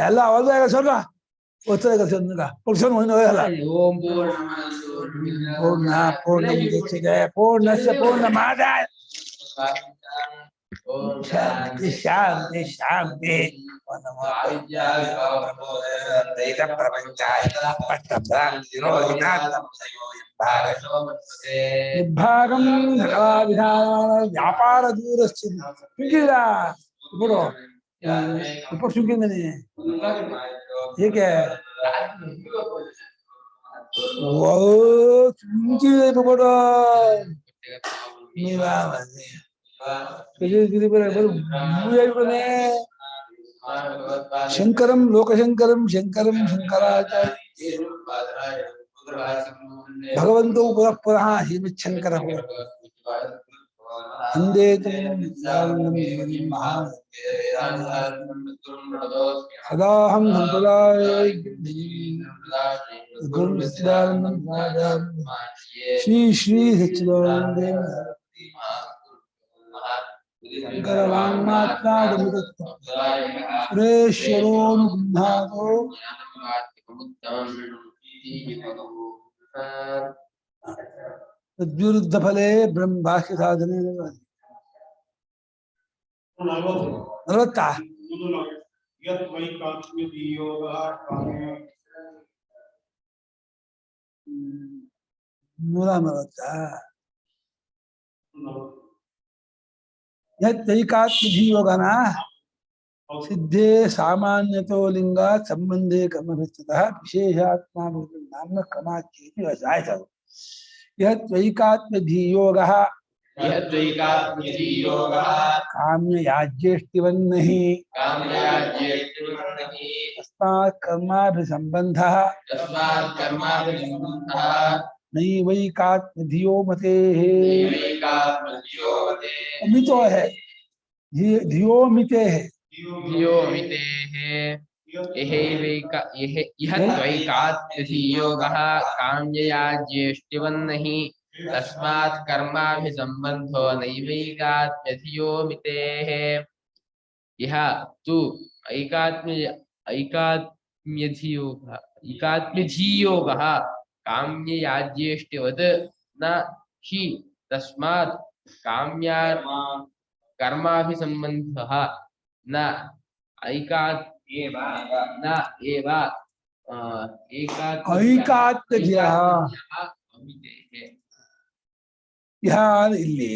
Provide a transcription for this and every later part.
ಎಲ್ಲ ಅವಲ್ದ ಸ್ವಲ್ಪ ಒತ್ತಡ ಪುರುಷನ ಹೋಗಲ್ಲ ಓಂ ಪೂರ್ಣ ಪೂರ್ಣಮುದಚ್ಯತೆ ಪೂರ್ಣಸ್ಯ ಪೂರ್ಣಮಾದಾಯ ಶಾಂತಿ ಶಾಂತಿ ಶಾಂತಿ ದೈತ ಪ್ರಪಂಚಾಯ ನಿರ್ಭಾಗಂ ವ್ಯಾಪಾರ ದೂರಸ್ಥ ಸುಂಕಿಲ್ಲ ಬಿಡು ಉಪ ಸುಂಕಿದ್ದೀನಿ ಹೀಗೆ ಸುಂಕಿದೆ ಬಿಡು ಶಂಕರಂ ಲೋಕಶಂಕರಂ ಶಂಕರಂ ಶಂಕರಾಚಾರ್ಯ ಭಗವಂತೋ ಪುನಃ ಪುನಃ ಶ್ರೀಮಚ್ಛಂಕರ ಅಂದೇ ಸದಾಹಂ ಶ್ರೀ ಶ್ರೀ ಸಚ್ಚಿದಾನಂದ ಸುರೇಶ್ವರೋನುಗುಂಧಾದೋ ತದ್ವಿರುದ್ಧ ಫಲೇ ಬ್ರಹ್ಮ ಭಾಷ್ಯ ಸಾಧನೆ 40 ಯೈಕಾತ್ಮಧಿಯೋಗನ ಸಿದ್ಧೇ ಸಾಮಾನ್ಯತೋ ಲಿಂಗ ಸಂಬಂಧೇ ಕರ್ಮಭಿಸ್ತತಃ ವಿಶೇಷಾತ್ಮ ನಾಮ ಕ್ರಮಾಚ್ಯೇತಿ ವ್ಯಾಸಾಯತಃ ಯೈಕಾತ್ಮಧಿಯೋಗಃ ಕಾಮ್ಯ ಯಾಜ್ಯೇಷ್ಟಿವನ್ನಹಿ ತಸ್ಮಾತ್ ಕರ್ಮಾಭಿಸಂಬಂಧಃ नैवैकात्मधियो मते मितो है धियो मिते है यहैवैकात्मधियोगः काम्यया ज्येष्टिवन्नहि तस्मात् कर्माभिसम्बन्धो नैवैकात्मधियो मितेः यह तु ऐकात्म्यधियोगः काम्ययाज्येष्टिवत् न हि तस्मात् काम्या कर्माभिसम्बन्धः न ऐकात्म्यधियः यहाँ इल्ली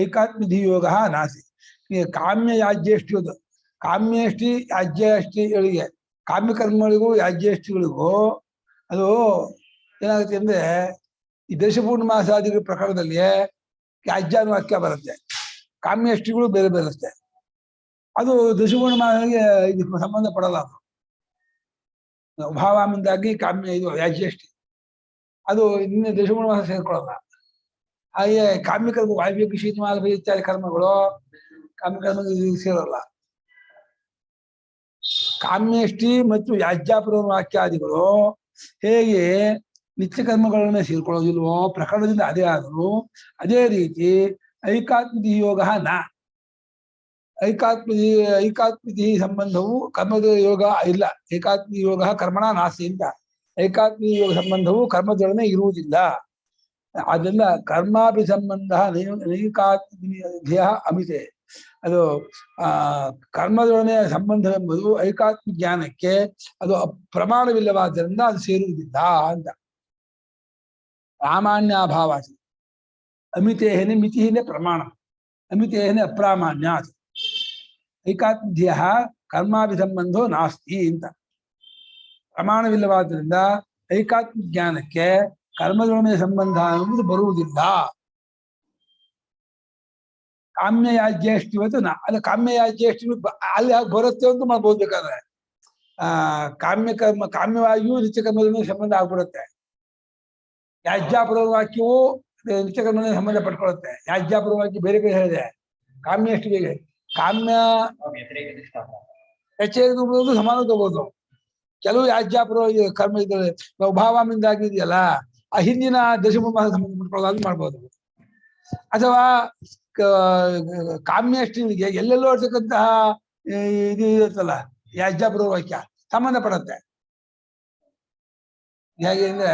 ऐकात्मधियोगः नास्ति काम्ययाज्येष्टिवत् काम्येष्टि याज्येष्टिಗಳಿಗೆ ಕಾಮ್ಯಕರ್ಮಗಳಿಗೂ ಯಾಜ್ಯೇಷ್ಟಿಗಳಿಗೂ ಅದು ಏನಾಗುತ್ತೆ ಅಂದ್ರೆ ಈ ದೇಶಪೂರ್ಣಮಾಸಾದಿ ಪ್ರಕರಣದಲ್ಲಿ ಯಾಜ್ಯಾನ ವಾಕ್ಯ ಬರುತ್ತೆ, ಕಾಮ್ಯಷ್ಟಿಗಳು ಬೇರೆ ಬೇರೆ ಇರುತ್ತೆ. ಅದು ದಶಪೂರ್ಣಮಾಸಿಗೆ ಇದಕ್ಕೆ ಸಂಬಂಧ ಪಡಲ್ಲ. ಅದು ಅಭಾವಾಮಿಂದಾಗಿ ಕಾಮ್ಯ ಇದು ಯಾಜ್ಯೇಷ್ಟಿ ಅದು ಇನ್ನು ದಶಪೂರ್ಣಮಾಸ ಸೇರ್ಕೊಳ್ಳಲ್ಲ. ಹಾಗೆ ಕಾಮ್ಯಕರ್ಮ ವಾಯುವ್ಯ ಶೀತಮಾಲ ಇತ್ಯಾದಿ ಕರ್ಮಗಳು ಕಾಮ್ಯಕರ್ಮ ಸೇರಲ್ಲ. ಕಾಮ್ಯಷ್ಟಿ ಮತ್ತು ಯಾಜ್ಯಾಪೂರ್ವ ವಾಕ್ಯಾದಿಗಳು ಹೇಗೆ ನಿತ್ಯ ಕರ್ಮಗಳನ್ನ ಸೇರ್ಕೊಳ್ಳೋದಿಲ್ವೋ ಪ್ರಕರಣದಿಂದ ಅದೇ ಆದರೂ ಅದೇ ರೀತಿ ಐಕಾತ್ಮಧಿಯೋಗ ನ ಐಕಾತ್ಮಧಿ ಸಂಬಂಧವು ಕರ್ಮದ ಯೋಗ ಇಲ್ಲ. ಏಕಾತ್ಮಯೋಗ ಕರ್ಮಣ ನಾಸ್ತಿ ಅಂತ ಐಕಾತ್ಮಯೋಗ ಸಂಬಂಧವು ಕರ್ಮದೊಡನೆ ಇರುವುದಿಲ್ಲ. ಅದರಿಂದ ಕರ್ಮಾಭಿ ಸಂಬಂಧ ನೈಕಾತ್ಮಧಿಯ ಅಮಿತೆ. ಅದು ಕರ್ಮದೊಡನೆ ಸಂಬಂಧವೆಂಬುದು ಐಕಾತ್ಮ ಜ್ಞಾನಕ್ಕೆ ಅದು ಪ್ರಮಾಣವಿಲ್ಲವಾದ್ದರಿಂದ ಅದು ಸೇರುವುದಿಲ್ಲ ಅಂತ. ಪ್ರಾಮಾಣ್ಯಾಭಾವ ಅಮಿತೇಹನೆ ಮಿತಿಹೀನೆ ಪ್ರಮಾಣ ಅಮಿತೇಹನೆ ಅಪ್ರಾಮಾಣ್ಯಾತ್ ಐಕಾತ್ಮಧಿಯ ಕರ್ಮಾಭಿಸಂಬಂಧೋ ನಾಸ್ತಿ ಅಂತ. ಪ್ರಮಾಣವಿಲ್ಲವಾದ್ದರಿಂದ ಐಕಾತ್ಮ ಜ್ಞಾನಕ್ಕೆ ಕರ್ಮದೊಡನೆ ಸಂಬಂಧ ಅನ್ನುವುದು ಬರುವುದಿಲ್ಲ. ಕಾಮ್ಯಯಾಜ್ಯೇಷ್ಟಿವತ್ತು ಅಲ್ಲಿ ಕಾಮ್ಯಯಾಜ್ಯೇಷ್ಟಿ ಅಲ್ಲಿ ಬರುತ್ತೆ ಅಂತ ಮಾಡ್ಬೋದು. ಬೇಕಾದ್ರೆ ಕಾಮ್ಯವಾಗಿಯೂ ನಿತ್ಯಕರ್ಮದ ಸಂಬಂಧ ಆಗ್ಬಿಡುತ್ತೆ. ಯಾಜ್ಯಾಪುರ ವಾಕ್ಯವು ನಿತ್ಯಕರ್ಮದ ಸಂಬಂಧ ಪಡ್ಕೊಳ್ಳುತ್ತೆ. ಯಾಜ್ಯಾಪುರ ವಾಕ್ಯ ಬೇರೆ ಬೇರೆ ಹೇಳಿದೆ. ಕಾಮ್ಯಷ್ಟು ಬೇರೆ ಕಾಮ್ಯ ಹೆಚ್ಚು ಸಮಾನ ತಗೋಬಹುದು. ಕೆಲವು ಯಾಜ್ಯಾಪುರ ಕರ್ಮ ಇದ್ದಾರೆ ಭಾವಾಮಿಂದಾಗಿ ಇದೆಯಲ್ಲ, ಆ ಹಿಂದಿನ ದಶಮಾಸ ಸಂಬಂಧ ಪಡ್ಕೊಳ್ಳೋದು ಮಾಡ್ಬೋದು. ಅಥವಾ ಕಾಮ್ಯಷ್ಟಿಗೆ ಎಲ್ಲೆಲ್ಲೋ ಇರ್ತಕ್ಕಂತಹ ಇದು ಇರುತ್ತಲ್ಲ ಯಾಜ್ಞಾಪೂರ್ವ ವಾಕ್ಯ ಸಂಬಂಧಪಡುತ್ತೆ. ಹೇಗೆ ಅಂದ್ರೆ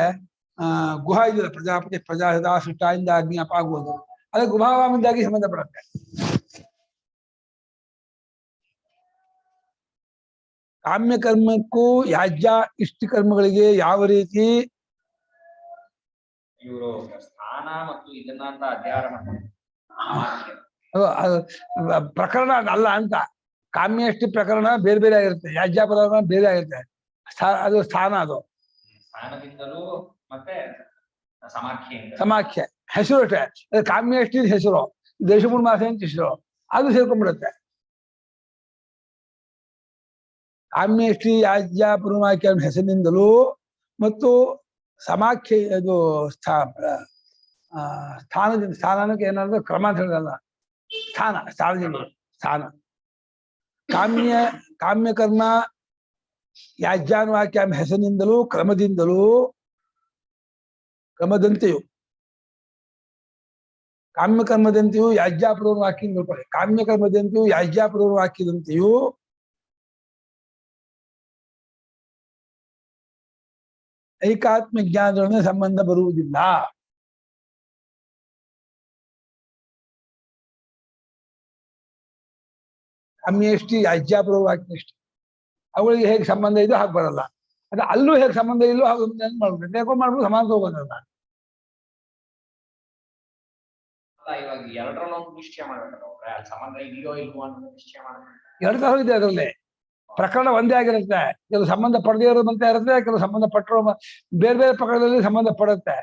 ಗುಹ ಇದೆಯಲ್ಲ, ಪ್ರಜಾಪತಿ ಪ್ರಜಾಹಿತ ಸೃಷ್ಟಾಯಿಂದ ಅಗ್ನಿ ಅಪಾಗುವುದು, ಅದು ಗುಹಾವಾಮಿಂದಾಗಿ ಸಂಬಂಧಪಡುತ್ತೆ. ಕಾಮ್ಯ ಕರ್ಮಕ್ಕೂ ಯಾಜ್ಯ ಇಷ್ಟ ಕರ್ಮಗಳಿಗೆ ಯಾವ ರೀತಿ ಇವರು ಸ್ಥಾನ ಮತ್ತು ಇದನ್ನ ಅಂತ ಅಧ್ಯಾರ ಮಾಡ್ತಾರೆ. ಪ್ರಕರಣ ಅಲ್ಲ ಅಂತ. ಕಾಮ್ಯಷ್ಟಿ ಪ್ರಕರಣ ಬೇರೆ ಬೇರೆ ಆಗಿರುತ್ತೆ, ಯಾಜ್ಯ ಪ್ರಕರಣ ಬೇರೆ ಆಗಿರುತ್ತೆ. ಅದು ಸ್ಥಾನ, ಅದು ಸ್ಥಾನದಿಂದಲೂ ಮತ್ತೆ ಸಮಾಖ್ಯೆಯಿಂದ. ಸಮಾಖ್ಯ ಹೆಸರು ಅಷ್ಟೇ. ಅದು ಕಾಮ್ಯಷ್ಟಿ ಹೆಸರು, ದೇಶಮೂಲ ಮಾಸ ಅಂತ ಹೆಸರು, ಅದು ಸೇರ್ಕೊಂಡ್ಬಿಡುತ್ತೆ. ಕಾಮ್ಯಷ್ಟಿ ಯಾಜ್ಯ ಪೂರ್ವವಾಕ್ಯ ಹೆಸರಿನಿಂದಲೂ ಮತ್ತು ಸಮಾಖ್ಯ ಅದು ಸ್ಥಾನದಿಂದ, ಸ್ಥಾನಕ್ಕೆ ಏನಾದ್ರು ಕ್ರಮ ಅಂತ ಹೇಳಲ್ಲ, ಸ್ಥಾನದಿಂದ ಸ್ಥಾನ. ಕಾಮ್ಯ ಕರ್ಮ ಯಾಜ್ಯಾನುವಾಕ್ಯ ಹೆಸರಿನಿಂದಲೂ ಕ್ರಮದಂತೆಯು ಕಾಮ್ಯಕರ್ಮದಂತೆಯೂ ಯಾಜ್ಯಾಪೂರ್ವ ವಾಕ್ಯ ಕಾಮ್ಯಕರ್ಮದಂತೆಯೂ ಯಾಜ್ಯಾಪೂರ್ವ ವಾಕ್ಯದಂತೆಯೂ ಐಕಾತ್ಮ ಜ್ಞಾನದೊಡನೆ ಸಂಬಂಧ ಬರುವುದಿಲ್ಲ. ಕಾಮ್ಯಷ್ಟಿ ಯಾಜ್ಯಾಪೂರ್ವ ವಾಕ್ಯಷ್ಟಿ ಅವುಗಳಿಗೆ ಹೇಗೆ ಸಂಬಂಧ ಇದೋ ಹಾಗೆ ಬರಲ್ಲ. ಅದು ಅಲ್ಲೂ ಹೇಗೆ ಸಂಬಂಧ ಇಲ್ಲೋ ಹಾಗೆ ಮಾಡ್ಬೇಕು, ಯಾಕೋ ಮಾಡ್ಬೋದು, ಸಮಾನ ಹೋಗೋದಲ್ಲ. ಇವಾಗ ಎರಡರಲ್ಲೂ ನಿಶ್ಚಯ ಮಾಡ್ಬೇಕಲ್ಲ, ಅಲ್ಲಿ ಸಂಬಂಧ ಇದೆಯೋ ಇಲ್ವೋ ಅನ್ನೋದು ನಿಶ್ಚಯ ಮಾಡ್ಬೇಕು. ಎರಡು ತರ ಇದೆ ಅದರಲ್ಲಿ. ಪ್ರಕರಣ ಒಂದೇ ಆಗಿರುತ್ತೆ, ಕೆಲವು ಸಂಬಂಧ ಪಡೆದೇ ಇರೋದು ಅಂತ ಇರುತ್ತೆ, ಕೆಲವು ಸಂಬಂಧ ಪಟ್ಟರೋ ಬೇರೆ ಬೇರೆ ಪ್ರಕರಣದಲ್ಲಿ ಸಂಬಂಧ ಪಡುತ್ತೆ,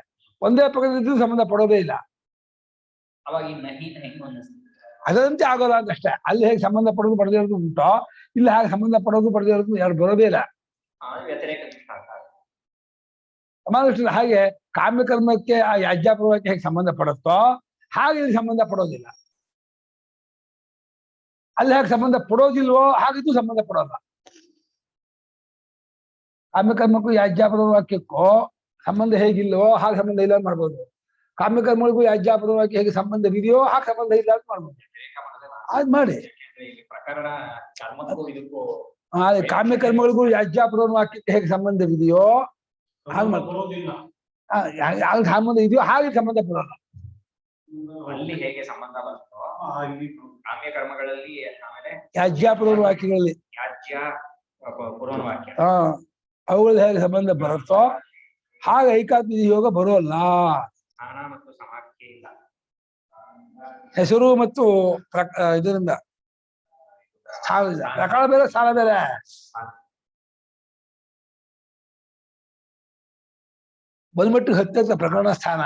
ಒಂದೇ ಪ್ರಕರಣದಲ್ಲಿ ಸಂಬಂಧ ಪಡೋದೇ ಇಲ್ಲ. ಅವಾಗ ಈ ನಹೀನ ಹೆಂಗ್ ಅನ್ನಿಸ್ತದೆ? ಅದರಂತೆ ಆಗೋಲ್ಲ ಅಂತಷ್ಟೇ. ಅಲ್ಲಿ ಹೇಗೆ ಸಂಬಂಧ ಪಡೋದು ಪಡೆದೇ ಇರೋದು ಉಂಟೋ, ಇಲ್ಲಿ ಹಾಗೆ ಸಂಬಂಧ ಪಡೋದು ಪಡೆದೇ ಇರೋದು ಯಾರು ಬರೋದೇ ಇಲ್ಲ. ವ್ಯತಿರೇಕ ಸಮಾನ ಹಾಗೆ ಕಾಮ್ಯಕರ್ಮಕ್ಕೆ ಆ ಯಾಜ್ಯಾಪೂರ್ವಕ್ಕೆ ಹೇಗೆ ಸಂಬಂಧ ಪಡುತ್ತೋ ಹಾಗೆ ಇಲ್ಲಿ ಸಂಬಂಧ ಪಡೋದಿಲ್ಲ. ಅಲ್ಲಿ ಹೇಗೆ ಸಂಬಂಧ ಪಡೋದಿಲ್ವೋ ಹಾಗಿದ್ದು ಸಂಬಂಧ ಪಡೋಲ್ಲ. ಕಾಮ್ಯಕರ್ಮಕ್ಕೂ ಯಾಜ್ಯಾಪೂರ್ವ ವಾಕ್ಯಕ್ಕೂ ಸಂಬಂಧ ಹೇಗಿಲ್ವೋ ಹಾಗೆ ಸಂಬಂಧ ಇಲ್ಲ ಅಂತ ಮಾಡ್ಬೋದು. ಕಾಮ್ಯಕರ್ಮಗಳಿಗೂ ಯಾಜ್ಯಾಪೂರ್ವ ವಾಕ್ಯ ಹೇಗೆ ಸಂಬಂಧವಿದೆಯೋ ಹಾಗೆ ಸಂಬಂಧ ಇಲ್ಲ ಅಂತ ಮಾಡ್ಬೋದು. ಅದ್ ಮಾಡಿ. ಪ್ರಕರಣ ಕರ್ಮಕ್ಕೂ ಇದಕ್ಕೂ ಕಾಮ್ಯಕರ್ಮಗಳಿಗೂ ಯಾಜ್ಯಾಪೂರ್ವ ವಾಕ್ಯಕ್ಕೆ ಹೇಗೆ ಸಂಬಂಧವಿದೆಯೋ ಹಾಗೆ ಸಂಬಂಧ ಇದೆಯೋ ಹಾಗೆ ಸಂಬಂಧ ಪಡೋಲ್ಲ. ಅಲ್ಲಿ ಹೇಗೆ ಸಂಬಂಧ ಬರುತ್ತೋ ಕಾಮ್ಯ ಕರ್ಮಗಳಲ್ಲಿ, ಆಮೇಲೆ ಯಾಜ್ಯಾಪೂರ್ವ ವಾಕ್ಯಗಳಲ್ಲಿ ಯಾಜ್ಯ ಪೂರ್ವ ವಾಕ್ಯ ಅವುಗಳ ಹೇಗೆ ಸಂಬಂಧ ಬರುತ್ತೋ ಹಾಗೆ ಐಕಾತ್ಮ ಯೋಗ ಬರೋಲ್ಲ. ಸ್ಥಾನ ಮತ್ತು ಸಮಾಖ್ಯೆ ಇಲ್ಲ. ಹೆಸರು ಮತ್ತು ಇದರಿಂದ ಸ್ಥಾನ, ಪ್ರಕಾರ ಬೇರೆ ಸ್ಥಾನ ಬೇರೆ. ಬಂದ್ಬಿಟ್ಟು ಹತ್ತತ್ತ ಪ್ರಕರಣ ಸ್ಥಾನ.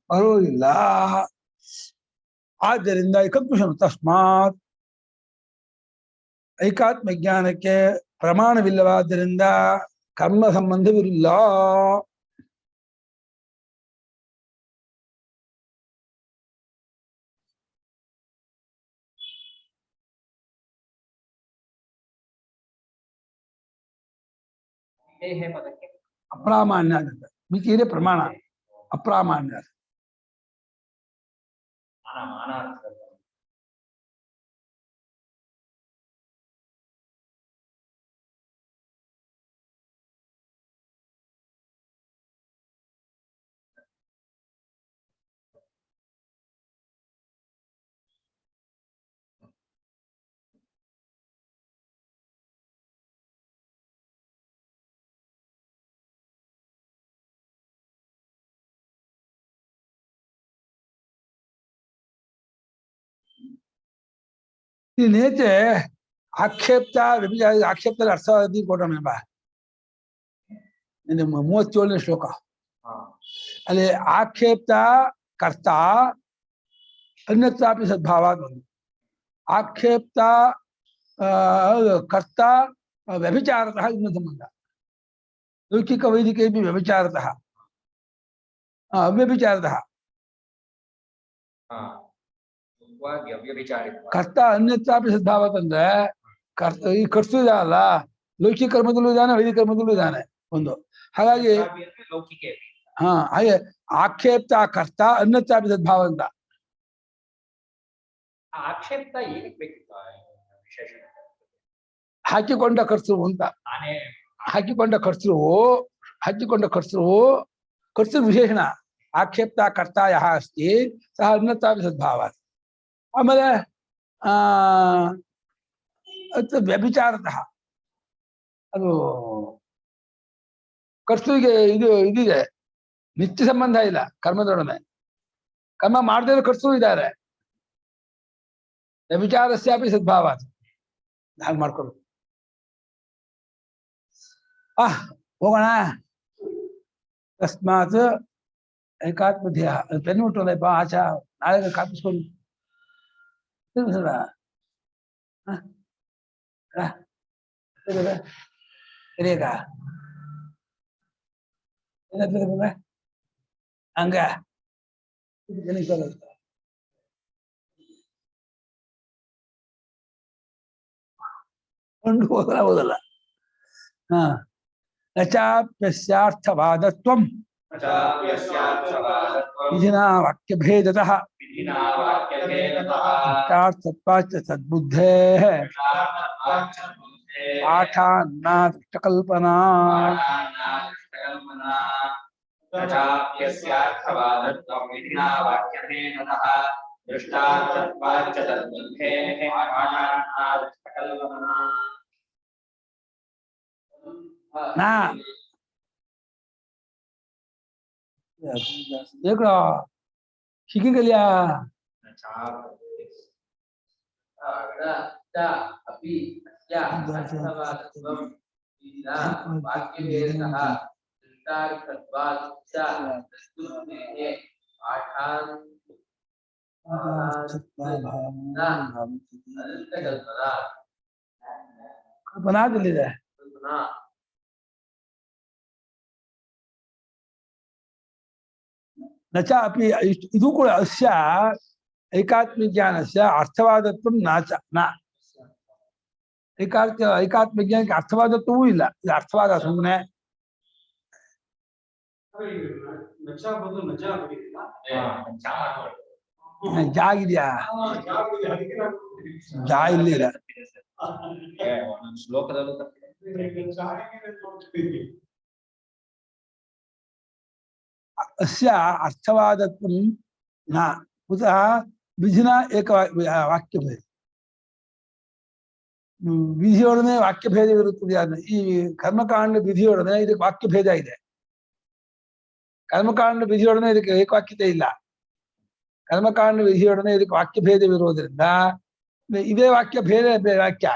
ಬರುವುದಿಲ್ಲ. ಆದ್ದರಿಂದ ಏಕತ್ವಶನು ತಸ್ಮಾತ್ ಐಕಾತ್ಮ ಜ್ಞಾನಕ್ಕೆ ಪ್ರಮಾಣವಿಲ್ಲವಾದ್ದರಿಂದ ಕರ್ಮ ಸಂಬಂಧವಿರಲಿಲ್ಲ. ಪದಕ್ಕೆ ಅಪ್ರಾಮಾಣ್ಯ ಆಗುತ್ತೆ. ಮಿತಿಯಿದೆ ಪ್ರಮಾಣ, ಅಪ್ರಾಮಾಣ್ಯ. ಮಾನ ನೇತೆ ಆಕ್ಷೇಪ್ತ ಆಕ್ಷೇಪದಲ್ಲಿ ಅರ್ಥವಾದಿ ಕೊಡೋಣ ಬಾ. 37ನೇ ಶ್ಲೋಕ. ಹಾ. ಅಲ್ಲಿ ಆಕ್ಷೇಪ್ತ ಕರ್ತ ಅನ್ಯತ್ರಾಪಿ ಸದ್ಭಾವ ಒಂದು. ಆಕ್ಷೇಪ್ತ ಕರ್ತ ವ್ಯಭಿಚಾರತಃ ಇನ್ನೊಂದು ಸಂಬಂಧ. ಲೌಕಿಕ ವೈದಿಕೈ ವ್ಯಭಿಚಾರತಃ ಅವ್ಯಭಿಚಾರತಃ. ಹಾ. ವ್ಯಭಿಚಾರಿತ. ಕರ್ತ ಅನ್ಯತ್ರಾಪಿ ಸದ್ಭಾವ ಅಂದ್ರೆ ಈ ಕರ್ತು ಇದಾನಲ್ಲ, ಲೌಕಿಕ ಕರ್ಮದಲ್ಲೂ ಇದ್ದಾನೆ, ವೈದಿಕ ಕರ್ಮದಲ್ಲೂ ಇದ್ದಾನೆ ಒಂದು. ಹಾಗಾಗಿ ಲೌಕಿಕ. ಹಾ, ಹಾಗೆ ಆಕ್ಷೇಪ್ತ ಕರ್ತ ಅನ್ಯತ್ರಾಪಿ ಸದ್ಭಾವ ಅಂತ. ಆಕ್ಷೇಪ್ತ ಏನಕ್ಕೆ ಬೇಕಿತ್ತು ವಿಶೇಷ? ಹಾಕಿಕೊಂಡ ಕರ್ತೃ ಅಂತ. ನಾನೇ ಹಾಕಿಕೊಂಡ ಕರ್ತೃ ವಿಶೇಷಣ. ಆಕ್ಷೇಪ್ತ ಕರ್ತ ಯಹ ಅಸ್ತಿ ಸಹ ಅನ್ಯತ್ರಾಪಿ ಸದ್ಭಾವ. ಆಮೇಲೆ ವ್ಯಭಿಚಾರತಃ ಅದು ಕರ್ತೃವಿಗೆ ಇದಿದೆ, ನಿತ್ಯ ಸಂಬಂಧ ಇಲ್ಲ ಕರ್ಮದೊಡನೆ. ಕರ್ಮ ಮಾಡದೇ ಇರೋ ಕರ್ತೃ ಇದ್ದಾರೆ. ವ್ಯಭಿಚಾರಸ್ಯಾಪಿ ಸದ್ಭಾವ ಹಾಗೆ ಮಾಡ್ಕೊಂಡು ಹೋಗೋಣ. ತಸ್ಮಾತ್ ಏಕಾತ್ಮಧ್ಯ ಪೆನ್ ಬಿಟ್ಟು ಆಚ ನಾಳೆ ಕಾಪಿಸ್ಕೊಂಡು ಸರಿಯಾಗ ಹಂಗ ಕೊಂಡು ಹೋದಲ್ಲ. ಹಾ, ನಚಾಪ್ಯಸ್ಯಾರ್ಥವಾದತ್ವಂ ವಿಧಿನಾ ವಾಕ್ಯಭೇದತಃ ಇಷ್ಟಾರ್ಥತ್ವಾಚ್ಚ ಸದ್ಬುದ್ಧೇಃ ಪಾಠಾನ್ನಾ ದೃಷ್ಟಕಲ್ಪನಾ. ಹೀಗಿಗಲ್ಯ ಕಲ್ಪನಾದಲ್ಲಿದೆ. ನಚ ಅಪಿ ಇದು ಕೂಡ ಅಸ್ಯ ಐಕಾತ್ಮಜ್ಞಾನಸ್ಯ ಅರ್ಥವಾದತ್ವಂ ನಾಚ ನ. ಐಕಾತ್ಮಜ್ಞಾನಕ್ಕೆ ಅರ್ಥವಾದತ್ವವೂ ಇಲ್ಲ. ಇದು ಅರ್ಥವಾದ ಸುಮ್ಮನೆ ಜಾಗಿದ್ಯಾ? ಜಾ ಇಲ್ಲಿಲ್ಲ. ಶ್ಲೋಕದಲ್ಲೂ ಅಸ್ಯ ಅರ್ಥವಾದತ್ವಂ ನ ಕುತಃ ವಿಧಿನ ಏಕ ವಾಕ್ಯಭೇದ. ವಿಧಿಯೊಡನೆ ವಾಕ್ಯಭೇದವಿರುತ್ತದೆ. ಈ ಕರ್ಮಕಾಂಡ ವಿಧಿಯೊಡನೆ ಇದಕ್ಕೆ ವಾಕ್ಯಭೇದ ಇದೆ. ಕರ್ಮಕಾಂಡ ವಿಧಿಯೊಡನೆ ಇದಕ್ಕೆ ಏಕವಾಕ್ಯತೆ ಇಲ್ಲ. ಕರ್ಮಕಾಂಡ ವಿಧಿಯೊಡನೆ ಇದಕ್ಕೆ ವಾಕ್ಯಭೇದವಿರುವುದರಿಂದ ಇದೇ ವಾಕ್ಯ ಬೇರೆ ವಾಕ್ಯ.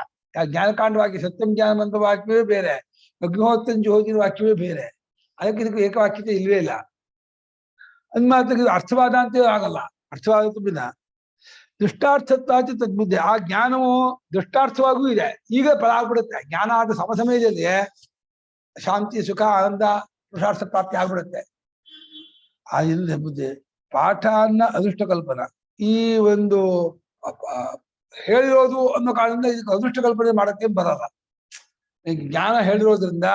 ಜ್ಞಾನಕಾಂಡ ವಾಕ್ಯ ಸತ್ಯಂ ಜ್ಞಾನವಂತ ವಾಕ್ಯವೇ ಬೇರೆ, ಅಗ್ನಿಹೋತ್ರಂ ಜ್ಯೋತಿರ ವಾಕ್ಯವೇ ಬೇರೆ. ಅದಕ್ಕೆ ಇದಕ್ಕೆ ಏಕವಾಕ್ಯತೆ ಇಲ್ವೇ ಇಲ್ಲ. ಅಂದ್ಮಾತ್ರಕ್ಕೆ ಇದು ಅರ್ಥವಾದ ಅಂತ ಆಗಲ್ಲ. ಅರ್ಥವಾದ ತುಂಬಿನ ದೃಷ್ಟಾರ್ಥತ್ವಾಚ ತದ್ಬುದ್ಧಿ. ಆ ಜ್ಞಾನವು ದೃಷ್ಟಾರ್ಥವಾಗೂ ಇದೆ. ಈಗ ಫಲ ಆಗ್ಬಿಡುತ್ತೆ. ಜ್ಞಾನ ಆದ ಸಮಯದಲ್ಲಿ ಶಾಂತಿ, ಸುಖ, ಆನಂದ, ಪುರುಷಾರ್ಥ ಪ್ರಾಪ್ತಿ ಆಗ್ಬಿಡುತ್ತೆ. ಆ ಇಲ್ಲ ಬುದ್ಧಿ ಪಾಠಾನ್ನ ಅದೃಷ್ಟ ಕಲ್ಪನಾ. ಈ ಒಂದು ಹೇಳಿರೋದು ಅನ್ನೋ ಕಾರಣದಿಂದ ಇದಕ್ಕೆ ಅದೃಷ್ಟ ಕಲ್ಪನೆ ಮಾಡಕ್ಕೆ ಬರಲ್ಲ. ಜ್ಞಾನ ಹೇಳಿರೋದ್ರಿಂದ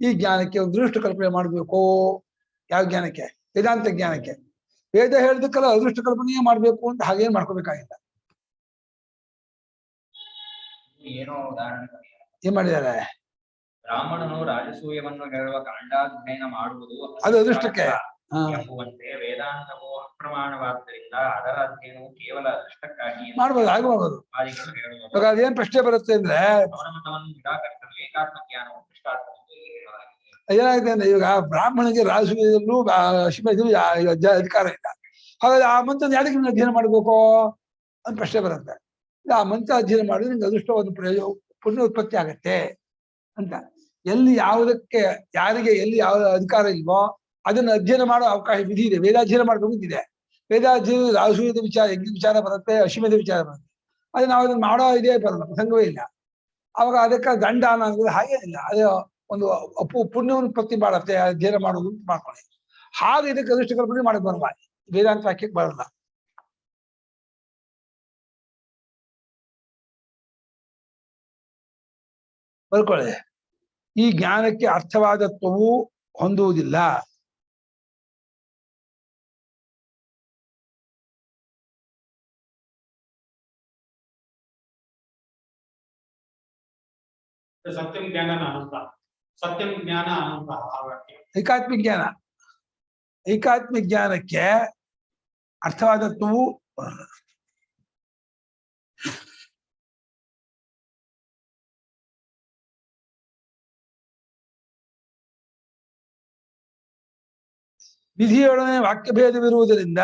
ಈ ಜ್ಞಾನಕ್ಕೆ ಒಂದು ದೃಷ್ಟ ಕಲ್ಪನೆ ಮಾಡಬೇಕು. ಯಾವ ಜ್ಞಾನಕ್ಕೆ? ವೇದಾಂತ ಜ್ಞಾನಕ್ಕೆ. ವೇದ ಹೇಳಿದಕ್ಕೆಲ್ಲ ಅದೃಷ್ಟ ಕಲ್ಪನೆಯೇ ಮಾಡ್ಬೇಕು ಅಂತ ಹಾಗೇನ್ ಮಾಡ್ಕೋಬೇಕಾಗಿಲ್ಲ. ಏನೋ ಉದಾಹರಣೆ ಏನ್ ಮಾಡಿದ್ದಾರೆ? ಬ್ರಾಹ್ಮಣನು ರಾಜಸೂಯವನ್ನು ಹೇಳುವ ಕಾಂಡಾಧ್ಯಯನ ಮಾಡುವುದು ಅದು ಅದೃಷ್ಟಕ್ಕೆ ಎಂಬುವಂತೆ ವೇದಾಂತವು ಅಪ್ರಮಾಣವಾದ್ದರಿಂದ ಅದರ ಅಧ್ಯಯನವು ಕೇವಲ ಅದೃಷ್ಟಕ್ಕಾಗಿ ಮಾಡ್ಬೋದು. ಆಗಬಹುದು. ಇವಾಗ ಅದೇನ್ ಪ್ರಶ್ನೆ ಬರುತ್ತೆ ಅಂದ್ರೆ ನಿರಾಕರಿಸಲು ಏಕಾತ್ಮ ಜ್ಞಾನವು ದೃಷ್ಟಾರ್ಥವೆಂದು ಹೇಳಲಾಗಿದೆ. ಏನಾಗಿದೆ ಅಂದ್ರೆ ಇವಾಗ ಬ್ರಾಹ್ಮಣಿಗೆ ರಾಜಸೂಯದಲ್ಲೂ ಅಧಿಕಾರ ಇಲ್ಲ. ಹಾಗಾದ್ರೆ ಆ ಮಂತ್ರ ಯಾರಿಗೆ ಅಧ್ಯಯನ ಮಾಡ್ಬೇಕು ಅಂತ ಪ್ರಶ್ನೆ ಬರುತ್ತೆ. ಆ ಮಂತ್ರ ಅಧ್ಯಯನ ಮಾಡಿದ್ರೆ ನಿಮ್ಗೆ ಅದೃಷ್ಟ ಒಂದು ಪ್ರಯೋಜನ ಪುಣ್ಯ ಉತ್ಪತ್ತಿ ಆಗತ್ತೆ ಅಂತ. ಎಲ್ಲಿ ಯಾವುದಕ್ಕೆ ಯಾರಿಗೆ ಎಲ್ಲಿ ಯಾವ ಅಧಿಕಾರ ಇಲ್ವೋ ಅದನ್ನು ಅಧ್ಯಯನ ಮಾಡೋ ಅವಕಾಶ ವಿಧಿ ಇದೆ. ವೇದಾಧ್ಯಯನ ಮಾಡಬೇಕು ಇದೆ. ವೇದಾಧ್ಯಯನ ರಾಜಸೂಯದ ವಿಚಾರ, ಯಜ್ಞ ವಿಚಾರ ಬರುತ್ತೆ, ಅಶ್ವಮೇಧ ವಿಚಾರ ಬರುತ್ತೆ. ಅದು ನಾವು ಅದನ್ನ ಮಾಡೋ ಇದೇ ಬರಲ್ಲ, ಪ್ರಸಂಗವೇ ಇಲ್ಲ. ಅವಾಗ ಅದಕ್ಕೆ ದಂಡ ಅನ್ನೋದು ಹಾಗೇನಿಲ್ಲ. ಅದು ಒಂದು ಪುಣ್ಯವನ್ನು ಉತ್ಪತ್ತಿ ಮಾಡುತ್ತೆ ಅಧ್ಯಯನ ಮಾಡೋದು ಮಾಡ್ಕೊಳ್ಳಿ. ಹಾಗೆ ಇದಕ್ಕೆ ಅದೃಷ್ಟ ಕಲ್ಪನೆ ಮಾಡಕ್ ಬರಲ್ಲ, ವೇದಾಂತ ವಾಕ್ಯಕ್ಕೆ ಬರಲ್ಲ. ಬರ್ಕೊಳ್ಳಿ. ಈ ಜ್ಞಾನಕ್ಕೆ ಅರ್ಥವಾದತ್ವವು ಹೊಂದುವುದಿಲ್ಲ. ಸತ್ಯಂ ಜ್ಞಾನ ಅನಂತ, ಸತ್ಯಂ ಜ್ಞಾನ ಅನಂತ ಆ ವಾಕ್ಯ. ಏಕಾತ್ಮಿಕ ಜ್ಞಾನ, ಏಕಾತ್ಮಿಕ ಜ್ಞಾನಕ್ಕೆ ಅರ್ಥವಾದತ್ವವು ವಿಧಿಯೊಡನೆ ವಾಕ್ಯಭೇದವಿರುವುದರಿಂದ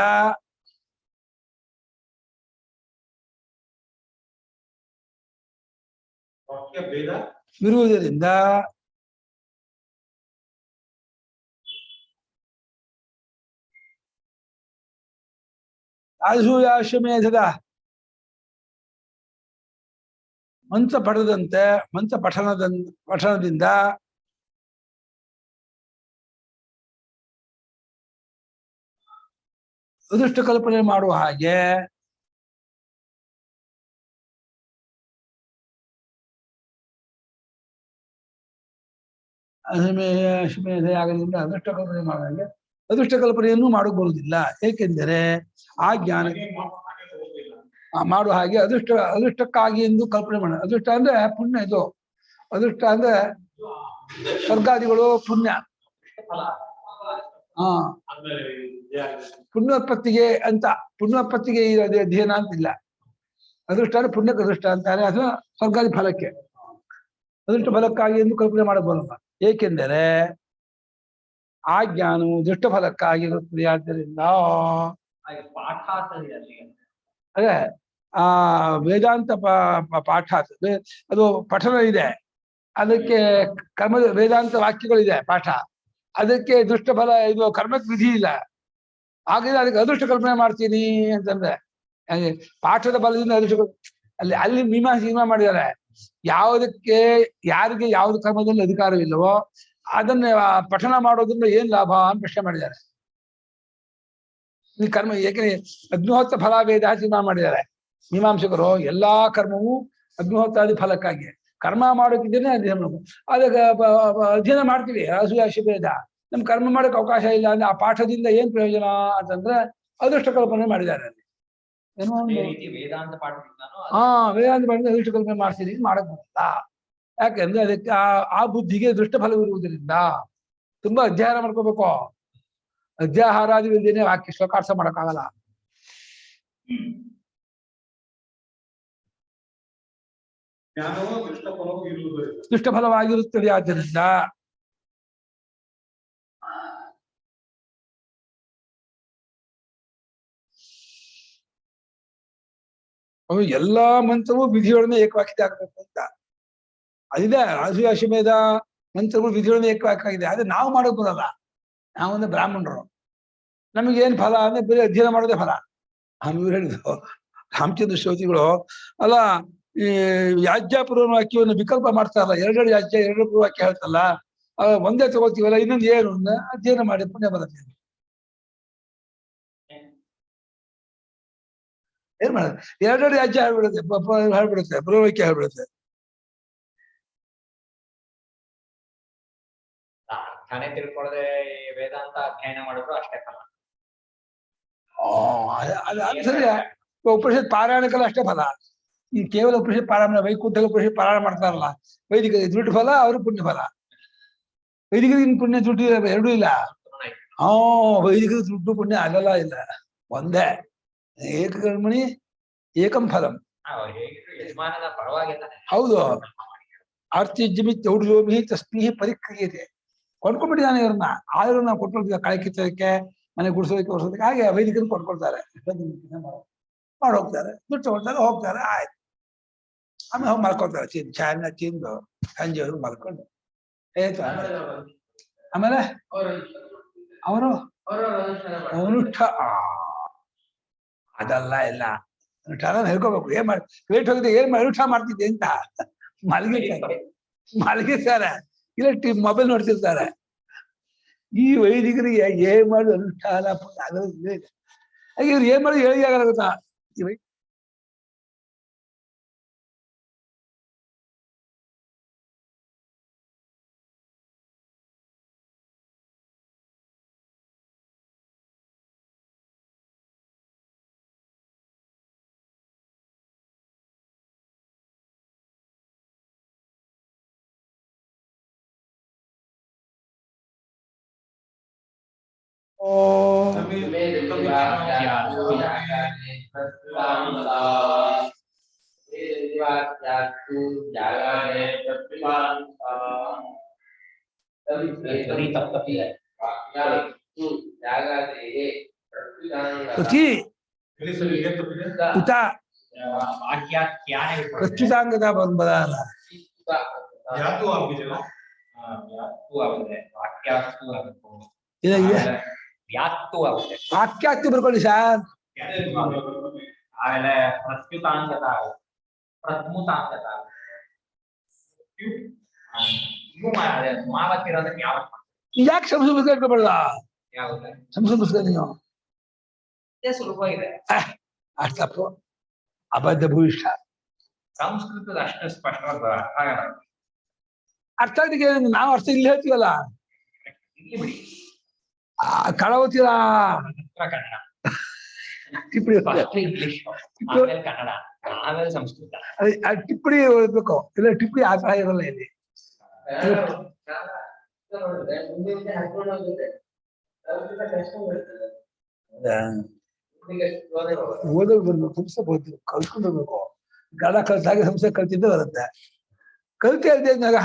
ವಾಕ್ಯ ಭೇದ ವಿರುವುದರಿಂದ ರಾಜಸೂಯಾಶ್ವಮೇಧದ ಮಂತ್ರ ಪಡೆದಂತೆ ಮಂತ್ರ ಪಠಣದಿಂದ ಅದೃಷ್ಟ ಕಲ್ಪನೆ ಮಾಡುವ ಹಾಗೆ ಅಶ್ವಮೇಧ ಯಾಗದಿಂದ ಅದೃಷ್ಟ ಕಲ್ಪನೆ ಮಾಡುವ ಹಾಗೆ ಅದೃಷ್ಟ ಕಲ್ಪನೆಯನ್ನು ಮಾಡಕ್ ಬರುವುದಿಲ್ಲ. ಏಕೆಂದರೆ ಆ ಜ್ಞಾನ ಮಾಡುವ ಹಾಗೆ ಅದೃಷ್ಟಕ್ಕಾಗಿ ಎಂದು ಕಲ್ಪನೆ ಮಾಡ. ಅದೃಷ್ಟ ಅಂದ್ರೆ ಪುಣ್ಯ. ಇದು ಅದೃಷ್ಟ ಅಂದ್ರೆ ಸ್ವರ್ಗಾದಿಗಳು ಪುಣ್ಯ. ಹಾ, ಪುಣ್ಯೋತ್ಪತ್ತಿಗೆ ಅಂತ, ಪುಣ್ಯೋತ್ಪತ್ತಿಗೆ ಇರೋದು ಅಧ್ಯಯನ ಅಂತಿಲ್ಲ. ಅದೃಷ್ಟ ಅಂದ್ರೆ ಪುಣ್ಯಕ್ಕೆ ಅದೃಷ್ಟ ಅಂತಾರೆ, ಅಥವಾ ಸ್ವರ್ಗಾದಿ ಫಲಕ್ಕೆ. ಅದೃಷ್ಟ ಫಲಕ್ಕಾಗಿ ಎಂದು ಕಲ್ಪನೆ ಮಾಡಕ್ ಬರಲ್ಲ. ಏಕೆಂದರೆ ಆ ಜ್ಞಾನವು ದುಷ್ಟ ಫಲಕ್ಕಾಗಿ ಇರುತ್ತದೆ. ಆದ್ದರಿಂದ ಅದೇ ಆ ವೇದಾಂತ ಪಾಠ ಅದು ಪಠನ ಇದೆ, ಅದಕ್ಕೆ ಕರ್ಮ ವೇದಾಂತ ವಾಕ್ಯಗಳಿದೆ ಪಾಠ, ಅದಕ್ಕೆ ದುಷ್ಟ ಫಲ ಇದು ಕರ್ಮಕ್ಕೆ ವಿಧಿ ಇಲ್ಲ. ಹಾಗಿದ್ರೆ ಅದಕ್ಕೆ ಅದೃಷ್ಟ ಕಲ್ಪನೆ ಮಾಡ್ತೀನಿ ಅಂತಂದ್ರೆ ಹಾಗೆ ಪಾಠದ ಬಲದಿಂದ ಅದೃಷ್ಟ ಅಲ್ಲಿ ಮೀಮಾಂಸೆ ಮಾಡಿದ್ದಾರೆ. ಯಾವುದಕ್ಕೆ ಯಾರಿಗೆ ಯಾವ್ದು ಕರ್ಮದಲ್ಲಿ ಅಧಿಕಾರವಿಲ್ಲವೋ ಅದನ್ನ ಪಠನ ಮಾಡೋದ್ರಿಂದ ಏನ್ ಲಾಭ ಅಂತ ಪ್ರಶ್ನೆ ಮಾಡಿದ್ದಾರೆ. ಈ ಕರ್ಮ ಏಕೆ ಅಗ್ನಿಹೋತ್ರ ಫಲ ವೇದ ತೀರ್ಮಾನ ಮಾಡಿದ್ದಾರೆ ಮೀಮಾಂಸಕರು. ಎಲ್ಲಾ ಕರ್ಮವು ಅಗ್ನಿಹೋತ್ರಾದಿ ಫಲಕ್ಕಾಗಿ. ಕರ್ಮ ಮಾಡೋಕ್ಕಿದ್ದೇನೆ ಅಧ್ಯಯನ. ಅದಕ್ಕೆ ಅಧ್ಯಯನ ಮಾಡ್ತೀವಿ ರಾಜಸೂಯಾಶ್ವಮೇಧ. ನಮ್ ಕರ್ಮ ಮಾಡೋಕೆ ಅವಕಾಶ ಇಲ್ಲ ಅಂದ್ರೆ ಆ ಪಾಠದಿಂದ ಏನ್ ಪ್ರಯೋಜನ ಅಂತಂದ್ರೆ ಅದೃಷ್ಟ ಕಲ್ಪನೆ ಮಾಡಿದ್ದಾರೆ ಅಲ್ಲಿ. ಏನೋ ವೇದಾಂತ ಪಾಠ ವೇದಾಂತ ಪಾಠ ಅದೃಷ್ಟ ಕಲ್ಪನೆ ಮಾಡ್ತೀನಿ, ಮಾಡಕ್ ಬರಲ್ಲ. ಯಾಕೆಂದ್ರೆ ಅದಕ್ಕೆ ಆ ಬುದ್ಧಿಗೆ ದೃಷ್ಟ ಫಲವಿರುವುದರಿಂದ ತುಂಬಾ ಅಧ್ಯಯನ ಮಾಡ್ಕೋಬೇಕು. ಅಧ್ಯಾಹಾರಾದಿ ವಿದ್ಯೆನೆ ವಾಕ್ಯ ಶ್ಲೋಕಾರ್ಥ ಮಾಡಕ್ಕಾಗಲ್ಲ. ಜ್ಞಾನವು ದುಷ್ಟ ಫಲವು ಇರುವುದರಿಂದ ದುಷ್ಟ ಫಲವಾಗಿರುತ್ತದೆ. ಆದ್ದರಿಂದ ಅವು ಎಲ್ಲಾ ಮಂತ್ರವು ವಿಧಿಯೊಡನೆ ಏಕವಾಕ್ಯತೆ ಆಗ್ಬೇಕು ಅಂತ ಅದಿದೆ. ರಾಜಸೂಯಾಶ್ವಮೇಧ ಮಂತ್ರಗಳು ವಿಧಿಯೊಡನೆ ಏಕವಾಕ್ಯ ಆಗಿದೆ. ಆದ್ರೆ ನಾವು ಮಾಡೋಕ್ ಬರಲ್ಲ. ನಾವೊಂದು ಬ್ರಾಹ್ಮಣರು, ನಮಗೇನ್ ಫಲ ಅಂದ್ರೆ ಬರೀ ಅಧ್ಯಯನ ಮಾಡೋದೇ ಫಲ. ಇವ್ರು ಹೇಳಿದ್ರು ರಾಮಚಂದ್ರ ಶ್ರೋತಿಗಳು ಅಲ್ಲ, ಈ ಯಾಜ್ಯ ಪೂರ್ವವಾಕ್ಯವನ್ನು ವಿಕಲ್ಪ ಮಾಡ್ತಾರಲ್ಲ, ಎರಡೆರಡು ಯಾಜ್ಯ ಎರಡು ಪೂರ್ವವಾಕ್ಯ ಹೇಳ್ತಲ್ಲ, ಒಂದೇ ತಗೋತೀವಲ್ಲ, ಇನ್ನೊಂದು ಏನು ಅಧ್ಯಯನ ಮಾಡಿ ಪುಣ್ಯ ಬರುತ್ತೆ. ಏನ್ ಮಾಡೋದು, ಎರಡೆರಡು ಯಾಜ್ಯ ಹೇಳ್ಬಿಡುತ್ತೆ, ಹೇಳ್ಬಿಡುತ್ತೆ, ಪೂರ್ವವಾಕ್ಯ ಹೇಳ್ಬಿಡುತ್ತೆ. ತಾನೇ ತಿಳ್ಕೊಳ್ಳದೆ ವೇದಾಂತ ಅಧ್ಯಯನ ಮಾಡಿದ್ರು ಅಷ್ಟೇ ಫಲ. ಅದು ಸರಿ. ಉಪನಿಷತ್ ಪಾರಾಯಣಕ್ಕೆಲ್ಲ ಅಷ್ಟೇ ಫಲ. ಈ ಕೇವಲ ಉಪನಿಷತ್ ಪಾರಾಯಣ, ವೈಕುಂಠ ಉಪನಿಷತ್ ಪಾರಾಯಣ ಮಾಡ್ತಾರಲ್ಲ, ವೈದಿಕ ದುಡ್ಡು ಫಲ, ಅವರು ಪುಣ್ಯ ಫಲ. ವೈದಿಕರಿಗಿನ ಪುಣ್ಯ ದುಡ್ಡು ಎರಡೂ ಇಲ್ಲ. ವೈದಿಕ ದುಡ್ಡು ಪುಣ್ಯ ಆಗಲ್ಲ, ಇಲ್ಲ, ಒಂದೇ. ಏಕಕರ್ಮಣಿ ಏಕಂ ಫಲಂ. ಯಜಮಾನನ ಪರವಾಗಿಲ್ಲ. ಹೌದು. ಆರ್ತಿಜ್ಯಮಿ ಚೌಡ್ಯೋಮಿ ತಸ್ಮಿ ಪರಿಕ್ರಿಯತೆ. ಕೊಂಡ್ಕೊಂಡ್ಬಿಟ್ಟಿದ್ದಾನೆ ಇವ್ರನ್ನ. ಆದ್ರೂ ನಾವು ಕೊಟ್ಕೊಳ್ತೀವಿ, ಕಳೆ ಕಿಚ್ಚೋದಕ್ಕೆ, ಮನೆ ಗುಡಿಸೋದಕ್ಕೆ, ಹೊಡ್ಸೋದಕ್ಕೆ. ಹಾಗೆ ವೈದಿಕರು ಕೊಂಡ್ಕೊಳ್ತಾರೆ, ಮಾಡಿ ಹೋಗ್ತಾರೆ, ದುಡ್ಡು ತಗೊಳ್ತಾರೆ, ಹೋಗ್ತಾರೆ, ಆಯ್ತು. ಆಮೇಲೆ ಹೋಗಿ ಮಲ್ಕೊಳ್ತಾರೆ. ಚಾಯನ್ನ ತಿಂದು ಸಂಜೆವರೆಗೂ ಮಲ್ಕೊಂಡು ಆಯ್ತು ಆಮೇಲೆ ಅವರು ಅದಲ್ಲ ಎಲ್ಲ ಅನುಷ್ಠಾನ ಹೇಳ್ಕೋಬೇಕು. ಏನ್ ಮಾಡಿ ಲೇಟ್ ಹೋಗಿದೆ, ಏನ್ ಅನುಷ್ಠಾನ ಮಾಡ್ತಿದ್ದೆ ಅಂತ ಮಲಗಿರ್ತಾರೆ, ಇಲ್ಲ ಮೊಬೈಲ್ ನೋಡ್ತಿರ್ತಾರೆ. ಈ ವೈದಿಕರಿಗೆ ಏನ್ ಮಾಡುದು ಅನುಷ್ಠಾನ ಆಗೋದಿಲ್ಲ. ಇವ್ರು ಏನ್ ಮಾಡೋದು ಹೇಳಿ ಆಗಲ್ಲ ಗೊತ್ತಾ. ಪ್ರತ್ಯುತಾಂಗದ ಬಂದಲ್ಲ ವಾಕ್ಯಾಕ್ತಿ ಬರ್ಕೊಳ್ಳಿ ಸರ್. ಆಮೇಲೆ ಪ್ರತ್ಯುತಾಂಗತ, ಪ್ರತ್ಮುತಾಂಗತ ಮಾವತ್ತಿರೋದಕ್ಕೆ ಯಾವ ಯಾಕೆ ಸಂಸ್ಕೃತ ಪುಸ್ತಕ ಇಟ್ಕೊಬಾರ್ದ? ಸಂಸ್ಕೃತ ಪುಸ್ತಕ ನೀವು ಸುಲಭ ಇದೆ. ಅಷ್ಟಪ್ಪು ಅಬದ್ಧ ಭೂಯಿಷ್ಠ. ಸಂಸ್ಕೃತದ ಅಷ್ಟು ಸ್ಪಷ್ಟವಾದ ಅರ್ಥ ಆಗಿಗೆ ನಾವು ಅರ್ಥ ಇಲ್ಲಿ ಹೇಳ್ತೀವಲ್ಲ. ಇಲ್ಲಿ ಬಿಡಿ, ಕಳವತಿರ ಕನ್ನಡ, ಟಿಪ್ಪಣಿ ಇಂಗ್ಲಿಷ್, ಆಮೇಲೆ ಕನ್ನಡ, ಆಮೇಲೆ ಸಂಸ್ಕೃತ. ಟಿಪ್ಪಣಿ ಓದ್ಬೇಕು, ಇಲ್ಲ ಟಿಪ್ಪಣಿ ಆ ತರ ಇರಲ್ಲ ಇಲ್ಲಿ. ಓದೋದು ಬರ್ಬೇಕು, ಸಂಸ್ಥೆ ಓದ್ಬೇಕು, ಕಲ್ತ್ಕೊಂಡು ಬರ್ಬೇಕು. ಕನ್ನಡ ಕಲ್ತಾಗ ಸಂಸ್ಥೆ ಕಲ್ತಿದ್ದೆ ಬರುತ್ತೆ. ಕಲ್ತಿ ಅಲ್ದಾಗ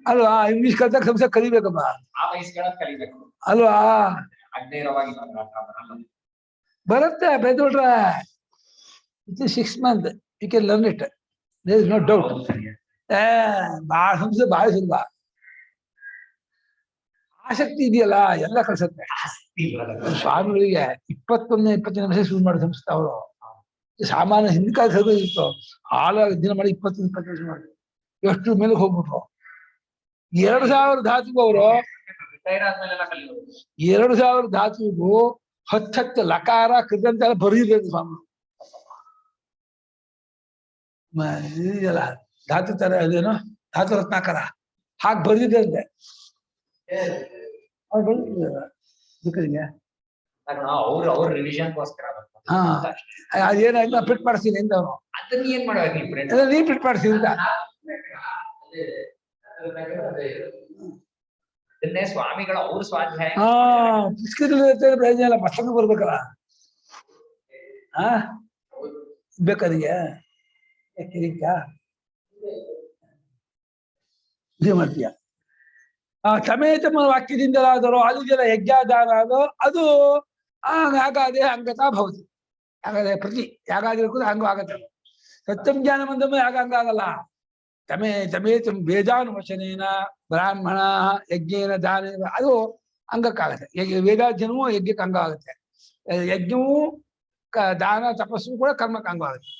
ಅಲ್ವಾ, ಇಂಗ್ಲಿಷ್ ಕಲ್ತಾಗ ಸಂಸ್ಥೆ ಕಲಿಬೇಕಮ್ಮ ಅಲ್ವಾ. ಬರುತ್ತೆ ಬೆದೋಡ್ರೆ. It is 6 months, you can learn it, there is no doubt. ಭಾಳ ಸಂಸ್ಥೆ ಭಾಳ ಸುಲಭ. ಆಸಕ್ತಿ ಇದೆಯಲ್ಲ ಎಲ್ಲ ಕಲ್ಸತ್ತೆ. ಸ್ವಾಮಿಗಳಿಗೆ 21-22 ನಿಮಿಷ ಶುರು ಮಾಡಿ ಸಂಸ್ಥೆ ಅವರು. ಸಾಮಾನ್ಯ ಹಿಂದಿನ ಕಾಲ ಇತ್ತು, ಹಾಳಾಗ ದಿನ ಮಾಡಿ 20-22 ನಿಮಿಷ ಮಾಡಿ ಎಷ್ಟು ಮೇಲೆ ಹೋಗ್ಬಿಟ್ರು. 2000 ಧಾತುಗೂ ಅವರು 2000 ಧಾತುಗೂ 10 ಲಕಾರ ಕೃತಂತ ಬರೀಬೇಕು ಸ್ವಾಮಿ. ಇದೆಯಲ್ಲ ಧಾತು ತರ ಅದೇನೋ ಧಾತು ರತ್ನಾಕರ ಹಾಗೆ ಬರ್ದಿದ್ದಂತೆ. ಅವ್ರು ಬರ್ದಿದ್ದೆ ಅವ್ರ ರಿವಿಷನ್ಗೋಸ್ಕರ. ಹಾ ಅದೇನಾಯ್ತು ನಾ ಪ್ರಿಂಟ್ ಮಾಡಿಸ್ತೀನಿ ಅಂತ ಅವನು. ಅದನ್ನ ಏನ್ ಮಾಡ್ಬೇಕು ನೀ ಪ್ರಿಂಟ್ ಮಾಡಿಸ್ತೀನಿ ಅಂತ. ಅದನ್ನೇ ಸ್ವಾಮಿಗಳು ಅವ್ರ ಸ್ವಾಧ್ಯಾಯ ಪ್ರಯೋಜನ ಇಲ್ಲ, ಮತ್ತೊಂದು ಬರ್ಬೇಕಲ್ಲ. ಬೇಕಾದಿಗೆ ಇದೇ ಮಾಡ್ತೀಯ. ಸಮೇತಮ ವಾಕ್ಯದಿಂದಲಾದರೂ ಅಲ್ಲಿಗೆಲ್ಲ ಯಜ್ಞಾದಾನ ಅದು ಯಾಗಾದೇ ಅಂಗತಾ ಭವತಿ. ಯಾಗಾದೇ ಪ್ರತಿ ಯಾಗಾದಿಗೂ ಹಂಗ ಆಗತ್ತೆ. ಸತ್ಯಂ ಜ್ಞಾನ ಬಂದಮ್ಮ ಯಾಗ ಹಂಗ ಆಗಲ್ಲ. ತಮೇತಂ ವೇದಾನುವಚನೇನ ಬ್ರಾಹ್ಮಣ ಯಜ್ಞೇನ ದಾನ ಅದು ಅಂಗಕ್ಕಾಗತ್ತೆ. ವೇದಾಧ್ಯನವೂ ಯಜ್ಞಕ್ಕೆ ಅಂಗ ಆಗುತ್ತೆ. ಯಜ್ಞವೂ ದಾನ ತಪಸ್ಸು ಕೂಡ ಕರ್ಮಕ್ಕೆ ಅಂಗ ಆಗುತ್ತೆ.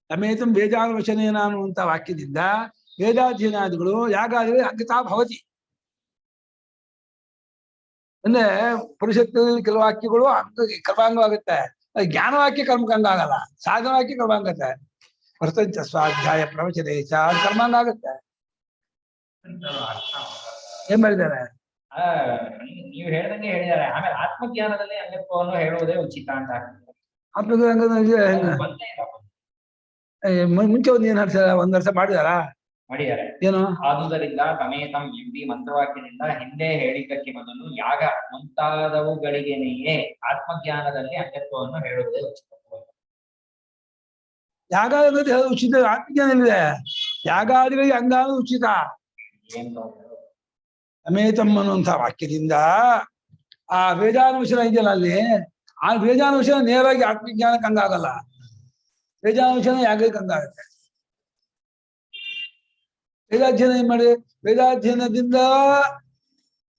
ತಮೇತಂ ವೇದಾನುವಚನೇನ ಅನ್ನುವಂಥ ವಾಕ್ಯದಿಂದ ವೇದಾಧ್ಯಯನಾದಿಗಳು ಯಾಗಾದಿಗಳು ಅಂಗತಾ ಭವತಿ. ಅಂದ್ರೆ ಪರಿಷತ್ತಿನಲ್ಲಿ ಕೆಲವು ವಾಕ್ಯಗಳು ಕರ್ಮಾಂಗವಾಗುತ್ತೆ. ಜ್ಞಾನವಾಕ್ಯ ಕರ್ಮಕ್ಕಂಗ ಆಗಲ್ಲ, ಸಾಧನವಾಕ್ಯ ಕರ್ಮಾಂಗತ್ತೆ. ವರ್ತಂಚ ಸ್ವಾಧ್ಯಾಯ ಪ್ರವಚನ ಕರ್ಮಾಂಗ ಆಗುತ್ತೆ. ಏನ್ ಮಾಡಿದ್ದಾರೆ? ನೀವು ಹೇಳ್ದಂಗೆ ಹೇಳಿದ್ದಾರೆ. ಆಮೇಲೆ ಆತ್ಮಜ್ಞಾನದಲ್ಲಿ ಅಂಗತ್ವವನ್ನು ಹೇಳುವುದೇ ಉಚಿತ ಅಂತ. ಆತ್ಮಜ್ಞಾನ ಮುಂಚೆ ಒಂದ್ ವರ್ಷ ಮಾಡಿದಾರಾ? ಮಾಡಿದ್ದಾರೆ. ಏನು? ಆದುದರಿಂದ ತಮೇತಂ ಎಂಬಿ ಮಂತ್ರವಾಕ್ಯದಿಂದ ಹಿಂದೆ ಹೇಳಿದ್ದಕ್ಕೆ ಮೊದಲು ಯಾಗ ಮುಂತಾದವುಗಳಿಗೇನೆಯೇ ಆತ್ಮಜ್ಞಾನದಲ್ಲಿ ಅಂಗತ್ವವನ್ನು ಹೇಳುವುದೇ ಉಚಿತ. ಯಾಗ ಅನ್ನೋದು ಉಚಿತ, ಆತ್ಮಜ್ಞಾನ ಇದೆ. ಯಾಗಾದಿಗಳಿಗೆ ಅಂಗ ಉಚಿತ. ತಮೇತಂ ಅನ್ನುವಂಥ ವಾಕ್ಯದಿಂದ ಆ ವೇದಾನುವಚನ ಇದೆಯಲ್ಲ, ಅಲ್ಲಿ ಆ ವೇದಾನುವಚನ ನೇರವಾಗಿ ಆತ್ಮಜ್ಞಾನಕ್ಕೆ ಅಂಗ ಆಗಲ್ಲ. ವೇದಾನುವಚನ ಯಾಗಕ್ಕೆ ಅಂಗ ಆಗುತ್ತೆ. ವೇದಾಧ್ಯಯನ ಏನ್ ಮಾಡಿ ವೇದಾಧ್ಯಯನದಿಂದ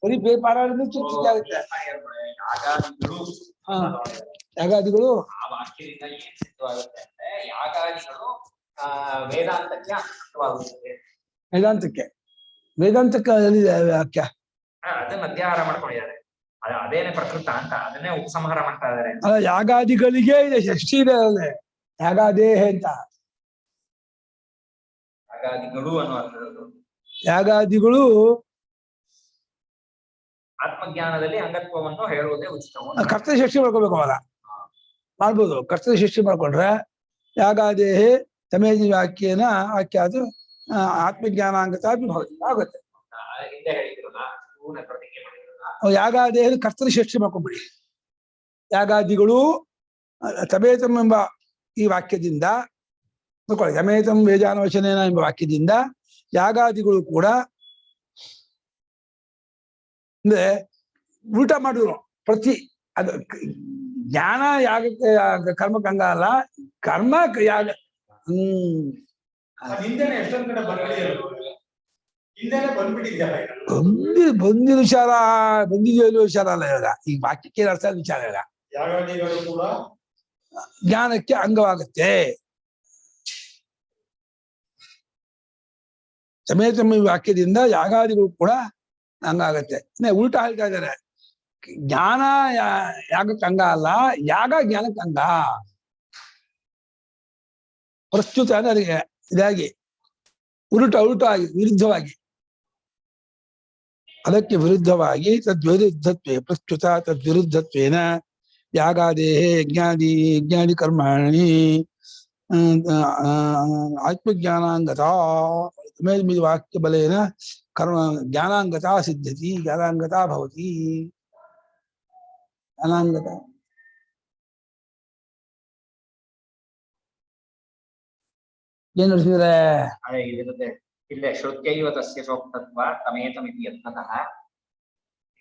ಬರೀ ಪಾರಾಯಣದಿಂದ ತೃಪ್ತಿ ಆಗುತ್ತೆ. ಯಾಗಾದಿಗಳು ಹಾ ಯಾಗಾದಿಗಳು ಆ ವಾಕ್ಯದಿಂದ ಏನ್ ಸಿದ್ಧವಾಗುತ್ತೆ ಅಂದ್ರೆ ಯಾಗಾದಿಗಳು ವೇದಾಂತಕ್ಕೆ ಅನುಷ್ಠವಾಗುತ್ತದೆ. ವೇದಾಂತಕ್ಕೆ ಎಲ್ಲಿದೆ ವಾಕ್ಯ? ಅದನ್ನ ಅಧ್ಯಾಹಾರ ಮಾಡ್ಕೊಂಡಿದ್ದಾರೆ. ಅದೇನೆ ಪ್ರಕೃತ ಅಂತ ಅದನ್ನೇ ಉಪಸಂಹಾರ ಮಾಡ್ತಾ ಇದಾರೆ. ಅಲ್ಲ ಯಾಗಾದಿಗಳಿಗೆ ಇದೆ ಷಷ್ಠಿ ಇದೆ ಅಲ್ಲೇ ಯಾಗಾದೇಹ ಅಂತ. ಯಾಗಾದಿಗಳು ಅನ್ನುವಂಥದ್ದು ಯಾಗಾದಿಗಳು ಆತ್ಮಜ್ಞಾನದಲ್ಲಿ ಅಂಗತ್ವವನ್ನು ಹೇಳುವುದೇ ಉಚಿತ. ಕರ್ತೃ ಷಷ್ಠಿ ಮಾಡ್ಕೋಬೇಕು ಅವಾಗ ಮಾಡ್ಬೋದು. ಕರ್ತೃ ಷಷ್ಠಿ ಮಾಡ್ಕೊಂಡ್ರೆ ಯಾಗಾದೇಹೆ ತಮೇಜಿ ವಾಕ್ಯನ ವಾಕ್ಯ ಅದು ಆತ್ಮಜ್ಞಾನಾಂಗತ ಆಗುತ್ತೆ. ಹಿಂದೆ ಹೇಳಿದ್ರಲ್ಲ ಪ್ರತಿಜ್ಞೆ ಮಾಡಿದ್ರಲ್ಲ ಯಾಗಾದೇಹ ಕರ್ತೃ ಷಷ್ಠಿ ಮಾಡ್ಕೊಂಡ್ಬಿಡಿ. ಯಾಗಾದಿಗಳು ತಮೇತಂ ಎಂಬ ಈ ವಾಕ್ಯದಿಂದ ಯಮೇತಂ ವೇದಾನವಚನೇನ ಎಂಬ ವಾಕ್ಯದಿಂದ ಯಾಗಾದಿಗಳು ಕೂಡ ಅಂದ್ರೆ ಊಟ ಮಾಡಿದ್ರು ಪ್ರತಿ ಅದು ಜ್ಞಾನ ಯಾಗಕ್ಕೆ ಕರ್ಮಕ್ಕಂಗ ಅಲ್ಲ ಕರ್ಮ ಯಾಗ. ಹಿಂದೆನೆ ಎಷ್ಟೊಂದ್ ಕಡೆ ಹಿಂದೆನೆ ಬಂದಿದ ವಿಚಾರ ಬಂದಿದೆಯಲ್ಲೋ ವಿಚಾರ ಅಲ್ಲ ಇವಾಗ ಈ ವಾಕ್ಯಕ್ಕೆ ಅರ್ಥ ವಿಚಾರ ಇಲ್ಲ. ಯಾಗಾದಿಗಳು ಕೂಡ ಜ್ಞಾನಕ್ಕೆ ಅಂಗವಾಗುತ್ತೆ. ಸಮೇತಮ್ಮ ವಾಕ್ಯದಿಂದ ಯಾಗಾದಿಗಳು ಕೂಡ ಹಂಗಾಗತ್ತೆ. ಉಲ್ಟಾ ಹೇಳ್ತಾ ಇದ್ದಾರೆ ಜ್ಞಾನ ಯಾಗಕ್ಕೆ ಅಂಗ ಅಲ್ಲ ಯಾಗ ಜ್ಞಾನಕ್ಕೆ ಅಂಗ. ಪ್ರಸ್ತುತ ಅದಕ್ಕೆ ಇದಾಗಿ ಉಲ್ಟಾಗಿ ವಿರುದ್ಧವಾಗಿ ಅದಕ್ಕೆ ವಿರುದ್ಧವಾಗಿ ತದ್ವಿರುದ್ಧತ್ವೇ ಪ್ರಸ್ತುತ ತದ್ವಿರುದ್ಧತ್ವೇನ ಯಾಗಾದೇಹೇ ಯಜ್ಞಾದಿ ಕರ್ಮಾಣಿ ಆತ್ಮಜ್ಞಾನಾಂಗತಾ ವಾಕ್ಯ ಬಲೇನ ಕರ್ಮ ಜ್ಞಾನಾಂಗತಾ ಸಿದ್ಧತಿ ಜ್ಞಾನಾಂಗತಾ ಭವತಿ. ಜ್ಞಾನಾಂಗತ ಏನ್ ನೋಡ್ತಿದ್ರೆ ಇಲ್ಲೇ ಶ್ರುತ್ಯೈವ ತಸ್ಯ ಸೋಕ್ತತ್ವ ತಮೇತಮಿತಿ ಯತ್ನತಃ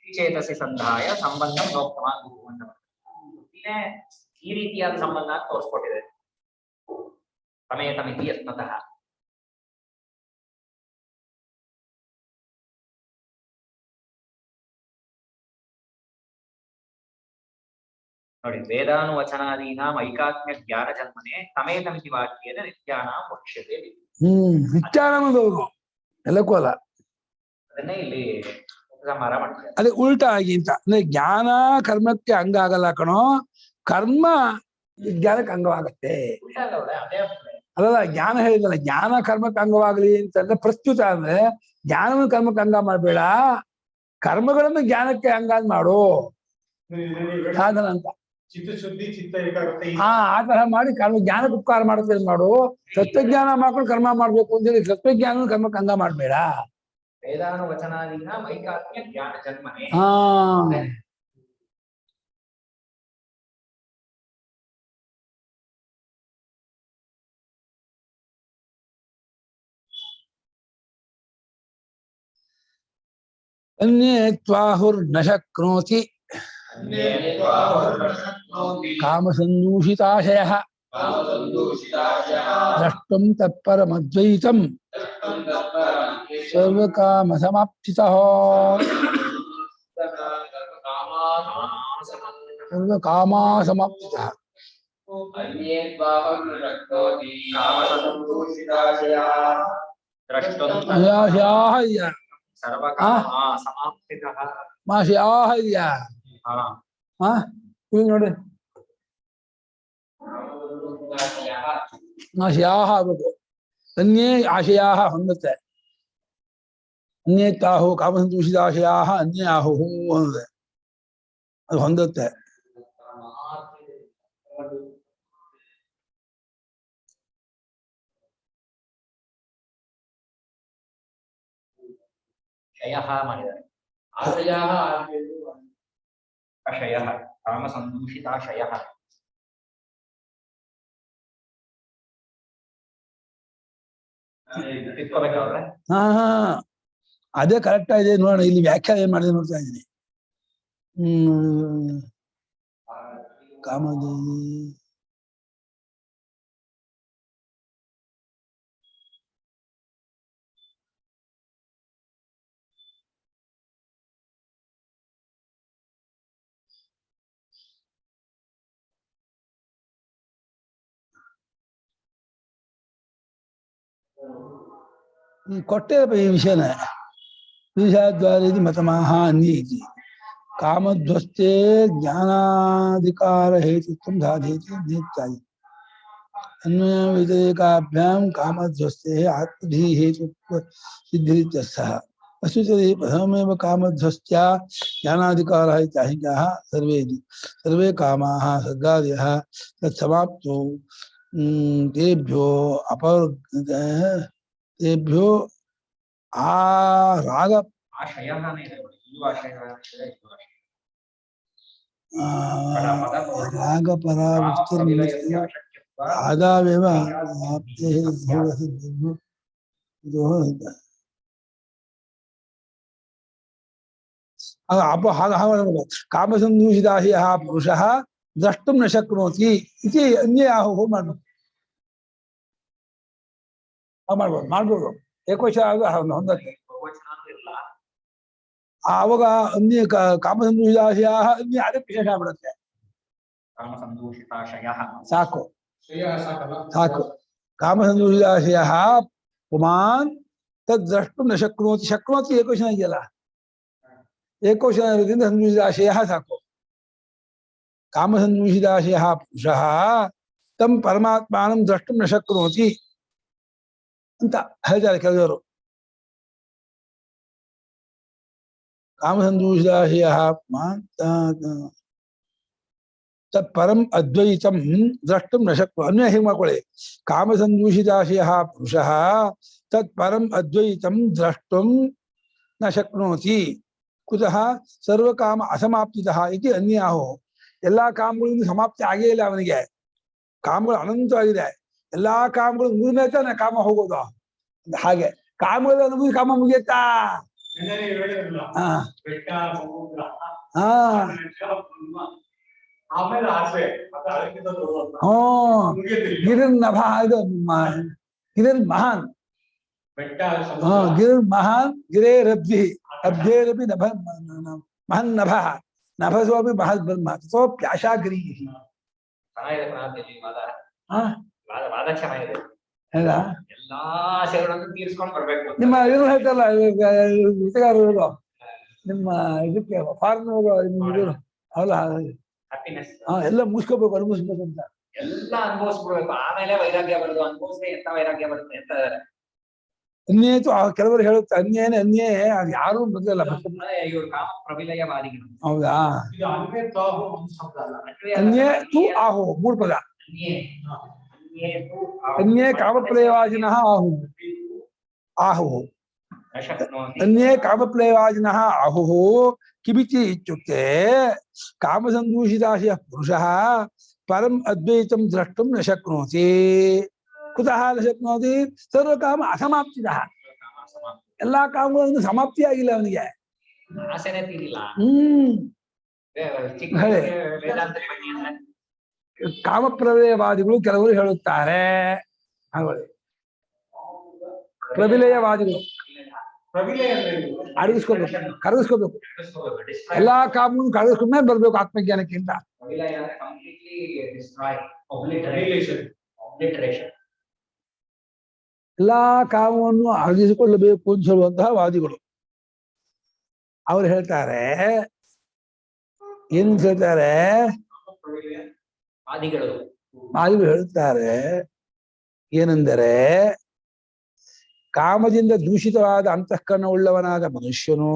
ಚೇತಸಿ ಸಂಧಾಯ ಸಂಬಂಧ ಪ್ರೋಕ್ತವಾನ್ ಗುರು ಅಂತ ಈ ರೀತಿಯಾದ ಸಂಬಂಧ ತೋರಿಸ್ಕೊಟ್ಟಿದೆ. ತಮೇತಮಿತಿ ಯತ್ನತಃ ನೋಡಿ ವೇದಾನುವಚನಾದೀನಾಂ ಐಕಾತ್ಮ್ಯ ಜ್ಞಾನ ಜನ್ಮನೆ ತಮೇತಮಿತಿ ವಾಕ್ಯೇನ ನಿತ್ಯಾನಾಂ ವಕ್ಷ್ಯತೆ. ನಿತ್ಯಾನಂದವರು ಎಲ್ಲಕ್ಕೂ ಅಲ್ಲ ಅದನ್ನೇ ಇಲ್ಲಿ ಉಪಸಂಹಾರ ಮಾಡ್ತಾರೆ. ಅದೇ ಉಲ್ಟಾ ಆಗಿ ಅಂತ ಅಂದ್ರೆ ಜ್ಞಾನ ಕರ್ಮಕ್ಕೆ ಅಂಗ ಆಗಲ್ಲ ಕಣೋ, ಕರ್ಮ ಜ್ಞಾನಕ್ಕೆ ಅಂಗವಾಗತ್ತೆ. ಅಲ್ಲ ಜ್ಞಾನ ಹೇಳಿದಲ್ಲ ಜ್ಞಾನ ಕರ್ಮಕ್ಕೆ ಅಂಗವಾಗ್ಲಿ ಅಂತಂದ್ರೆ ಪ್ರಸ್ತುತ ಅಂದ್ರೆ ಜ್ಞಾನವನ್ನು ಕರ್ಮಕ್ಕೆ ಅಂಗ ಮಾಡ್ಬೇಡ, ಕರ್ಮಗಳನ್ನು ಜ್ಞಾನಕ್ಕೆ ಅಂಗ ಮಾಡು ಸಾಧನ ಅಂತ. ಚಿತ್ತಶುದ್ಧಿ ಚಿತ್ತ ಏಕಾಗ್ರತೆ ಆ ತರ ಮಾಡಿ ಕರ್ಮ ಜ್ಞಾನಕ್ಕೆ ಉಪಕಾರ ಮಾಡುತ್ತೆ ಮಾಡು. ತತ್ವಜ್ಞಾನ ಮಾಡ್ಕೊಂಡು ಕರ್ಮ ಮಾಡ್ಬೇಕು ಅಂತ ಹೇಳಿ ತತ್ವಜ್ಞಾನ ಕರ್ಮಕ್ಕೆ ಅಂಗ ಮಾಡ್ಬೇಡ. ವೇದಾನುವಚನಾದೀನಾಂ ಐಕಾತ್ಮ್ಯ ಜ್ಞಾನ ಜನ್ಮನೆ ಅನ್ಯೇ ತ್ವಾಹುರ್ನ ಶಕ್ನೋತಿ ಕಾಮಸಂದೂಷಿತಾಶಯಃ ದ್ರಷ್ಟುಂ ತತ್ಪರಮದ್ವೈತಂ ಸರ್ವಕಾಮಸಮಾಪ್ತಿತಃ. ಸರ್ವಕಾಮಸಮಾಪ್ತಿತಃ ನೋಡಿ ಆಶಯಾಹ ಆಗ್ಬೇಕು. ಅನ್ಯೇ ಆಶಯಾಹ ಹೊಂದುತ್ತೆ. ಅನ್ಯೇ ತಾಹು ಕಾಮಸಂತೋಷಿತಾಶಯಾಹ ಅನ್ಯೇ ಆಹು ಅನ್ನುತ್ತೆ, ಅದು ಹೊಂದುತ್ತೆ. ಶಯಃ ಮಾಡಿದ್ದಾರೆ. ಅಶಯಃ ಕಾಮಸಂದೂಷಿತಾಶಯಃ. ತಿಳ್ಕೊಬೇಕಾದ್ರೆ ಅದೇ ಕರೆಕ್ಟ್ ಆಗಿದೆ ನೋಡೋಣ. ಇಲ್ಲಿ ವ್ಯಾಖ್ಯಾನ ಏನ್ ಮಾಡಿದೆ ನೋಡ್ತಾ ಇದ್ದೀನಿ. ಕಾಮದೇವಿ ಈ ಕೊಟ್ಟೆಪ್ಪ ಈ ವಿಷಯನ ಈಶಾದ್ವಾರ ಇತಿ ಮತಮಾಹ ಅನ್ಯ ಇತಿ ಕಾಮಧ್ವಸ್ತೆ ಜ್ಞಾನಾಧಿಕಾರ ಹೇತುತ್ವಂ ಸಾಧಯತಿ ನಿತ್ಯಾದಿ ಅನ್ವಯ ವ್ಯತಿರೇಕಾಭ್ಯಾಂ ಕಾಮಧ್ವಸ್ತೆ ಆತ್ಮಧಿ ಹೇತುತ್ವ ಸಿದ್ಧಿರಿತ್ಯರ್ಥಃ वस्तुतः प्रथममेव कामध्वस्त्या ज्ञानाधिकारः इत्याहिकाः सर्वे इति सर्वे कामाः सर्गादयः तत्समाप्तो तेभ्यो तेभ्यो राग ಆಶಯನೇ ಇದೆ ನೋಡಿ. ಇದು ಆಶಯ राग परावृत्तिर्नित्य आदावेव आप्तेः कामसंदूषिता हि यः पुरुषः द्रष्टुं न शक्नोति इति अन्ये आहुः ಮಾಡ್ಬೋದು ಏಕವಚನ ಹೊಂದತ್ತೆ ಬಹುವಚನನೂ ಇಲ್ಲ. ಆವಾಗ ಅನ್ಯ ಕಾಮಸಂದೂಷಿತಾಶಯಾಃ ಅನ್ಯ ಅದಕ್ಕೆ ವಿಶೇಷ ಆಗ್ಬಿಡುತ್ತೆ. ಕಾಮಸಂದೂಷಿತಾಶಯ ಸಾಕು ಸಾಕಲ್ಲ ಸಾಕು ಕಾಮಸಂದೂಷಿತಾಶಯಃ ಪುಮಾನ್ ತದ್ ದ್ರಷ್ಟುಂ ನ ಶಕ್ನೋತಿ ಶಕ್ನೋತಿ ಏಕವಚನ ಇದೆಯಲ್ಲ ಏಕವಚನ ಇರೋದ್ರಿಂದ ಸಂದೂಷಿತಾಶಯಃ ಸಾಕು. ಕಾಮಸಂದೂಷಿತಾಶಯಃ ಪುರುಷಃ ತಂ ಪರಮಾತ್ಮಾನಂ ದ್ರಷ್ಟುಂ ನ ಶಕ್ನೋತಿ ಅಂತ ಹೇಳ್ತಾರೆ ಕೆಲವರು. ಕಾಮಸಂದೂಷಿತಾಶಯಃ ತತ್ಪರಂ ಅದ್ವೈತಂ ದ್ರಷ್ಟುಂ ನ ಶಕ್ನೋತಿ. ಅನ್ವಯ ಹೇಗೆ ಮಾಡ್ಕೊಳ್ಳಿ. ಕಾಮಸಂದೂಷಿತಾಶಯಃ ಪುರುಷಃ ತತ್ಪರಂ ಅದ್ವೈತಂ ದ್ರಷ್ಟುಂ ನ ಶಕ್ನೋತಿ ಕುತಃ ಸರ್ವಕಾಮ ಅಸಮಾಪ್ತಿತಃ ಇತಿ ಅನ್ಯಾಹೋ. ಎಲ್ಲಾ ಕಾಮಗಳಿಂದ ಸಮಾಪ್ತಿ ಆಗೇ ಇಲ್ಲ ಅವನಿಗೆ. ಕಾಮಗಳು ಅನಂತವಾಗಿದೆ. ಎಲ್ಲಾ ಕಾಮಗಳು ಮುಗಿದ ತಾನೆ ಕಾಮ ಹೋಗೋದು. ಹಾಗೆ ಕಾಮಗಳು ಮುಗಿದು ಕಾಮ ಮುಗಿಯತ್ತಾ? ಹಾ ಬೆಟ್ಟ ಸಮುದ್ರ ಹಾ ಆಮೇಲೆ ಆಸೆ ಅದು ಅದಕ್ಕಿಂತ ದೊಡ್ಡದು. ಮುಗಿಯೋದಿಲ್ಲ. ಗಿರಿರ್ನಭ ಇದು ಗಿರಿರ್ ಮಹಾನ್. ಬೆಟ್ಟ ಗಿರಿರ್ ಮಹಾನ್ ಗಿರೇರಬ್ಧಿ ಅಬ್ಧೇರಪಿ ನಭ ಮಹನ್ ನಭ ನಭಸೋಪಿ ಮಹದ್ ಬ್ರಹ್ಮ ತಥೋಪ್ಯಾಶಾ ಗಿರಿ. ಚೆನ್ನಾಗಿದೆ ಪ್ರಾಂತದಲ್ಲಿ ವಾದ. ಹಾ ವಾದ ಚೆನ್ನಾಗಿದೆ. ಹೇಳ ಎಲ್ಲಾ ಆಸೆಗಳನ್ನು ತೀರಿಸ್ಕೊಂಡು ಬರ್ಬೇಕು ಅಂತ. ನಿಮ್ಮ ಇವ್ರು ಹೇಳ್ತಾರಲ್ಲ ಜೊತೆಗಾರರು ನಿಮ್ಮ ಇದಕ್ಕೆ ಫಾರ್ಮ್ ಇವರು ಅವಲ್ಲ ಹ್ಯಾಪಿನೆಸ್ ಎಲ್ಲ ಮುಗಿಸ್ಕೋಬೇಕು ಅನುಭವಿಸ್ಬೇಕು ಅಂತ. ಎಲ್ಲ ಅನುಭವಿಸ್ಬಿಡ್ಬೇಕು ಆಮೇಲೆ ವೈರಾಗ್ಯ ಬರೋದು. ಅನುಭವಿಸಿದ್ರೆ ಎಂತ ವೈರಾಗ್ಯ ಬರುತ್ತೆ ಅಂತ ಇದಾರೆ. ಅನ್ಯೇತು ಕೆಲವರು ಹೇಳುತ್ತೆ ಅನ್ಯೇನೆ ಅನ್ಯೇ ಅದು ಯಾರು ಬದಲಲ್ಲ. ಇವರು ಕಾಮ ಪ್ರವಿಲಯವಾದಿಗಳು. ಹೌದಾ? ಇದು ಅನ್ವಯ ತಾವು ಒಂದು ಶಬ್ದ ಅಲ್ಲ. ಅನ್ಯೇ ತು ಆಹೋ ಮೂರು ಪದ. ಅನ್ಯೇ ಕಾಮಪ್ರಯವಾಜಿನಃ ಆಹು ಆಹುಃ ಅನ್ಯೇ ಕಾಮಪ್ರಯವಾಜಿನಃ ಆಹುಃ ಕಿಮಿತಿ ಇತ್ಯುಕ್ತೆ ಕಾಮಸಂದೂಷಿತಾಶಯಃ ಪುರುಷಃ ಪರಂ ಅದ್ವೈತಂ ದ್ರಷ್ಟುಂ ನ ಶಕ್ನೋತಿ. ಕುತಃ ನ ಶಕ್ನೋತಿ? ಸರ್ವಕಾಮ ಅಸಮಾಪ್ತಿತಃ. ಎಲ್ಲಾ ಕಾಮಗಳಿಂದ ಸಮಾಪ್ತಿ ಆಗಿಲ್ಲ ಅವನಿಗೆ. ಆಸೆನೇ ತೀರಿಲ್ಲ. ಚಿಕ್ಕ ಹೇಳಿ. ವೇದಾಂತ ಬನ್ನಿ ಅಂದ್ರೆ ಕಾಮಪ್ರಲಯವಾದಿಗಳು ಕೆಲವರು ಹೇಳುತ್ತಾರೆ. ಹಾಗೆ ಪ್ರವಿಲಯವಾದಿಗಳು ಪ್ರವಿಲಯ ಅಂದ್ರೆ ಏನು? ಅಡಗಿಸ್ಕೋಬೇಕು, ಕರಗಿಸ್ಕೋಬೇಕು. ಎಲ್ಲಾ ಕಾಮಗಳನ್ನು ಕರಗಿಸ್ಕೊಂಡ್ಮೇಲೆ ಬರ್ಬೇಕು ಆತ್ಮಜ್ಞಾನಕ್ಕಿಂತ. ಪ್ರವಿಲಯ ಅಂದ್ರೆ ಕಂಪ್ಲೀಟ್ಲಿ ಡಿಸ್ಟ್ರಾಯ್, Annihilation. ಆಬ್ಲಿಟರೇಷನ್. ಎಲ್ಲಾ ಕಾಮವನ್ನು ಅಡಗಿಸಿಕೊಳ್ಳಬೇಕು ಅಂತ ಹೇಳುವಂತಹ ವಾದಿಗಳು. ಅವ್ರು ಹೇಳ್ತಾರೆ ಏನು ಹೇಳ್ತಾರೆ? ವಾದಿಗಳು ಹೇಳ್ತಾರೆ ಏನೆಂದರೆ ಕಾಮದಿಂದ ದೂಷಿತವಾದ ಅಂತಃಕರಣ ಉಳ್ಳವನಾದ ಮನುಷ್ಯನು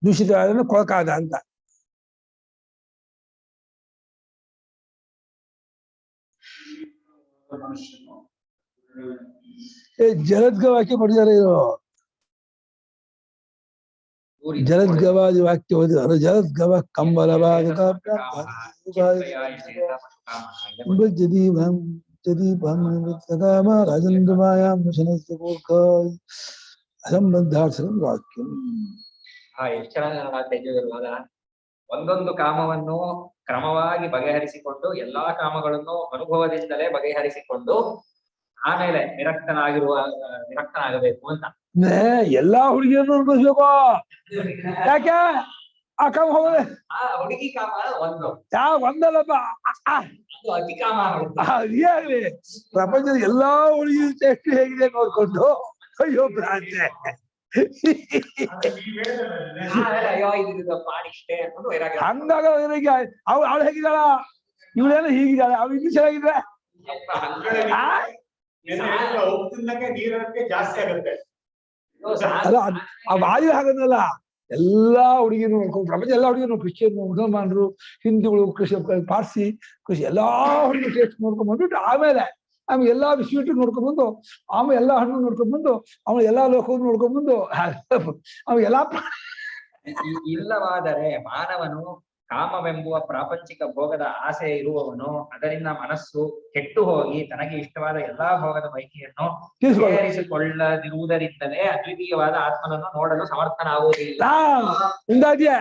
ದೂಷಿತವಾದ ಕೊಳಕಾದ ಅಂತ. ಜಲದ್ಗ ವಾಕ್ಯ ಕೊಟ್ಟಿದ್ದಾರೆ ಇದು. ಜಲದ್ಗವಾದಿ ವಾಕ್ಯ ಓದಿದ್ದಾರೆ. ಜಲದ್ಗವ ಕಂಬಲವಾದ ರಾಜೇಂದ್ರ ಮಾಯಾಂ ಅಸಂಬದ್ಧಾರ್ಥ ವಾಕ್ಯ. ಎಷ್ಟು ಚೆನ್ನಾಗಿ ಒಂದೊಂದು ಕಾಮವನ್ನು ಕ್ರಮವಾಗಿ ಬಗೆಹರಿಸಿಕೊಂಡು ಎಲ್ಲಾ ಕಾಮಗಳನ್ನು ಅನುಭವದಿಂದಲೇ ಬಗೆಹರಿಸಿಕೊಂಡು ಆಮೇಲೆ ನಿರಕ್ತನಾಗಬೇಕು ಅಂತ. ಎಲ್ಲಾ ಹುಡುಗಿಯನ್ನು ಅನುಭವಿಸ್ಬೇಕು. ಯಾಕೆ ಆ ಕಾಮ ಹೋಗದೆ ಆ ಹುಡುಗಿ ಕಾಮ ಒಂದು, ಯಾವ ಒಂದಲ್ಲಪ್ಪ ಅದು ಅತಿ ಕಾಮ ಆಗುತ್ತೆ. ಅದೇ ಪ್ರಪಂಚದ ಎಲ್ಲಾ ಹುಡುಗಿ ಎಷ್ಟು ಹೇಗಿದೆ ನೋಡ್ಕೊಂಡು ಅಯ್ಯೋ ಭ್ರಾಂತೆ. ಆಮೇಲೆ ಅಯ್ಯೋ ಇದು ಪಾಡಿಷ್ಟೇ ಅನ್ಕೊಂಡು ವೈರಾಗ್ಯ. ಹಂಗಾಗ ಅವಳು ಹೇಗಿದ್ದಾಳ, ಇವಳೇನೋ ಹೀಗಿದ್ದಾಳೆ, ಅವ್ಳು ಇನ್ನೂ ಚೆನ್ನಾಗಿದ್ರೆ ಉಪ್ಪಿನಕ್ಕೆ ನೀರಕ್ಕೆ ಜಾಸ್ತಿ ಆಗುತ್ತೆ. ಅಲ್ಲ ಆ ವಾಯು ಹಾಗನ್ನಲ್ಲ, ಎಲ್ಲಾ ಹುಡುಗಿರು ನೋಡ್ಕೊಂಡು ಪ್ರಪಂಚ ಎಲ್ಲಾ ಹುಡುಗಿರು ಕ್ರಿಶ್ಚಿಯನ್, ಮುಸಲ್ಮಾನರು, ಹಿಂದೂಗಳು, ಪಾರ್ಸಿ, ಕೃಷಿ ಎಲ್ಲಾ ಹುಡುಗಿ ಟೇಸ್ಟ್ ನೋಡ್ಕೊಂಡ್ ಬಂದ್ಬಿಟ್ಟು ಆಮೇಲೆ ಎಲ್ಲಾ ಸ್ವೀಟ್ ನೋಡ್ಕೊಂಡ್ ಬಂದು ಆಮೇಲೆ ಎಲ್ಲಾ ಹಣ್ಣು ನೋಡ್ಕೊಂಡ್ ಬಂದು ಆಮೇಲೆ ಎಲ್ಲಾ ಲೋಕವನ್ನು ನೋಡ್ಕೊಂಡ್ ಬಂದು ಎಲ್ಲಾ ಇಲ್ಲವಾದರೆ ಮಾನವನು ಕಾಮವೆಂಬುವ ಪ್ರಾಪಂಚಿಕ ಭೋಗದ ಆಸೆ ಇರುವವನು ಅದರಿಂದ ಮನಸ್ಸು ಕೆಟ್ಟು ಹೋಗಿ ತನಗೆ ಇಷ್ಟವಾದ ಎಲ್ಲಾ ಭೋಗದ ಬಯಕೆಯನ್ನು ಸೇರಿಸಿಕೊಳ್ಳದಿರುವುದರಿಂದಲೇ ಅದ್ವಿತೀಯವಾದ ಆತ್ಮನನ್ನು ನೋಡಲು ಸಮರ್ಥನಾಗುವುದಿಲ್ಲ. ಹಿಂಗಾದ್ಯೆ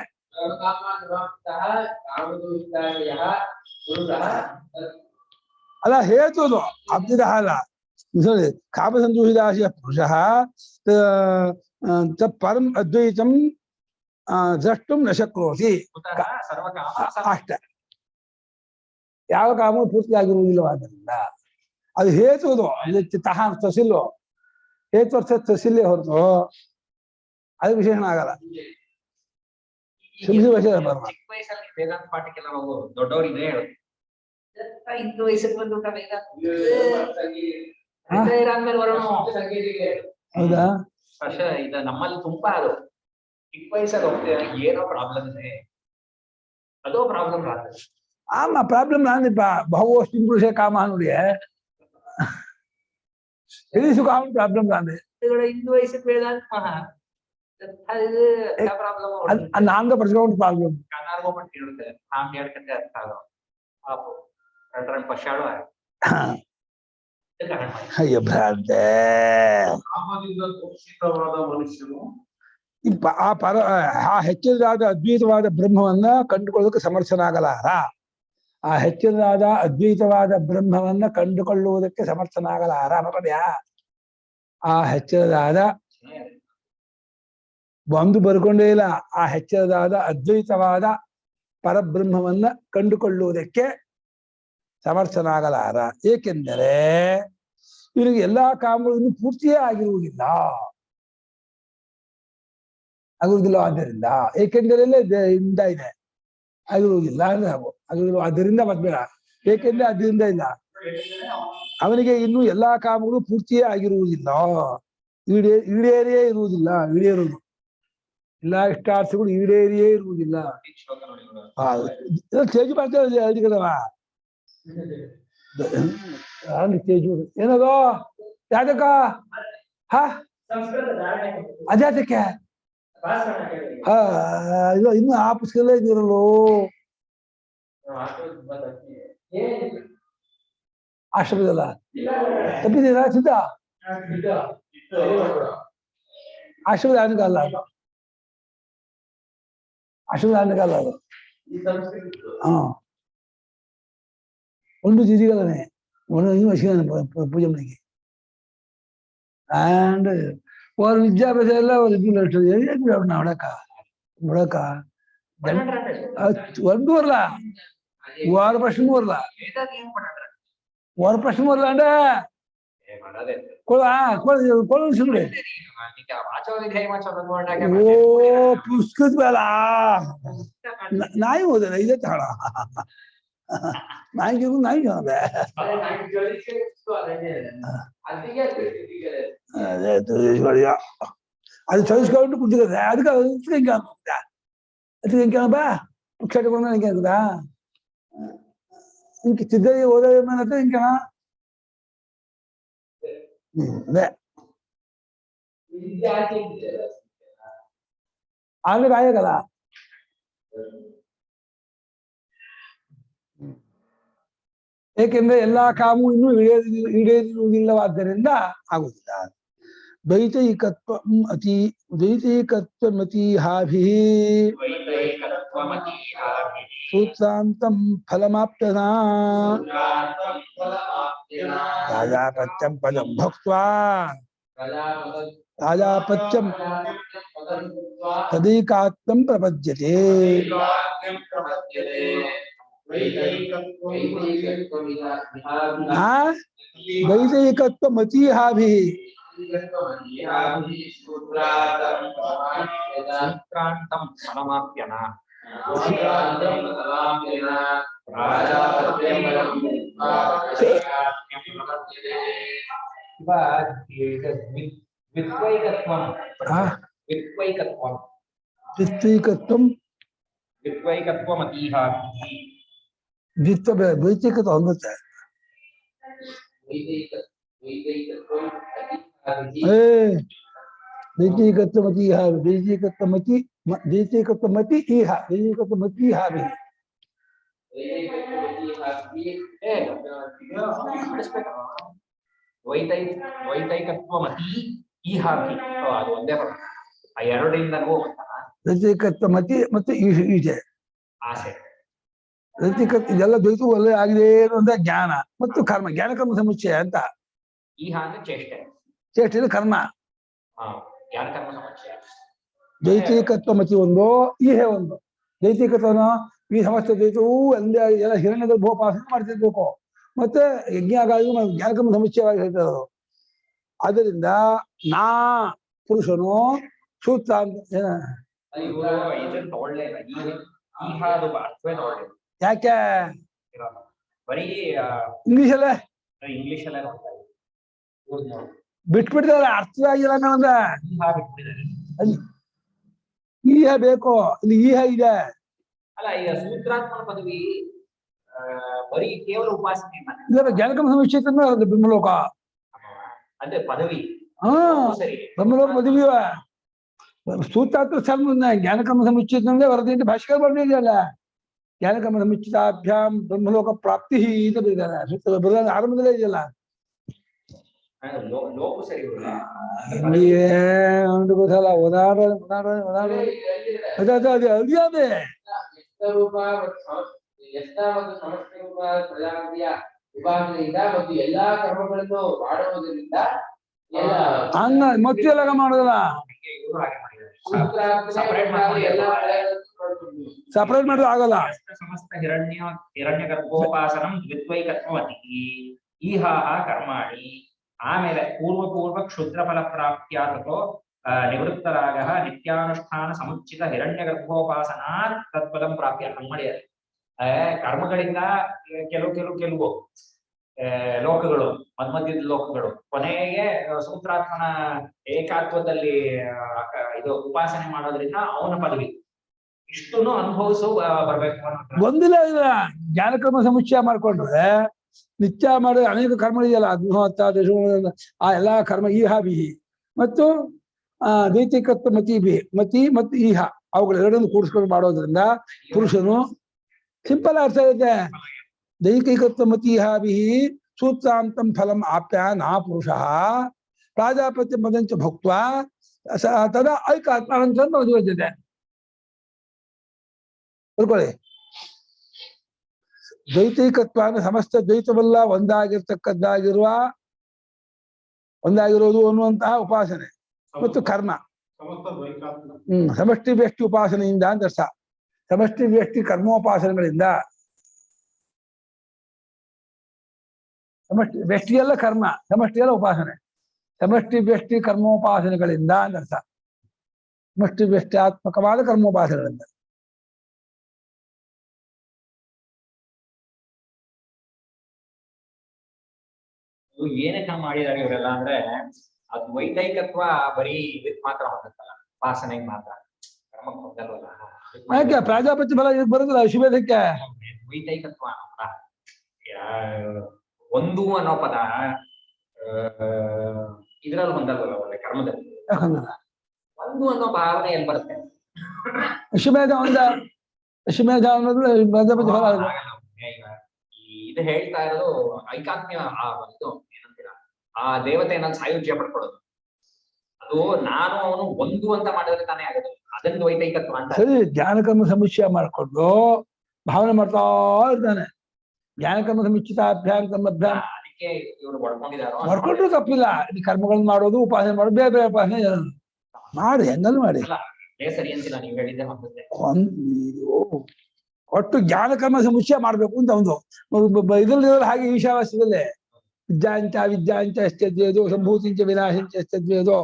ಅಲ್ಲ ಹೇತುದು ಅಬ್ದಿದ ಅಲ್ಲ ಕಾಮಸಂದೂಹಿದಾಶಯ ಪುರುಷಃ ಪರಂ ಅದ್ವೈತಂ ದ್ರಷ್ಟುಂ ನ ಶಕ್ನೋತಿ. ಅಷ್ಟೇ, ಯಾವ ಕಾಮವು ಪೂರ್ತಿಯಾಗಿರುವುದಿಲ್ಲವಾದ್ದರಿಂದ ಅದು ಹೇತುವುದು. ತಹ ತಸಿಲ್ಲು ಹೇತು ಅರ್ಥ ತಸಿಲ್ಲೇ ಹೊರತು ಅದು ವಿಶೇಷಣ ಆಗಲ್ಲ. ಚಿಕ್ಕ ವಯಸ್ಸಲ್ಲಿ ವೇದಾಂತ ಪಾಠಕ್ಕೆಲ್ಲ ನಾವು ದೊಡ್ಡವರಿಗೆ ಹೇಳುದು, ಇಂದು ವಯಸ್ಸಿಗೆ ಬಂದು ಹೌದಾ? ಇದು ನಮ್ಮಲ್ಲಿ ತುಂಬಾ ಅದು ಚಿಕ್ಕ ವಯಸ್ಸಲ್ಲಿ ಹೋಗ್ತೇವೆ, ಏನೋ ಪ್ರಾಬ್ಲಮ್ ಇದೆ, ಅದೋ ಪ್ರಾಬ್ಲಮ್ ಆಗ್ತದೆ. ஆமா ப்ராப்ளம் நான் இப்ப பகவோ சிம்புஷே காமா இது காமன் ப்ராப்ளம் தான். இந்த வயசுக்கு வேதாಂತ அது நாங்க பிரச்சனை ப்ராப்ளம் கனார்வோமன் ಇರುತ್ತೆ நாம் ಹೇಳ್ಕಂತೆ ಅರ್ಥ ಆಗೋ ಪಾಪ ರಟರನ್ ಪಶಾಳು ಅಯ್ಯ ಭ್ರಾಂತೆ. ಕಾಮದಿಂದ ತೋಷಿತವಾದ ಮನುಷ್ಯನು ಆ ಹೆಚ್ಚಿನದಾದ ಅದ್ವೈತವಾದ ಬ್ರಹ್ಮವನ್ನ ಕಂಡುಕೊಳ್ಳೋದಕ್ಕೆ ಸಮರ್ಥನಾಗಲಾರ. ಆ ಹೆಚ್ಚಿನದಾದ ಅದ್ವೈತವಾದ ಬ್ರಹ್ಮವನ್ನ ಕಂಡುಕೊಳ್ಳುವುದಕ್ಕೆ ಸಮರ್ಥನಾಗಲಾರ. ಪದ್ಯ ಆ ಹೆಚ್ಚಿನದಾದ ಒಂದು ಬರ್ಕೊಂಡೇ ಇಲ್ಲ. ಆ ಹೆಚ್ಚಿನದಾದ ಅದ್ವೈತವಾದ ಪರಬ್ರಹ್ಮವನ್ನ ಕಂಡುಕೊಳ್ಳುವುದಕ್ಕೆ ಸಮರ್ಥನಾಗಲಾರ. ಏಕೆಂದರೆ ಇವನಿಗೆ ಎಲ್ಲಾ ಕಾಮಗಳು ಇನ್ನೂ ಪೂರ್ತಿಯೇ ಆಗಿರುವುದಿಲ್ಲ. ಆದ್ದರಿಂದ ಏಕೆಂದರೆ ಇಂದ ಇದೆ ಆಗಿರುವುದಿಲ್ಲ ಅಂದ್ರೆ ಆಗಿರುವ ಅದರಿಂದ ಮದ್ಬೇಡ, ಏಕೆಂದ್ರೆ ಅದರಿಂದ ಇಲ್ಲ. ಅವನಿಗೆ ಇನ್ನು ಎಲ್ಲಾ ಕಾಮಗಳು ಪೂರ್ತಿಯೇ ಆಗಿರುವುದಿಲ್ಲ, ಈಡೇರಿಯೇ ಇರುವುದಿಲ್ಲ. ಈಡೇರುವುದು ಎಲ್ಲಾ ಇಷ್ಟಾರ್ಥಗಳು ಈಡೇರಿಯೇ ಇರುವುದಿಲ್ಲ. ತೇಜು ಮಾಡ್ತೇವೆ ಅದಕ್ಕದವ ತೇಜು ಏನದೋ ಯಾದಕ್ಕ ಅದ್ಯಾತಕ್ಕೆ ಇನ್ನು ಆ ಪುಸ್ತಕದಲ್ಲೇ ಇದಿರಲು ಆಶ್ರಮದಲ್ಲ ತಪ್ಪಿದ್ದೀರಾ ಸಿದ್ಧ? ಆಶ್ರಮದ ಅನುಕಾಲ ಅದು, ಆಶ್ರಮದ ಅನುಕಾಲ ಅದು. ಒಂದು ತಿಥಿಗಳೇ ಒಂದು ಪೂಜೆ ಮನೆಗೆ ಆ್ಯಂಡ್ ஒரு வித்யாபேசம் எல்லாம் ஒரு முடக்க ಒಂದು ಬರಲ್ಲ, ವಾರ ಪ್ರಶ್ನೆ ಬರಲ್ಲ, ವಾರ ಪ್ರಶ್ನೆ ಬರಲ್ಲ ಅಂದ್ರೆ ಓ ಪುಸ್ತಕದ ಬೇಡ ನಾಯಿ ಹೋದ ಇದೇ ತಗೊಳ ನಾಯಿ ನಾಯಿ ಅದೇ அது சவிஸ்கட்டு கொடுத்துக்கிறது. அதுக்கு அதுக்கு எங்க அதுக்கு எங்கப்பா புக்ஷாட்டு கொண்டு எங்க இருக்குதா ఇంక సిద్ధయ్య ఓదయమైనట్టు ఇంకా ఆమె రాయే కదా. ಏಕೆಂದ್ರೆ ಎಲ್ಲಾ ಕಾಮು ಇನ್ನೂ ಈಡೇರಿರುವುದಿಲ್ಲವಾದ್ದರಿಂದ ಆಗುತ್ತಿಲ್ಲ. ದ್ವೈತೈಕತ್ವಮತೀಹಾಭಿ ಸೂತ್ರಾಂತಂ ಫಲಮಾಪ್ತನಾ ರಾಜಾಪತ್ಯಂ ಪದಂ ಭಕ್ತ್ವಾ ಪ್ರಾಜಾಪತ್ಯಂ ತದೈಕಾತ್ಮಂ ಪ್ರಪದ್ಯತೆ ಆ ವೈದಿಕತ್ವ ಮತೀಹಾಭಿ ಸೂತ್ರಾಂತಂ ಫಲಮಾಪ್ಯನ ವಿದ್ವೈಕತ್ವಂ ವಿದ್ವೈಕತ್ವಂ ದ್ವಿತ್ವೈಕತ್ವಂ ವಿದ್ವೈಕತ್ವಮತೀಹಾಭಿ ದ್ವಿತ್ವೈಕತ್ವ ಹೊಂದುತ್ತೆ ದ್ವಿತೀಕತ್ವಮತಿ ಹಾವಿ ದ್ವಿತೀಕತ್ವಮತಿ ದ್ವಿತೀಕತ್ವಮತಿ ಈಹ ದ್ವಿತೀಕತ್ವಮತಿ ಹಾವಿ ದ್ವೈತೈಕತ್ವಮತಿ ಈಹಾಭಿ ಅದು ಒಂದೇ ಬರುತ್ತೆ. ಆ ಎರಡರಿಂದನೂ ದ್ವಿತೀಕತ್ವಮತಿ ಮತ್ತು ಈಜೆ ಆಸೆ ದ್ವಿತೀಕತ್ವ ಇದೆಲ್ಲ ದ್ವೈತವು ಒಳ್ಳೆ ಆಗಿದೆ ಏನು ಅಂತ ಜ್ಞಾನ ಮತ್ತು ಕರ್ಮ ಜ್ಞಾನಕರ್ಮ ಸಮುಚ್ಚಯ ಅಂತ ಈಹ ಅಂದ್ರೆ ಚೇಷ್ಟೆ. ಚೇಷ್ಟಿನ ಕರ್ಮ ಜ್ಞಾನಕರ್ಮ ಸಮುಚ್ಚಯ. ದ್ವೈತೀಕತ್ವಮತಿ ಒಂದು ಈಹೆ ಒಂದು ದ್ವೈತೀಕತ್ವನ ಈ ಸಮಸ್ತ ದ್ವೈತವು ಎಲ್ಲ ಹಿರಣ್ಯ ಗರ್ಭೋಪಾಸನೆ ಮಾಡ್ತಿರ್ಬೇಕು ಮತ್ತೆ ಯಜ್ಞಾಗಾಗಿ ಜ್ಞಾನಕರ್ಮ ಸಮುಚ್ಚಯವಾಗಿ ಹೇಳ್ತಾರೆ. ಆದ್ದರಿಂದ ನಾ ಪುರುಷನು ಸೂತ್ರ ಅಂತ ಇದನ್ನ ತಗೊಳ್ಳೇ ಇಲ್ಲ. ಈಹ ಅದು ಅರ್ಥವೇ ತಗೊಳ್ಳಿಲ್ಲ. ಯಾಕೆ ಬರೀ ಇಂಗ್ಲಿಷಲ್ಲೇ ಇಂಗ್ಲಿಷ್ ಅಲ್ಲೇ ನೋಡ್ತಾ ಇದ್ದೀವಿ. ಬಿಟ್ಬಿಡ್ತಾರೆ ಅರ್ಥವೇ ಆಗಿಲ್ಲ ಅನ್ನೋದ ಈಹ ಬಿಟ್ಬಿಟ್ಟಿದ್ದಾರೆ. ಈಹ ಬೇಕು ಇಲ್ಲಿ ಈಹ ಇದೆ. ಅಲ್ಲ ಈಗ ಸೂತ್ರಾತ್ಮನ ಪದವಿ ಬರೀ ಕೇವಲ ಉಪಾಸನೆ ಜ್ಞಾನಕರ್ಮ ಸಮುಚ್ಚಯ ಅದು ಬ್ರಹ್ಮಲೋಕ ಅಂದ್ರೆ ಪದವಿ ಹಾ ಸರಿ. ಬ್ರಹ್ಮಲೋಕ ಪದವಿಯ ಸೂತ್ರಾರ್ಥ ಜ್ಞಾನಕರ್ಮ ಸಮುಚ್ಚಯ ವರದಿ ಭಾಷೆಗಳು ಬರ್ದಿದೆಯಲ್ಲ ಜ್ಞಾನಕರ್ಮ ಸಮುಚ್ಚಿತಾಭ್ಯಾಂ ಬ್ರಹ್ಮಲೋಕ ಪ್ರಾಪ್ತಿ ಅಂತ ಬರೀತಾರೆ ಆರಂಭದಲ್ಲೇ ಇದೆಯಲ್ಲ. ಲೋಕು ಸರಿ ಒಂದು ಗೊತ್ತಲ್ಲ ಅದೇ ವಿಭಾಗದಿಂದ ಮತ್ತು ಎಲ್ಲಾ ಕರ್ಮಗಳನ್ನು ಮಾಡುವುದರಿಂದ ಹಂಗ ಮತ್ತೆ ಎಲ್ಲ ಮಾಡೋದಲ್ಲ ಸಪರೇಟ್ ಮಾಡಿದ್ರೆ ಆಗಲ್ಲ. ಸಮಸ್ತ ಹಿರಣ್ಯ ಗರ್ಭೋಪಾಸನಂ ದ್ವಿತ್ವೈಕತ್ವಮತಿ ಈಹಾಹ ಕರ್ಮಾಣಿ. ಆಮೇಲೆ ಪೂರ್ವ ಕ್ಷುದ್ರ ಫಲ ಪ್ರಾಪ್ತ್ಯಾತೋ ನಿವೃತ್ತರಾಗ ನಿತ್ಯಾನುಷ್ಠಾನ ಸಮುಚಿತ ಹಿರಣ್ಯ ಗರ್ಭೋಪಾಸನಾತ್ ತತ್ಫಲಂ ಪ್ರಾಪ್ಯ. ಮಾಡಿದ್ದಾರೆ ಕರ್ಮಗಳಿಂದ ಕೆಲವು ಲೋಕಗಳು ಮಧ್ಯದ ಲೋಕಗಳು ಕೊನೆಗೆ ಸೂತ್ರಾತ್ಮನ ಏಕಾತ್ವದಲ್ಲಿ ಇದು ಉಪಾಸನೆ ಮಾಡೋದ್ರಿಂದ ಅವನ ಪದವಿ ಇಷ್ಟನ್ನು ಅನುಭವಿಸು ಬರ್ಬೇಕು ಅನ್ನೋ ಒಂದಿಲ್ಲ ಇಲ್ಲ. ಜ್ಞಾನಕರ್ಮ ಸಮುಚ್ಚಯ ಮಾಡ್ಕೊಂಡ್ರೆ ನಿತ್ಯ ಮಾಡಿದ ಅನೇಕ ಕರ್ಮಗಳಿದೆಯಲ್ಲ ಅಗ್ನಿಹೋತ್ರ ಆ ಎಲ್ಲಾ ಕರ್ಮ ಈಹಾಭಿಹಿ ಮತ್ತು ದೈತಿಕತ್ವ ಮತಿ ಮತ್ತು ಈಹ ಅವುಗಳೆರಡನ್ನು ಕೂಡಿಸ್ಕೊಂಡು ಮಾಡೋದ್ರಿಂದ ಪುರುಷನು ಸಿಂಪಲ್ ಅರ್ಥ ಇದೆ. ದೈಹಿಕತ್ವ ಮತೀಹಾಭಿಹಿ ಸೂತ್ರಾಂತಂ ಫಲಂ ಆಪ್ಯ ನಾ ಪುರುಷ ಪ್ರಾಜಾಪತ್ಯ ಮದಂಚ ಭಕ್ತ ತದಾ ಐಕಾತ್ಮ ಮದುವೆ ತಿಳ್ಕೊಳ್ಳಿ. ದ್ವೈತೈಕತ್ವ ಅಂದ್ರೆ ಸಮಸ್ತ ದ್ವೈತವಲ್ಲ ಒಂದಾಗಿರೋದು ಅನ್ನುವಂತಹ ಉಪಾಸನೆ ಮತ್ತು ಕರ್ಮ. ಸಮಷ್ಟಿ ವ್ಯಷ್ಟಿ ಉಪಾಸನೆಯಿಂದ ಅಂತ ಅರ್ಥ. ಸಮಷ್ಟಿ ವ್ಯಷ್ಟಿ ಕರ್ಮೋಪಾಸನೆಗಳಿಂದ ಸಮಷ್ಟಿ ವ್ಯಷ್ಟಿಯೆಲ್ಲ ಕರ್ಮ ಸಮಷ್ಟಿಯೆಲ್ಲ ಉಪಾಸನೆ. ಸಮಷ್ಟಿ ವ್ಯಷ್ಟಿ ಕರ್ಮೋಪಾಸನೆಗಳಿಂದ ಅಂತ ಅರ್ಥ. ಸಮಷ್ಟಿ ವ್ಯಷ್ಟ್ಯಾತ್ಮಕವಾದ ಕರ್ಮೋಪಾಸನೆಗಳಿಂದ. ಏನಕ್ಕೆ ಮಾಡಿದಾರೆ ಇವರೆಲ್ಲ ಅಂದ್ರೆ ಅದು ವೈತೈಕತ್ವ ಬರೀ ಇದಕ್ ಮಾತ್ರ ಹೊಂದತ್ತಲ್ಲ, ಉಪಾಸನೆಗೆ ಮಾತ್ರ, ಕರ್ಮಕ್ಕೆ ಹೊಂದಲ್ವಲ್ಲ. ಯಾಕೆ ಪ್ರಾಜಾಪತ್ಯ ಫಲ ಇದಕ್ಕೆ ಬರುದಿಲ್ಲ ಅಶ್ವಮೇಧಕ್ಕೆ? ವೈತೈಕತ್ವ ಒಂದು ಅನ್ನೋ ಪದ ಇದ್ರಲ್ಲಿ ಹೊಂದಲ್ವಲ್ಲ, ಒಳ್ಳೆ ಕರ್ಮದಲ್ಲಿ ಒಂದು ಅನ್ನೋ ಭಾವನೆ ಎಲ್ಲಿ ಬರುತ್ತೆ? ಅಶ್ವಮೇಧ ಅಶ್ವಮೇಧ ಅನ್ನೋದು ಪ್ರಾಜಾಪತ್ಯ ಫಲ. ಇದು ಹೇಳ್ತಾ ಇರೋದು ಐಕಾತ್ಮ್ಯ ಇದು ಏನಂತೀರ, ಆ ದೇವತೆ ನಾನು ಸಾಯುಜ್ಯ ಪಡ್ಕೊಳ್ಳೋದು. ಅದು ನಾನು ಅವನು ಒಂದು ಅಂತ ಮಾಡಿದ್ರೆ ತಾನೇ ಆಗೋದು. ಅದನ್ನು ವೈತೈಕತ್ವ ಅಂತ. ಸರಿ, ಜ್ಞಾನಕರ್ಮ ಸಮುಚ್ಚಯ ಮಾಡಿಕೊಂಡು ಭಾವನೆ ಮಾಡ್ತಾ ಇರ್ತಾನೆ. ಜ್ಞಾನಕರ್ಮ ಸಮುಚಿತ ಅಭ್ಯಾಂ ಕರ್ಮಭ್ಯಾಂ ಅದಕ್ಕೆ ಇವರು ಹೊಡ್ಕೊಂಡಿದಾರೋ ಬರ್ಕೊಂಡ್ರು ತಪ್ಪಿಲ್ಲ. ಈ ಕರ್ಮಗಳನ್ನ ಮಾಡೋದು, ಉಪಾಸನೆ ಮಾಡೋದು, ಬೇರೆ ಬೇರೆ ಉಪಾಸನೆ ಮಾಡಿ ಹೆಂಗಲ್ಲಿ ಮಾಡಿ. ಅಲ್ಲ ಅದೇ ಸರಿ ಅಂತಿಲ್ಲ, ನೀವ್ ಹೇಳಿದ್ದೆ ಮತ್ತೆ. ಒಟ್ಟು ಜ್ಞಾನ ಕರ್ಮ ಸಮುಚ್ಚಯ ಮಾಡ್ಬೇಕು ಅಂತ ಒಂದು ಇದ್ರಲ್ಲಿ ಹಾಗೆ ಈಶಾವಾಸ್ಯದಲ್ಲೇ ವಿದ್ಯಾಂಚ ವಿದ್ಯಾಂಚ ಎಷ್ಟದ್ವೇದೋ ಸಂಭೂತಿಂಚ ವಿನಾಶಂಚ ಎಷ್ಟದ್ವೇದೋ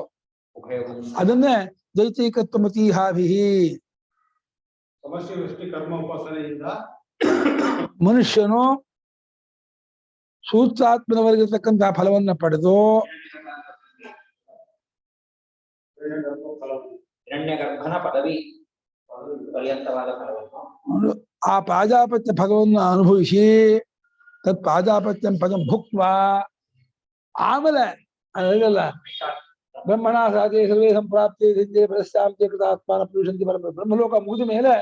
ಅದನ್ನೇ ದೈತಿಕತ್ವಮತೀಹಾಭಿ. ಸಮಸ್ಯೆ ವೃಷ್ಟಿ ಕರ್ಮ ಉಪಾಸನೆಯಿಂದ ಮನುಷ್ಯನು ಸೂತ್ರಾತ್ಮನವರೆಗಿರ್ತಕ್ಕಂತಹ ಫಲವನ್ನ ಪಡೆದು ಹಿರಣ್ಯಗರ್ಭನ ಪದವಿ ಪರ್ಯಂತವಾದ ಫಲವನ್ನು ಆ ಪ್ರಾಜಾಪತ್ಯ ಫಲವನ್ನು ಅನುಭವಿಸಿ ತತ್ ಪ್ರಾಜಾಪತ್ಯಂ ಪದಂ ಭುಕ್ವ ಆಮೇಲೆ ಅದಲ್ಲ ಬ್ರಹ್ಮಣ ಸಾಧೆ ಸರ್ವೇ ಸಂಪ್ರಾಪ್ತಿ ಸಿದ್ಧೆ ಪ್ರಸ್ತಾಂತಿ ಕೃತಾತ್ಮಾನ ಪುರುಷಂತಿ ಬ್ರಹ್ಮಲೋಕ ಮುಗಿದ ಮೇಲೆ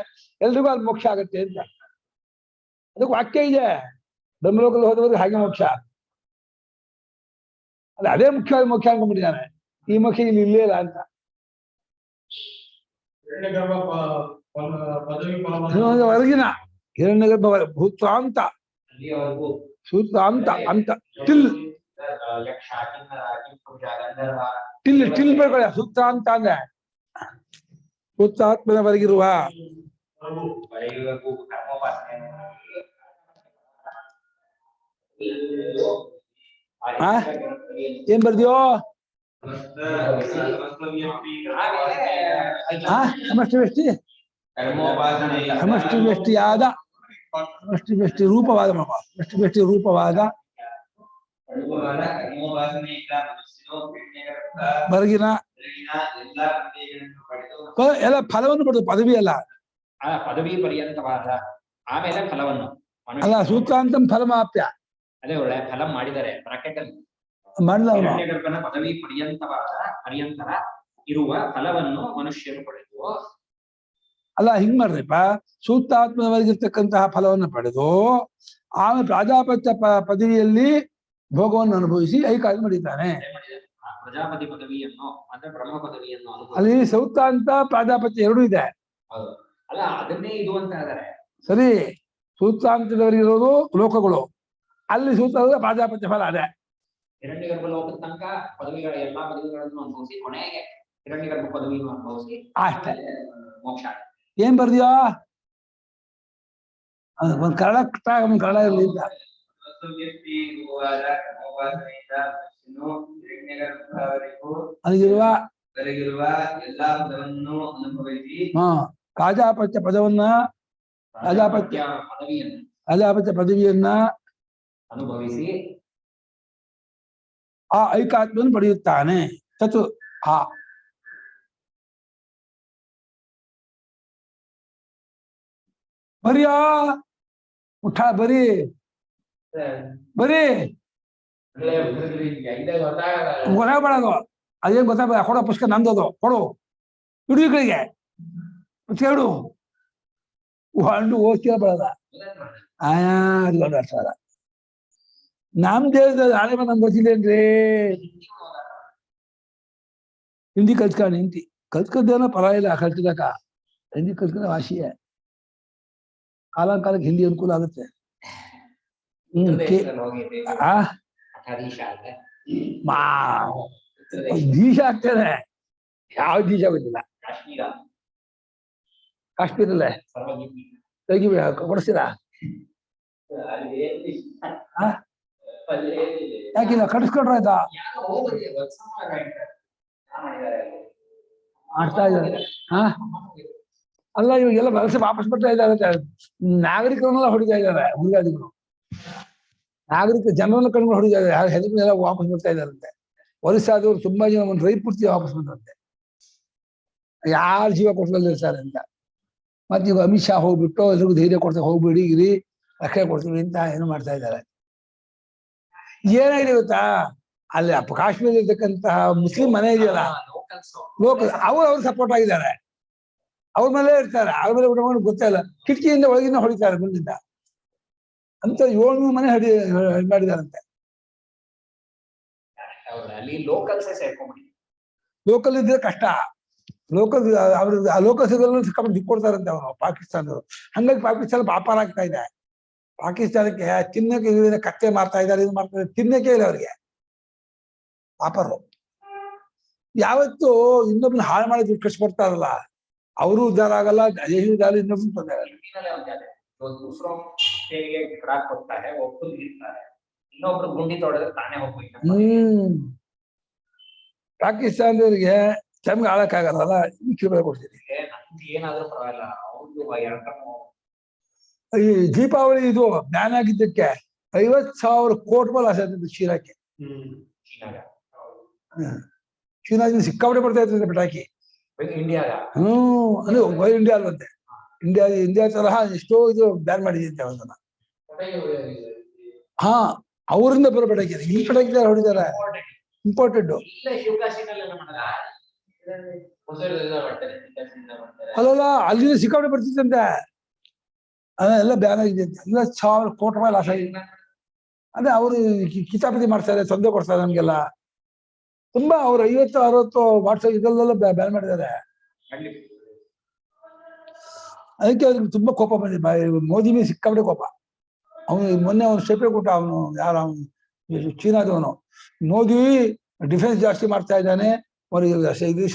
ಎಲ್ರಿಗೂ ಅಲ್ಲಿ ಮೋಕ್ಷ ಆಗತ್ತೆ ಅಂತ ಅದಕ್ಕೆ ವಾಕ್ಯ ಇದೆ. ಬ್ರಹ್ಮಲೋಕದಲ್ಲಿ ಹೋದವರಿಗೆ ಹಾಗೆ ಮೋಕ್ಷ ಅಲ್ಲ, ಅದೇ ಮುಖ್ಯವಾಗಿ ಮೋಕ್ಷ ಅನ್ಕೊಂಡ್ಬಿಟ್ಟಿದ್ದಾನೆ. ಈ ಮೋಕ್ಷ ಇಲ್ಲಿ ಇಲ್ಲೇ ಇಲ್ಲ ಅಂತ. ಹೊರಗಿನ ಹಿರಣ್ಯಗರ್ಭ ಭೂತಾಂತ ಅಲ್ಲಿಯವರೆಗೂ ಸೂತ್ರಾಂತ ಅಂತ ಟಿಲ್ ಯಕ್ಷ ಕಿನ್ನರ ಕಿಂಪುರುಷ ಗಂಧರ್ವ ಟಿಲ್ ಟಿಲ್ ಬರ್ಕೊಳ್ಳಿ. ಸೂತ್ರಾಂತ ಅಂದ್ರೆ ಸೂತ್ರಾತ್ಮನವರೆಗಿರುವ ವರೆಗೂ ಕರ್ಮೋಪಾಸನೆ ಏನ್ ಬರ್ದಿಯೋ ಸಮಷ್ಟಿ ವ್ಯಷ್ಟಿ ಸಮಷ್ಟಿ ವ್ಯಷ್ಟಿಯಾದ ಸಮಷ್ಟಿ ವ್ಯಷ್ಟಿ ರೂಪವಾದ ಸಮಷ್ಟಿ ವ್ಯಷ್ಟಿ ರೂಪವಾದ ಹೊರಗಿನ ಎಲ್ಲ ಫಲವನ್ನು ಪಡೆದು ಪದವಿ ಅಲ್ಲ, ಪದವಿ ಪರ್ಯಂತವಾದ ಆಮೇಲೆ ಫಲವನ್ನು ಅಲ್ಲ ಸೂತ್ರಾಂತಂ ಫಲಮಾಪ್ಯ ಅದೇ ಒಳ್ಳೆ ಫಲ ಮಾಡಿದ್ದಾರೆ ಬ್ರಾಕೆಟ್ ಅಲ್ಲಿ ಮಾಡಿದವನು. ಹಿರಣ್ಯಗರ್ಭನ ಪದವಿ ಪರ್ಯಂತರ ಇರುವ ಫಲವನ್ನು ಮನುಷ್ಯರು ಪಡೆದು ಅಲ್ಲ ಹಿಂಗ್ ಮಾಡ್ರಿಪ್ಪ, ಸೂತ್ರಾತ್ಮನವರೆಗಿರ್ತಕ್ಕಂತಹ ಫಲವನ್ನು ಪಡೆದು ಆಮೇಲೆ ಪ್ರಾಜಾಪತ್ಯ ಪದವಿಯಲ್ಲಿ ಭೋಗವನ್ನು ಅನುಭವಿಸಿ ಐಕಾದಿ ಮಾಡಿದ್ದಾನೆ. ಪ್ರಜಾಪತಿ ಪದವಿಯನ್ನು ಅಂದ್ರೆ ಬ್ರಹ್ಮ ಪದವಿಯನ್ನು ಅಲ್ಲಿ ಸೂತ್ರಾಂತ ಪ್ರಾಜಾಪತ್ಯ ಎರಡೂ ಇದೆ. ಹೌದು, ಅಲ್ಲ ಅದನ್ನೇ ಇದು ಅಂತ ಇದ್ದಾರೆ. ಸರಿ, ಸೂತ್ರಾಂತದವರಿರೋದು ಲೋಕಗಳು, ಅಲ್ಲಿ ಸೂತ್ರ ಪ್ರಾಜಾಪತ್ಯ ಫಲ ಅದೇ. ಹಿರಣ್ಯಗರ್ಭ ಲೋಕದ ತನಕ ಪದವಿಗಳ ಎಲ್ಲಾ ಪದವಿಗಳನ್ನು ಅನುಭವಿಸಿ ಕೊನೆಗೆ ಹಿರಣ್ಯಗರ್ಭ ಪದವಿಯನ್ನು ಅನುಭವಿಸಿ ಅಷ್ಟೇ ಮೋಕ್ಷ. ಏನ್ ಬರ್ದಿಯೋ ಒಂದ್ ಕನ್ನಡ ಇರ್ಲಿಲ್ಲ. ಅಲ್ಲಿರುವ ಎಲ್ಲಾ ಪದವನ್ನು ಅನುಭವಿಸಿ ಪ್ರಾಜಾಪತ್ಯ ಪದವನ್ನ ಪ್ರಾಜಾಪತ್ಯ ಪದವಿಯನ್ನ ಅನುಭವಿಸಿ ಆ ಐಕಾತ್ಮವನ್ನು ಪಡೆಯುತ್ತಾನೆ. ತತ್ ಆ ಬರಿಯಾ ಮುಠ ಬರೀ ಗೊತ್ತಾಗಬಾರದು. ಅದೇನ್ ಗೊತ್ತಾಗ ಕೊಡೋ ಪುಸ್ತಕ ನಂದದು ಕೊಡು, ಹುಡುಗಿಗಳಿಗೆ ಕೇಳು ಹಂಡು ಓದ್ತಿರಬಾರದ ಅದೊಂದು ಅರ್ಥ ಅಲ್ಲ. ನಮ್ ದೇಶದ ಹಳೆ ನಮ್ಗೆ ಗೊತ್ತಿಲ್ಲೇನ್ರಿ. ಹಿಂದಿ ಕಲ್ತ್ಕೊಂಡು ಹಿಂದಿ ಕಲ್ತ್ಕೊಂಡೇನೋ ಪರವಾಗಿಲ್ಲ, ಕಲ್ತಿದಕ ಹಿಂದಿ ಕಲ್ತ್ಕೊಂಡ ಭಾಷೆಯೇ ಕಾಲಕ್ಕೆ ಹಿಂದಿ ಅನುಕೂಲ ಆಗುತ್ತೆ. ದೀಶ ಆಗ್ತದೆ, ಯಾವ ದೀಶ ಗೊತ್ತಿಲ್ಲ. ಕಾಶ್ಮೀರಲ್ಲೇ ತೆಗಿ ಕೊಡಿಸ್ತೀರಾ? ಯಾಕಿಲ್ಲ ಕಟ್ಟಿಸ್ಕೊಂಡ್ರ ಆಯ್ತಾ ಮಾಡ್ತಾ ಇದ್ದಾರೆ. ಅಲ್ಲ ಇವಾಗೆಲ್ಲ ವಲಸೆ ವಾಪಸ್ ಬರ್ತಾ ಇದ್ದಾರೆ. ನಾಗರಿಕರನ್ನೆಲ್ಲ ಹೊಡಿತಾ ಇದ್ದಾರೆ ಹುಡುಗಾದಿಗಳು, ನಾಗರಿಕ ಜನರನ್ನ ಕಣ್ಕೊಂಡು ಹೊಡಿತಾ ಇದ್ದಾರೆ. ಹೆದರಿನೆಲ್ಲ ವಾಪಸ್ ಬರ್ತಾ ಇದ್ದಾರಂತೆ. ಒರಿಸ್ಸಾದವ್ರು ತುಂಬಾ ಜನ ಒಂದು ರೈ ಪೂರ್ತಿ ವಾಪಸ್ ಬಂದಂತೆ, ಯಾರು ಜೀವ ಕೊಟ್ಟಲ್ಲಿರ್ತಾರೆ ಅಂತ. ಮತ್ತೆ ಈಗ ಅಮಿತ್ ಶಾ ಹೋಗ್ಬಿಟ್ಟು ಎಲ್ರಿಗೂ ಧೈರ್ಯ ಕೊಡ್ತಾರೆ, ಹೋಗ್ಬಿಡಿ ಗಿರಿ ರಕ್ಷಣೆ ಕೊಡ್ತೀವಿ ಅಂತ ಏನು ಮಾಡ್ತಾ ಇದ್ದಾರೆ. ಏನಾಗಿದೆ ಗೊತ್ತಾ, ಅಲ್ಲಿ ಕಾಶ್ಮೀರ ಇರ್ತಕ್ಕಂತಹ ಮುಸ್ಲಿಂ ಮನೆ ಇದೆಯಲ್ಲ ಲೋಕಲ್, ಅವ್ರು ಸಪೋರ್ಟ್ ಆಗಿದ್ದಾರೆ, ಅವ್ರ ಮೇಲೆ ಇರ್ತಾರೆ, ಅವ್ರ ಮೇಲೆ ಊಟ ಮಾಡಿ ಗೊತ್ತಾಯಿಲ್ಲ, ಕಿಟಕಿಯಿಂದ ಒಳಗಿಂದ ಹೊಡಿತಾರೆ ಮುಂದಿಂದ ಅಂತ 700 ಮನೆ ಮಾಡಿದಾರಂತೆ. ಲೋಕಲ್ ಇದ್ರೆ ಕಷ್ಟ, ಲೋಕಲ್ ಅವ್ರಿಗೆ ಆ ಲೋಕಲ್ ಸಿಗಲ್ಲ ಸಿಕ್ಕಾಪಟ್ಟೆ ದಿಕ್ಕೊಡ್ತಾರಂತೆ ಅವರು ಪಾಕಿಸ್ತಾನದವರು. ಹಂಗಾಗಿ ಪಾಕಿಸ್ತಾನ ವ್ಯಾಪಾರ ಆಗ್ತಾ ಇದೆ. ಪಾಕಿಸ್ತಾನಕ್ಕೆ ತಿನ್ನಕ್ಕೆ ಕತ್ತೆ ಮಾರ್ತಾ ಇದ್ದಾರೆ, ಇದು ಮಾಡ್ತಾ ಇದ್ದಾರೆ, ತಿನ್ನಕ್ಕೆ ಇಲ್ಲ ಅವ್ರಿಗೆ ಪಾಪರು. ಯಾವತ್ತು ಇನ್ನೊಬ್ನ ಹಾಳು ಮಾಡಿ ದುಡ್ಡು ಖರ್ಚು ಬರ್ತಾರಲ್ಲ ಅವರು ಉದ್ಧಾರ ಆಗಲ್ಲ, ದೇಶ ಉದ್ಧಾರ, ಇನ್ನೊಬ್ರು ತೊಂದರೆ ಆಗಲ್ಲ. ಹಿಂದಿನಲ್ಲೇ ಒಂದು ಗಾದೆ, दूसरों के लिए खराब होता है वो खुद गिरता है, ಇನ್ನೊಬ್ರು ಗುಂಡಿ ತೊಡೆದ್ರೆ ತಾನೇ ಹೋಗ್ಬೇಕು. ಪಾಕಿಸ್ತಾನದವರಿಗೆ ತಮ್ಗೆ ಆಳಕ್ಕಾಗಲ್ಲ, ಕಿರುಬೆ ಕೊಡ್ತೀನಿ. ನಮ್ಗೆ ಏನಾದ್ರೂ ಪರವಾಗಿಲ್ಲ, ಅವ್ರದ್ದು ಈ ದೀಪಾವಳಿ ಇದು ಬ್ಯಾನ್ ಆಗಿದ್ದಕ್ಕೆ 50,000 ಕೋಟಿ ರೂಪಾಯಿ ಲಾಸ್ ಆಗ್ತದೆ ಚೀನಾಕ್ಕೆ. ಚೀನಾದಿಂದ ಸಿಕ್ಕಾಪಟ್ಟೆ ಬರ್ತಾ ಇರ್ತದೆ ಪಟಾಕಿ. ಇಂಡಿಯಾದ ಅಂದ್ರೆ ಇಂಡಿಯಾ ಅಲ್ವಂತೆ, ಇಂಡಿಯಾ ತರಹ ಎಷ್ಟೋ ಇದು ಬ್ಯಾನ್ ಮಾಡಿದಂತೆ ಅವನ್ನ. ಹಾ, ಅವರಿಂದ ಬರೋ ಪಟಾಕಿ, ಈ ಪಟಾಕಿ ಹೊಡಿದಾರೆ ಇಂಪಾರ್ಟೆಂಟ್. ಅಲ್ಲಲ್ಲ, ಅಲ್ಲಿಂದ ಸಿಕ್ಕಾಪಟ್ಟೆ ಬರ್ತಿತ್ತಂತೆ, ಅದೆಲ್ಲ ಬ್ಯಾನ್ ಆಗಿದೆ ಅಂತ. 50,000 ಕೋಟಿ ರೂಪಾಯಿ ಲಾಸ್ ಆಗಿದೆ. ಅಂದ್ರೆ ಅವರು ಕಿತಾಪತಿ ಮಾಡ್ತಾರೆ, ತೊಂದರೆ ಕೊಡ್ತಾರೆ ನಮ್ಗೆಲ್ಲ ತುಂಬಾ. ಅವ್ರು 50-60 ವಾಟ್ಸಪ್ ಇದೆಲ್ಲ ಬ್ಯಾನ್ ಮಾಡಿದ್ದಾರೆ. ಅದಕ್ಕೆ ಅವ್ರಿಗೆ ತುಂಬಾ ಕೋಪ ಬಂದಿದೆ, ಮೋದಿ ಮೇಲೆ ಸಿಕ್ಕಾಪಟ್ಟೆ ಕೋಪ. ಅವನು ಮೊನ್ನೆ ಅವನು ಸ್ಟೆಪೆ ಕೊಟ್ಟ, ಅವನು ಯಾರು, ಅವನು ಚೀನಾದವನು. ಮೋದಿ ಡಿಫೆನ್ಸ್ ಜಾಸ್ತಿ ಮಾಡ್ತಾ ಇದ್ದಾನೆ, ಅವ್ರಿಗೆ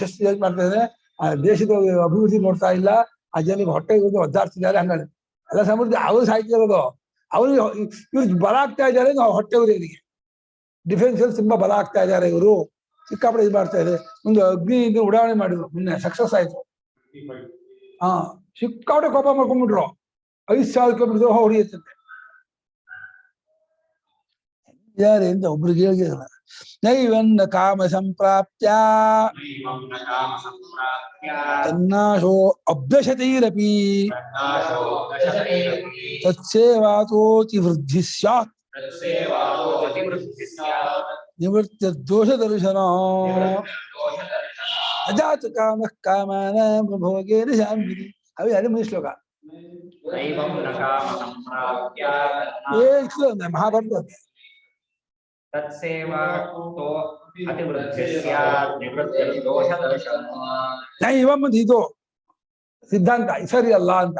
ಶಸ್ತ್ರ ಜಾಸ್ತಿ ಮಾಡ್ತಾ ಇದ್ದಾನೆ, ಆ ದೇಶದ ಅಭಿವೃದ್ಧಿ ನೋಡ್ತಾ ಇಲ್ಲ, ಆ ಜನರಿಗೆ ಹೊಟ್ಟೆ ಒದ್ದಾಡ್ತಿದ್ದಾರೆ. ಹಂಗಾಗಿ ಎಲ್ಲ ಸಮೃದ್ಧಿ ಅವ್ರು ಸಾಯ್ತಿರೋದು, ಅವ್ರಿಗೆ ಇವ್ರಿಗೆ ಬಲ ಆಗ್ತಾ ಇದ್ದಾರೆ. ನಾವು ಹೊಟ್ಟೆ ಇವರಿಗೆ ಡಿಫೆನ್ಸ್ ಅಲ್ಲಿ ತುಂಬಾ ಬಲ ಆಗ್ತಾ ಇದ್ದಾರೆ, ಇವರು ಸಿಕ್ಕಾಪಟ್ಟೆ ಇದು ಮಾಡ್ತಾ ಇದೆ. ಒಂದು ಅಗ್ನಿ ಇದು ಉಡಾವಣೆ ಮಾಡಿದ್ರು, ಮೊನ್ನೆ ಸಕ್ಸಸ್ ಆಯ್ತು. ಹಾ, ಸಿಕ್ಕಾಪಟ್ಟೆ ಕೋಪ ಮಾಡ್ಕೊಂಡ್ಬಿಟ್ರು. 5,000 ಕಿಲೋಮೀಟರ್ ಹೊಡಿಯುತ್ತಂತೆ. ಯಾರಿಂದ ಒಬ್ರಿಗೆ ಹೇಳಿಲ್ಲ. ನೈವನ್ನ ಕಾಮ ಸಂಪ್ರಾಪ್ತ್ಯ ತನ್ನಾಶೋ ಅಭ್ಯಶತೈರಪಿ ತತ್ಸೇವಾತೋತಿ ವೃದ್ಧಿ ಸ್ಯಾತ್ ನಿವೃತ್ತಿ ದೋಷ ದರ್ಶನ ಅಜಾತ ಕಾಮ ಕಾಮಾನಾಂ ಪ್ರಭೋಗೇನ ಶಾಂತಿಃ. ಅವು 2 ಶ್ಲೋಕ. ಮಹಾಭಾರತ. ಇವ ಇದು ಸಿದ್ಧಾಂತ ಸರಿ ಅಲ್ಲ ಅಂತ.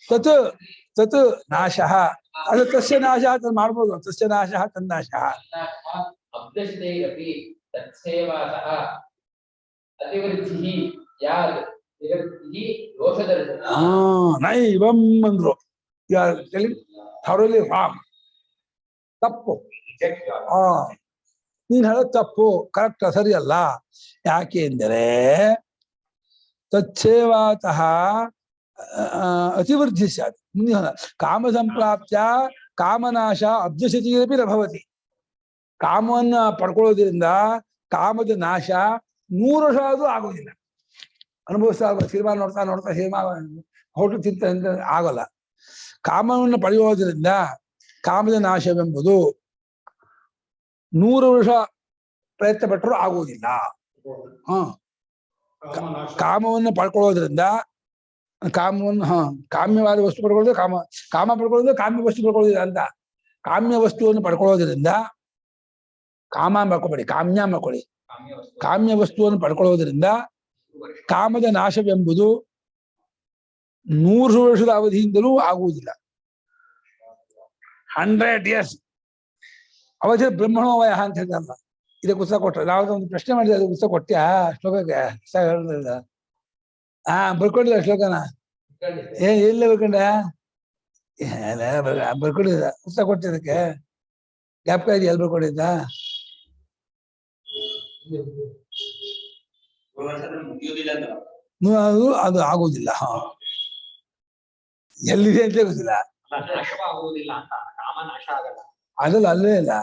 ತತ್ ತತ್ ನಾಶಃ, ಅದು ತಸ್ಯ ನಾಶಃ ಅಂತ ಮಾಡ್ಬೋದು. ತಸ್ಯ ನಾಶಃ ತನ್ನಾಶಃ. ನೈವಂ ಅಂದ್ರು. ಥಾರೋಲಿ ರಾಂಗ್, ತಪ್ಪು. ನೀನ್ ಹೇಳೋದು ತಪ್ಪು, ಕರೆಕ್ಟ್ ಸರಿ ಅಲ್ಲ. ಯಾಕೆ ಎಂದರೆ ತತ್ಸೇವಾತಃ ಅತಿವೃದ್ಧಿ ಸ್ಯಾತ್. ಕಾಮ ಸಂಪ್ರಾಪ್ತ್ಯ ಕಾಮನಾಶ ಅಬ್ಜಶತಿರಪಿ ನ ಭವತಿ. ಕಾಮವನ್ನ ಪಡ್ಕೊಳ್ಳೋದ್ರಿಂದ ಕಾಮದ ನಾಶ 100 ವರ್ಷ ಆದ್ರೂ ಆಗೋದಿಲ್ಲ. ಅನುಭವಿಸ್ತಾ ಸಿನಿಮಾ ನೋಡ್ತಾ ನೋಡ್ತಾ ಸಿನಿಮಾ ಹೋಟೆಲ್ ತಿಂತ ಆಗೋಲ್ಲ. ಕಾಮವನ್ನು ಪಡೆಯುವುದರಿಂದ ಕಾಮದ ನಾಶವೆಂಬುದು 100 ವರ್ಷ ಪ್ರಯತ್ನ ಪಟ್ಟರು ಆಗುವುದಿಲ್ಲ. ಕಾಮವನ್ನು ಪಡ್ಕೊಳ್ಳೋದ್ರಿಂದ ಕಾಮವನ್ನು ಕಾಮ್ಯವಾದ ವಸ್ತು ಪಡ್ಕೊಳ್ಳೋದು, ಕಾಮ ಪಡ್ಕೊಳ್ಳೋದು, ಕಾಮ್ಯ ವಸ್ತು ಪಡ್ಕೊಳ್ಳೋದಿಲ್ಲ ಅಂತ. ಕಾಮ್ಯ ವಸ್ತುವನ್ನು ಪಡ್ಕೊಳ್ಳೋದ್ರಿಂದ, ಕಾಮ ಮಾಡ್ಕೊಬೇಡಿ, ಕಾಮ್ಯ ಮಾಡ್ಕೊಳ್ಳಿ. ಕಾಮ್ಯ ವಸ್ತುವನ್ನು ಪಡ್ಕೊಳ್ಳೋದ್ರಿಂದ ಕಾಮದ ನಾಶವೆಂಬುದು 100 ವರ್ಷದ ಅವಧಿಯಿಂದಲೂ ಆಗುವುದಿಲ್ಲ. 100 years ಅವಧಿ ಬ್ರಹ್ಮಣೋವಯ ಅಂತ ಹೇಳ್ತಾರಲ್ಲ, ಇದಕ್ಕೆ ಉತ್ತರ ಕೊಟ್ರೆ. ನಾವು ಒಂದು ಪ್ರಶ್ನೆ ಮಾಡಿದ್ರೆ ಅದಕ್ಕೆ ಉತ್ತರ ಕೊಟ್ಟ್ಯಾ ಶ್ಲೋಕಕ್ಕೆ? ಹೇಳಿಲ್ಲ. ಬರ್ಕೊಂಡಿಲ್ಲ ಶ್ಲೋಕನ. ಎಲ್ಲ ಬರ್ಕೊಂಡ? ಬರ್ಕೊಂಡಿದ್ದ, ಉತ್ತರ ಕೊಟ್ಟಿದ್ದಕ್ಕೆ ಜ್ಞಾಪಕ ಇದೆಯಾ? ಎಲ್ಲಿ ಬರ್ಕೊಂಡಿದ್ದ? ಅದು ಆಗುವುದಿಲ್ಲ. ಎಲ್ಲಿದೆ ಅಂತ ಗೊತ್ತಿಲ್ಲ. ಅದಲ್ಲ, ಅಲ್ಲೇ ಇಲ್ಲ.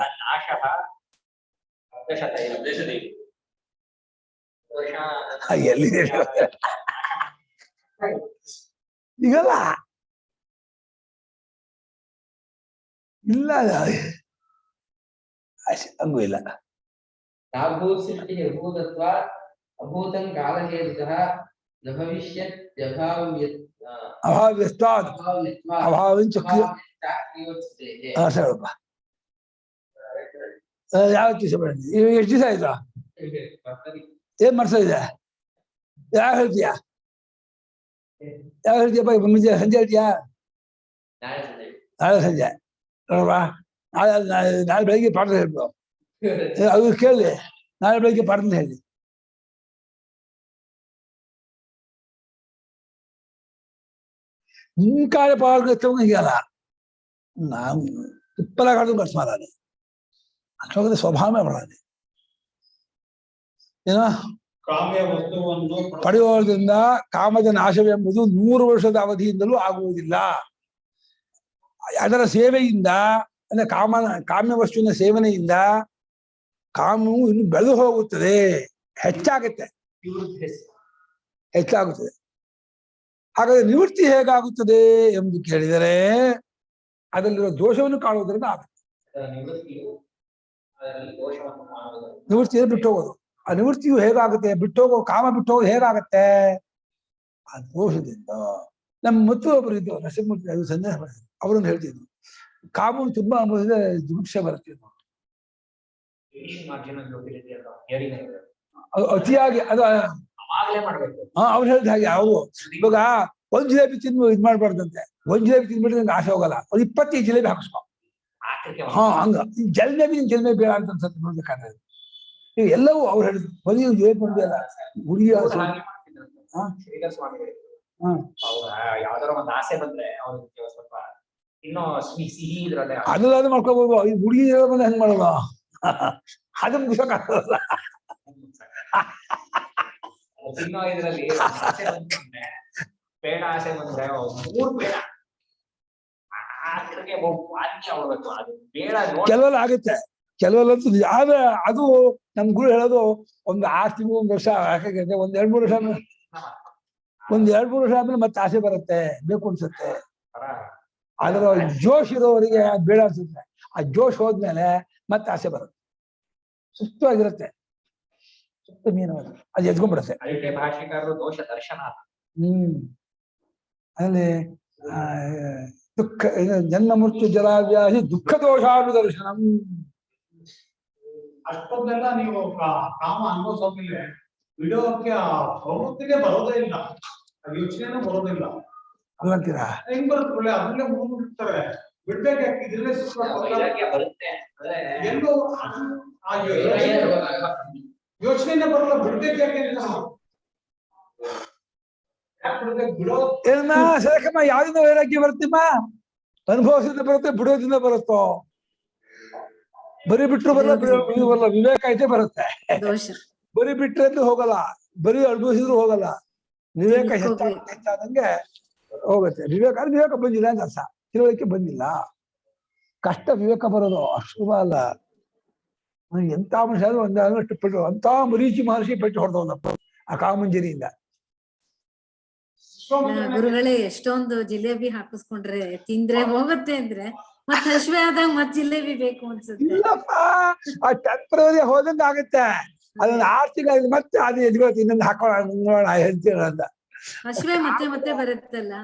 ಎಲ್ಲಿದೆ ಈಗಲ್ಲ, ಇಲ್ಲ ಹಂಗೂ ಇಲ್ಲ. ಅಭಾವ್ಯಸ್ತಾದ್ ಅಭಾವಿಂಚ ಹೇಳಪ್ಪ. ಯಾವ ದಿವಸ ಎಷ್ಟು ದಿವಸ ಆಯ್ತಾ? ಏನ್ ಮಾಡ್ತಾ ಇದೆ? ಯಾವ ಹೇಳ್ತೀಯಾ ಯಾವ ಹೇಳ್ತೀಯಪ್ಪ ಮುಂಜೆ ಸಂಜೆ ಹೇಳ್ತೀಯಾ ನಾಳೆ ಸಂಜೆ ನೋಡ್ವಾ ನಾಳೆ ಬೆಳಿಗ್ಗೆ ಪಾಠ ಹೇಳ್ಬಿಡು ಅದು ಕೇಳಿ ನಾಳೆ ಬೆಳಿಗ್ಗೆ ಪಾಠ ಹೇಳಿ മുൻകാല പാഠം ഹീയല്ല നാം തുപ്പലകാടും കർസ്മാരാണ് ಅಶೋಕದ ಸ್ವಭಾವವೇ ಬರೋದು ಏನ ಕಾಮ್ಯ ವಸ್ತುವನ್ನು ಪಡೆಯುವುದರಿಂದ ಕಾಮದ ನಾಶವೆಂಬುದು 100 ವರ್ಷದ ಅವಧಿಯಿಂದಲೂ ಆಗುವುದಿಲ್ಲ. ಅದರ ಸೇವೆಯಿಂದ ಅಂದ್ರೆ ಕಾಮ್ಯ ವಸ್ತುವಿನ ಸೇವನೆಯಿಂದ ಕಾಮವು ಇನ್ನು ಬೆಳೆದು ಹೋಗುತ್ತದೆ, ಹೆಚ್ಚಾಗುತ್ತೆ. ಹಾಗಾದ್ರೆ ನಿವೃತ್ತಿ ಹೇಗಾಗುತ್ತದೆ ಎಂದು ಕೇಳಿದರೆ ಅದರಲ್ಲಿರೋ ದೋಷವನ್ನು ಕಾಣುವುದರಿಂದ ಆಗುತ್ತೆ. ನಿವೃತ್ತಿಯನ್ನು ಬಿಟ್ಟು ಹೋಗೋದು. ಆ ನಿವೃತ್ತಿಯು ಹೇಗಾಗುತ್ತೆ, ಬಿಟ್ಟೋಗೋ ಕಾಮ ಬಿಟ್ಟೋಗೋದು ಹೇಗಾಗತ್ತೆ? ಆ ದೋಷದಿಂದ. ನಮ್ಮ ಮತ್ತು ಒಬ್ಬರು ಇದ್ರು ನರಸಿಂಹಮೂರ್ತಿ, ಅದು ಸಂದೇಹ ಬರ್ತದೆ, ಅವರನ್ನು ಹೇಳ್ತಿದ್ರು ಕಾಮವನ್ನು ತುಂಬಾ ಅನುಭವಿಸಿದ್ರೆ ದುರುಕ್ಷೆ ಬರುತ್ತೆ. ಅತಿಯಾಗಿ ಅದು ಅವ್ರು ಹೇಳಿದ ಹಾಗೆ ಅವರು ಇವಾಗ ಒಂದ್ ಜಿಲೇಬಿ ತಿಂದು ಇದ್ ಮಾಡ್ಬಾರ್ದಂತೆ. ಒಂದ್ ಜಿಲೇಬಿ ತಿಂದ್ಬಿಟ್ರೆ ನಂಗೆ ಆಸೆ ಹೋಗಲ್ಲ, ಒಂದು 25 ಜಿಲೇಬಿ ಹಾಕಿಸ್ಕೊ. ಹಂಗ ಜಲ್ಮೇಬಿ ಜಲ್ಮೇಬಿ ಬೇಡ ಅಂತ ಅನ್ಸತ್ತೆ ನೋಡ್ಬೇಕಾದ್ರೆ. ಈಗ ಎಲ್ಲವೂ ಅವ್ರು ಹೇಳಿದ್ರು ಬರೀ ಜಿಲೇಬಿ ಬಂದಿ ಅಲ್ಲ ಹುಡುಗಿ ಆಸೆ. ಯಾವ್ದಾರ ಒಂದು ಆಸೆ ಬಂದ್ರೆ ಅವ್ರಿಗೆ ಸ್ವಲ್ಪ ಇನ್ನೂ ಸಿಹಿ ಇದ್ರಲ್ಲೇ ಅದೆಲ್ಲ ಮಾಡ್ಕೋಬಹುದು. ಈ ಹುಡುಗಿ ಬಂದ್ರೆ ಹೆಂಗ್ ಮಾಡೋದು? ಅದು ಮುಗಿಸೋಕ್ಕಾಗಲ್ಲ. ತಿನ್ನೋ ಇದ್ರಲ್ಲಿ ಆಸೆ ಬಂದ್ರೆ ಬೇಡ, ಆಸೆ ಬಂದ್ರೆ 3 ಬೇಡ ಕೆಲವೆಲ್ಲ ಆಗುತ್ತೆ, ಕೆಲವೆಲ್ಲಂತೂ ಆದ್ರೆ ಅದು ನಮ್ ಗುರು ಹೇಳೋದು ಒಂದು 6 ತಿಂಗಳು 1 ವರ್ಷ ಯಾಕೆ ಒಂದ್ 2-3 ವರ್ಷ ಒಂದ್ 2-3 ವರ್ಷ ಆದ್ಮೇಲೆ ಮತ್ತೆ ಆಸೆ ಬರುತ್ತೆ, ಬೇಕು ಅನ್ಸುತ್ತೆ. ಆದ್ರೆ ಜೋಶ್ ಇರೋವರಿಗೆ ಬೇಡ ಅನ್ಸುತ್ತೆ. ಆ ಜೋಶ್ ಹೋದ್ಮೇಲೆ ಮತ್ತೆ ಆಸೆ ಬರುತ್ತೆ, ಸುಪ್ತವಾಗಿರುತ್ತೆ, ಸುಪ್ತ ಮೀನವರು ಅದು ಎದ್ಕೊಂಡ್ಬಿಡುತ್ತೆ. ಅದಕ್ಕೆ ಭಾಷಿಕರು ದೋಷ ದರ್ಶನ. ಅಲ್ಲಿ ದುಃಖ ಜನ್ಮ ಮೃತ್ಯು ಜಲಾವ್ಯಾಧಿ ದುಃಖ ದೋಷಾನುದರ್ಶನಂ. ಅಷ್ಟೊಂದೆಲ್ಲ ನೀವು ಕಾಮ ಅನುಭವಿಸೋದ್ಮೇಲೆ ಬಿಡೋಕೆ ಪ್ರವೃತ್ತಿಗೆ ಬರೋದೇ ಇಲ್ಲ, ಯೋಚನೆನೂ ಬರೋದಿಲ್ಲ ಅಲ್ಲಂತೀರಾ? ಹೆಂಗ್ ಬರುತ್ತೆ? ಅದನ್ನೇ ಮುಂದಿರ್ತಾರೆ, ಬಿಡ್ಬೇಕಾಗಿದ್ರೆ ಬರುತ್ತೆ. ಎಲ್ಲೋ ಯೋಚನೆ ಬರಲ್ಲ, ಬಿಡ್ಬೇಕು ಬಿಡೋ ಸರಕಮ್ಮ ಯಾವ್ದಿಂದ ವೈರಾಗ್ಯ ಬರುತ್ತಮ್ಮ? ಅನುಭವದಿಂದ ಬರುತ್ತೆ, ಬಿಡೋದಿಂದ ಬರುತ್ತೋ? ಬರೀ ಬಿಟ್ರು ಬರಲ್ಲ, ಬರಲ್ಲ, ವಿವೇಕ ಐತೆ ಬರುತ್ತೆ. ಬರೀ ಬಿಟ್ರೆ ಹೋಗಲ್ಲ, ಬರೀ ಅನುಭವಿಸಿದ್ರು ಹೋಗಲ್ಲ. ವಿವೇಕ ಹೆಚ್ಚಾದಂಗೆ ಹೋಗುತ್ತೆ. ವಿವೇಕ ಬಂದಿಲ್ಲ ಅಂತ ಅರ್ಥ, ತಿಳುವಳಿಕೆ ಬಂದಿಲ್ಲ. ಕಷ್ಟ ವಿವೇಕ ಬರೋದು, ಅಶುಭ ಅಲ್ಲ. ಎಂತ ಮನುಷ್ಯ ಆದ್ರೂ ಒಂದಷ್ಟು ಪೆಟ್ಟು, ಅಂತ ಮರೀಚಿ ಮಹರ್ಷಿ ಪೆಟ್ಟು ಹೊಡೆದವನಪ್ಪ ಆ ಕಾಮಂಜರಿಯಿಂದ. ಗುರುಗಳೇ ಎಷ್ಟೊಂದು ಜಿಲೇಬಿ ಹಾಕಿಸ್ಕೊಂಡ್ರೆ ತಿಂದ್ರೆ ಹೋಗುತ್ತೆ ಅಂದ್ರೆ ಮತ್ತೆ ಹಸಿವೆ ಆದಾಗ ಮತ್ ಜಿಲೇಬಿ ಬೇಕು ಅನ್ಸುತ್ತೆ. ಇಲ್ಲಪ್ಪ, ಆ ಟೆಂಪರರಿ ಹೋದಂಗ ಆಗುತ್ತೆ. ಅದನ್ನ 6 ತಿಂಗಳು ಮತ್ತೆ ಅದು ಎದ್ಬೇಕು, ಇನ್ನೊಂದು ಹಾಕೋಣ ಹೇಳ್ತೀರ ಅಂತ. ಹಸಿವೆ ಮತ್ತೆ ಬರುತ್ತಲ್ಲ,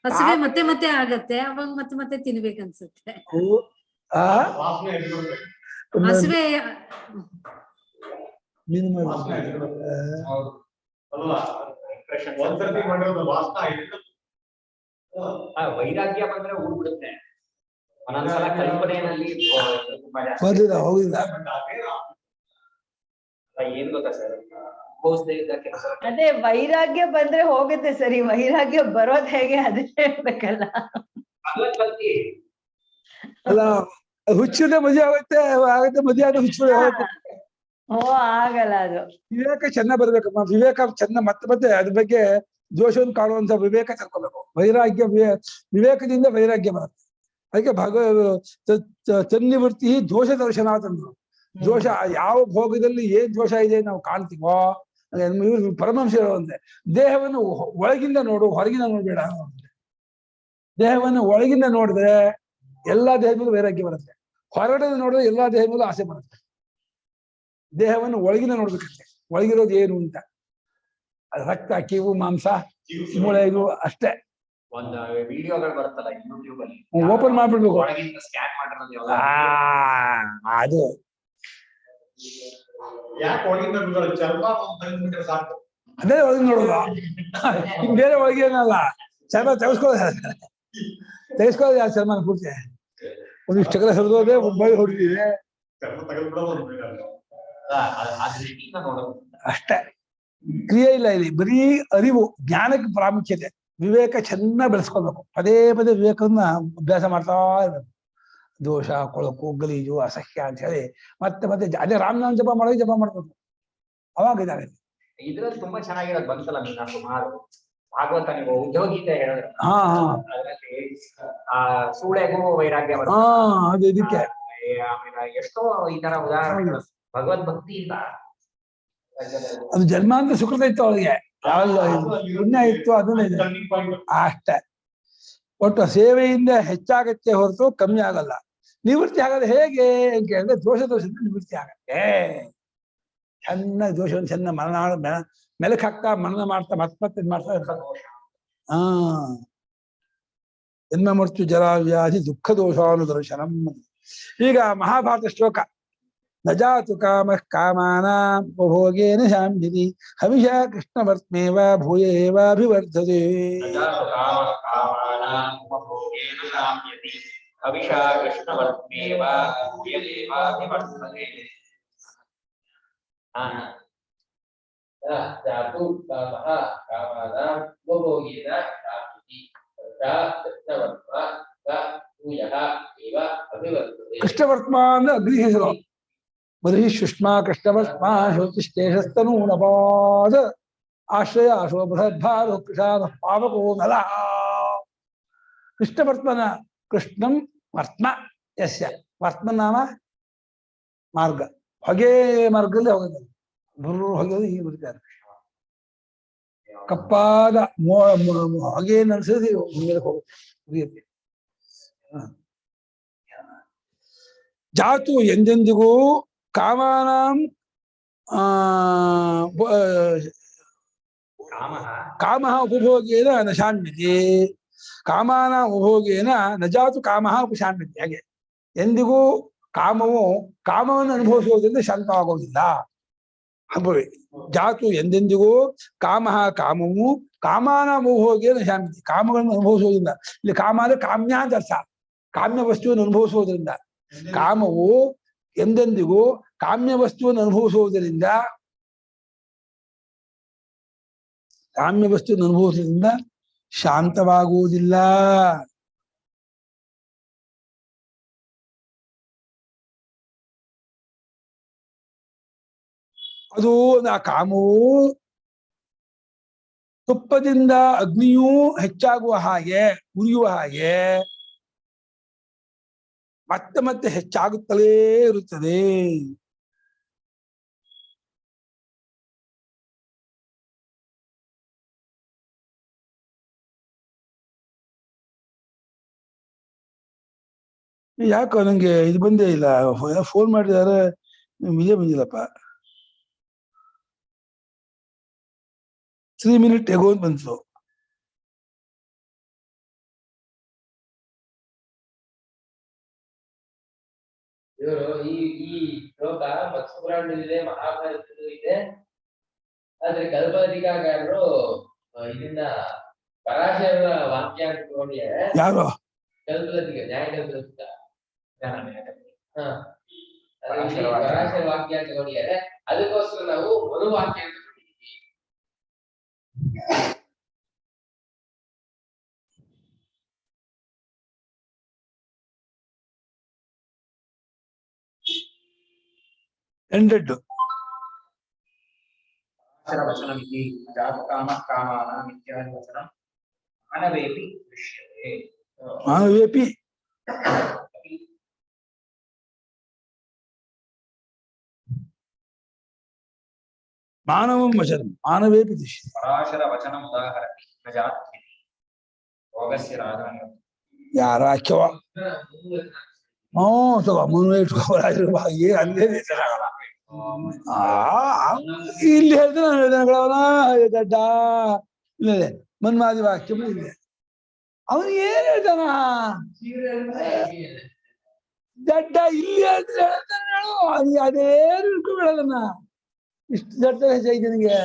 ಹಸಿವೆ ಮತ್ತೆ ಆಗತ್ತೆ, ಅವಾಗ ಮತ್ತೆ ತಿನ್ಬೇಕನ್ಸುತ್ತೆ. ಹಸಿವೆ ವೈರಾಗ್ಯ ಬಂದ್ರೆ ಊರ್ಬಿಡುತ್ತೆ. ಒಂದೊಂದ್ಸಲ ಕಲ್ಪನೆಯಲ್ಲಿ ಹೋಗಿಲ್ಲ. ಏನ್ ಗೊತ್ತಾ ಸರ್, ಅದೇ ವೈರಾಗ್ಯ ಬಂದ್ರೆ ಹೋಗುತ್ತೆ ಸರಿ, ವೈರಾಗ್ಯ ಬರೋದ್ ಹೇಗೆ ಅದೇ ಹೇಳ್ಬೇಕಲ್ಲ. ಅಲ್ಲ, ಹುಚ್ಚಿನ ಮದುವೆ ಆಗುತ್ತೆ, ಮದುವೆ ಆದ ಹುಚ್ಚು ಹೋಗುತ್ತೆ. ಆಗಲ್ಲ ಅದು. ವಿವೇಕ ಚೆನ್ನಾಗ್ ಬರ್ಬೇಕಮ್ಮ, ವಿವೇಕ ಚೆನ್ನ ಮತ್ತೆ ಅದ್ರ ಬಗ್ಗೆ ದೋಷವನ್ನು ಕಾಣುವಂತ ವಿವೇಕ ತರ್ಕೋಬೇಕು. ವೈರಾಗ್ಯ ವಿವೇಕದಿಂದ ವೈರಾಗ್ಯ ಬರುತ್ತೆ. ಅದಕ್ಕೆ ತನ್ನಿವೃತ್ತಿ ದೋಷ ದರ್ಶನ ಅಂತಂದ್ರು. ದೋಷ ಯಾವ ಭೋಗದಲ್ಲಿ ಏನ್ ದೋಷ ಇದೆ ನಾವು ಕಾಣ್ತೀವೋ, ಪರಮಹಂಸ ಹೇಳುವಂತೆ ದೇಹವನ್ನು ಒಳಗಿಂದ ನೋಡು, ಹೊರಗಿಂದ ನೋಡ್ಬೇಡ. ದೇಹವನ್ನು ಒಳಗಿಂದ ನೋಡಿದ್ರೆ ಎಲ್ಲಾ ದೇಹದ ಮೇಲೂ ವೈರಾಗ್ಯ ಬರುತ್ತೆ, ಹೊರಗಡೆ ನೋಡಿದ್ರೆ ಎಲ್ಲಾ ದೇಹದ ಮೇಲೂ ಆಸೆ ಬರುತ್ತೆ. ದೇಹವನ್ನು ಒಳಗಿನ ನೋಡ್ಬೇಕಂತೆ, ಒಳಗಿರೋದು ಏನು ಅಂತ. ರಕ್ತ, ಕಿವು, ಮಾಂಸ, ಮೂಳೆ, ಇದು ಅಷ್ಟೇ. ಒಂದು ವಿಡಿಯೋಗಳು ಬರುತ್ತಲ್ಲ ಯೂಟ್ಯೂಬ್ ಅಲ್ಲಿ, ಓಪನ್ ಮಾಡ್ಬಿಡ್ಬೇಕು. ಸ್ಕ್ಯಾನ್ ಮಾಡಿರೋದು ಅದು ಯಾಕೆ ಒಳಗಿಂದ ಚರ್ಮ ತೆಗೆದ್ಬಿಟ್ರೆ ಸಾಕು, ಅದೇ ಒಳಗೆ ನೋಡೋದು ಇನ್ ಬೇರೆ ಒಳಗೆ ಏನಲ್ಲ ಚರ್ಮ ತೆಗೆಸ್ಕೊಳ್ಳೋದು ಯಾರು ಚರ್ಮನ ಪೂರ್ತಿ ಒಂದಿಷ್ಟು ಚಕ್ರ ಹರಿದೋದೆ ಬಳಿ ಹೊಡಿತಿದೆ ಅಷ್ಟೇ. ಕ್ರಿಯೆ ಇಲ್ಲ ಇಲ್ಲಿ, ಬರೀ ಅರಿವು, ಜ್ಞಾನಕ್ಕೆ ಪ್ರಾಮುಖ್ಯತೆ. ವಿವೇಕ ಚೆನ್ನಾಗಿ ಬೆಳೆಸ್ಕೊಳ್ಬೇಕು. ಪದೇ ಪದೇ ವಿವೇಕವನ್ನ ಅಭ್ಯಾಸ ಮಾಡ್ತಾ ಇರ್ಬೇಕು. ದೋಷ, ಕೊಳಕು, ಗಲೀಜು, ಅಸಹ್ಯ ಅಂತ ಹೇಳಿ ಮತ್ತೆ ಮತ್ತೆ ಅದೇ ರಾಮನಾಮ ಜಪ ಮಾಡೋದು ಜಪ ಮಾಡ್ಬೇಕು. ಅವಾಗ ಇದಾಗುತ್ತೆ. ಇದ್ರಲ್ಲಿ ತುಂಬಾ ಚೆನ್ನಾಗಿರೋದು ಬಂತಲ್ಲ ನೀನ ಸುಮಾರು ಭಾಗವತ ನೀವು ಉದ್ಯೋಗೀತೆ ಹೇಳಿದ್ರೆ ಅದರಲ್ಲಿ ಆ ಸೂಳೆಗೂ ವೈರಾಗ್ಯ ಅದು ಇದಕ್ಕೆ ಆಮೇಲೆ ಎಷ್ಟೋ ಈ ತರ ಉದಾಹರಣೆಗಳು ಭಗವದ್ ಭಕ್ತಿಯಿಂದ. ಅದು ಜನ್ಮಾಂತ ಸುಕೃತ ಇತ್ತು ಅವಳಿಗೆ, ಯಾವಲ್ಲ ಪುಣ್ಯ ಇತ್ತು, ಅದನ್ನ ಇದೆ ಅಷ್ಟೇ. ಒಟ್ಟು ಸೇವೆಯಿಂದ ಹೆಚ್ಚಾಗತ್ತೆ ಹೊರತು ಕಮ್ಮಿ ಆಗಲ್ಲ. ನಿವೃತ್ತಿ ಆಗೋದು ಹೇಗೆ ಅಂತ ಕೇಳಿದ್ರೆ ದೋಷದಿಂದ ನಿವೃತ್ತಿ ಆಗತ್ತೆ. ಚೆನ್ನಾಗಿ ದೋಷವನ್ನು ಚೆನ್ನ ಮೆಲಕ್ ಹಾಕ್ತಾ ಮನನ ಮಾಡ್ತಾ ಮತ್ತೆ ಇದು ಮಾಡ್ತಾ ಜನ್ಮ ಮೃತ್ಯು ಜರಾ ವ್ಯಾಧಿ ದುಃಖ ದೋಷಾನುದರ್ಶನಂ. ಈಗ ಮಹಾಭಾರತ ಶ್ಲೋಕ. ನ ಜಾತು ಕಾಮ ಕಾಮಾನಾಂ ಉಪಭೋಗೇನ ಶಾಂತಿನಿ ಹವಿಷಾ ಕೃಷ್ಣವರ್ತ್ಮೇವ ಭೂಯೇವಾಭಿವರ್ಧತೆ. ಹವಿಷಾ ಕೃಷ್ಣವರ್ತ್ಮೇವ ಭೂಯೇವಾಭಿವರ್ಧತೆ. ಜಾತು ಕಾಮಃ ಕಾಮಾನಾಂ ಉಪಭೋಗೇನ ಶಾಂತಿನಿ ಕೃಷ್ಣವರ್ತ್ಮ ಭೂಯಃ ಏವ ಅಭಿವರ್ಧತೆ. ಕೃಷ್ಣವರ್ತ್ಮ ಅಂದ್ರೆ ಅಗ್ನಿ ಹೆಸರು. ಬರೀ ಸುಷ್ಮಾ ಕೃಷ್ಣವರ್ತ್ಮ ಜ್ಯೋತಿಷ್ಠೇಶಸ್ತನೂನಪಾದ ಆಶ್ರಯ ಶೋಭದ್ಭಾರ ಕೃಷಾನ ಪಾವಕೋ ನಲ. ಕೃಷ್ಣವರ್ತ್ಮನ ಕೃಷ್ಣಂ ವರ್ತ್ಮ ಯಸ್ಯ ವರ್ತ್ಮ ನಾಮ ಮಾರ್ಗ, ಹೊಗೆ ಮಾರ್ಗದಲ್ಲಿ ಹೋಗೋದು. ಬರು ಹೊಗೆದು ಹೀಗೆ ಬರೀತಾರೆ. ಕಪ್ಪಾದ ಹೊಗೆ ನಡೆಸಿದ್ರೆ ಮೇಲೆ ಹೋಗುತ್ತೆ. ಜಾತು ಎಂದೆಂದಿಗೂ ಕಾಮಾನಾಂ ಕಾಮಃ ಉಪಭೋಗೇನ ನ ಶಾಮ್ಯತೆ. ಕಾಮಾನಾಂ ಉಪಭೋಗೇನ ನ ಜಾತು ಕಾಮಃ ಉಪಶಾಮ್ಯತೆ. ಹಾಗೆ ಎಂದಿಗೂ ಕಾಮವನ್ನು ಅನುಭವಿಸುವುದರಿಂದ ಶಾಂತವಾಗುವುದಿಲ್ಲ. ಜಾತು ಎಂದೆಂದಿಗೂ ಕಾಮವು ಕಾಮಾನಾಂ ಉಪಭೋಗೇನ ಶಾಂತಿ. ಕಾಮಗಳನ್ನು ಅನುಭವಿಸುವುದಿಲ್ಲ. ಇಲ್ಲಿ ಕಾಮ ಅಂದ್ರೆ ಕಾಮ್ಯ ಅಂತ ಅರ್ಥ. ಕಾಮ್ಯ ವಸ್ತುವನ್ನು ಅನುಭವಿಸುವುದರಿಂದ. ಕಾಮವು ಎಂದೆಂದಿಗೂ ಕಾಮ್ಯ ವಸ್ತುವನ್ನು ಅನುಭವಿಸುವುದರಿಂದ ಶಾಂತವಾಗುವುದಿಲ್ಲ. ಅದು ಆ ಕಾಮವು ತುಪ್ಪದಿಂದ ಅಗ್ನಿಯೂ ಹೆಚ್ಚಾಗುವ ಹಾಗೆ, ಉರಿಯುವ ಹಾಗೆ ಮತ್ತೆ ಮತ್ತೆ ಹೆಚ್ಚಾಗುತ್ತಲೇ ಇರುತ್ತದೆ. ಯಾಕೋ ನಂಗೆ ಇದು ಬಂದೇ ಇಲ್ಲ. ಫೋನ್ ಮಾಡಿದಾರೆ, ಇದೇ ಬಂದಿಲ್ಲಪ್ಪ. 3 minutes ago ಬಂತು. ಇವರು ಈ ಶ್ಲೋಕ ಮತ್ಸ್ಯಪುರಾಣದಲ್ಲಿದೆ, ಮಹಾಭಾರತದಲ್ಲೂ ಇದೆ. ಆದ್ರೆ ಕಲ್ಪದಿಗಾರರು ಇದನ್ನ ಪರಾಶರ ವಾಕ್ಯ ಅಂತ ತಗೊಂಡಿದ್ದಾರೆ. ಯಾರು? ಕಲ್ಪದಿಗ ನ್ಯಾಯಕಲ್ಪದ ಪರಾಶರ ವಾಕ್ಯ ಅಂತ ತಗೊಂಡಿದ್ದಾರೆ. ಅದಕ್ಕೋಸ್ಕರ ನಾವು ಮನುವಾಕ್ಯ ಅಂತ ತಗೊಂಡಿದ್ದೀವಿ. ಎಂಡೆಡ್ ವಚನಮಿತಿ ಜಾತು ಕಾಮಃ ಕಾಮಾನಾಂ ಇತ್ಯಾದಿ ವಚನಂ ಮಾನವೇಪಿ ದೃಶ್ಯತೆ. ಮಾನವೇಪಿ ಮಾನವಂ ವಚನಂ ಮಾನವೇಪಿ ದೃಶ್ಯತೆ. ಪರಾಶರ ವಚನಂ ಉದಾಹರಣೆ ನ ಜಾತು ಭೋಗಸ್ಯ ರಾಜಾಂಗ. ಯಾರ ವಾಕ್ಯವ ಮನುವೇ ಇಟ್ಕೋಬಾರ ಅಲ್ಲೇ ಇಲ್ಲಿ ಹೇಳ್ತಾನೆ ದಡ್ಡ ಇಲ್ಲದೆ ಮನ್ಮಾದಿ ವಾಕ್ಯ ಇದೆ. ಅವನಿಗೆ ಏನ್ ಹೇಳ್ತಾನ ದಡ್ಡ ಇಲ್ಲಿ ಹೇಳ್ತಾನೆ ಹೇಳು. ಅದೇ ಇಟ್ಕೊಬೇಡದನ್ನ. ಇಷ್ಟು ದಡ್ಡ ಹೆಚ್ಚಾಗಿ ನಿನಗೆ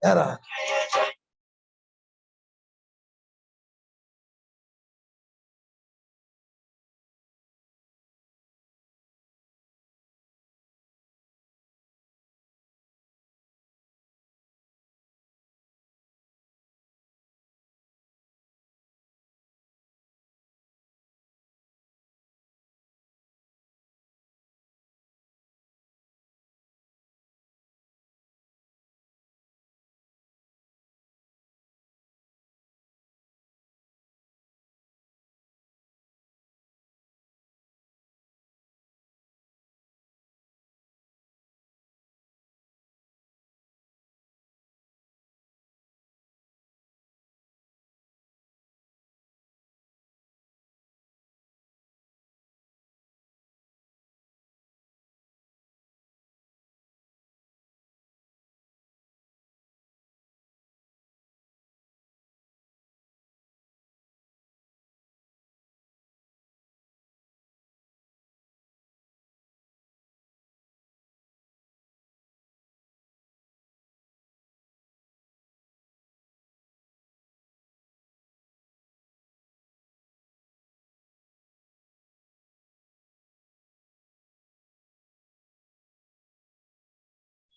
ಯಾರ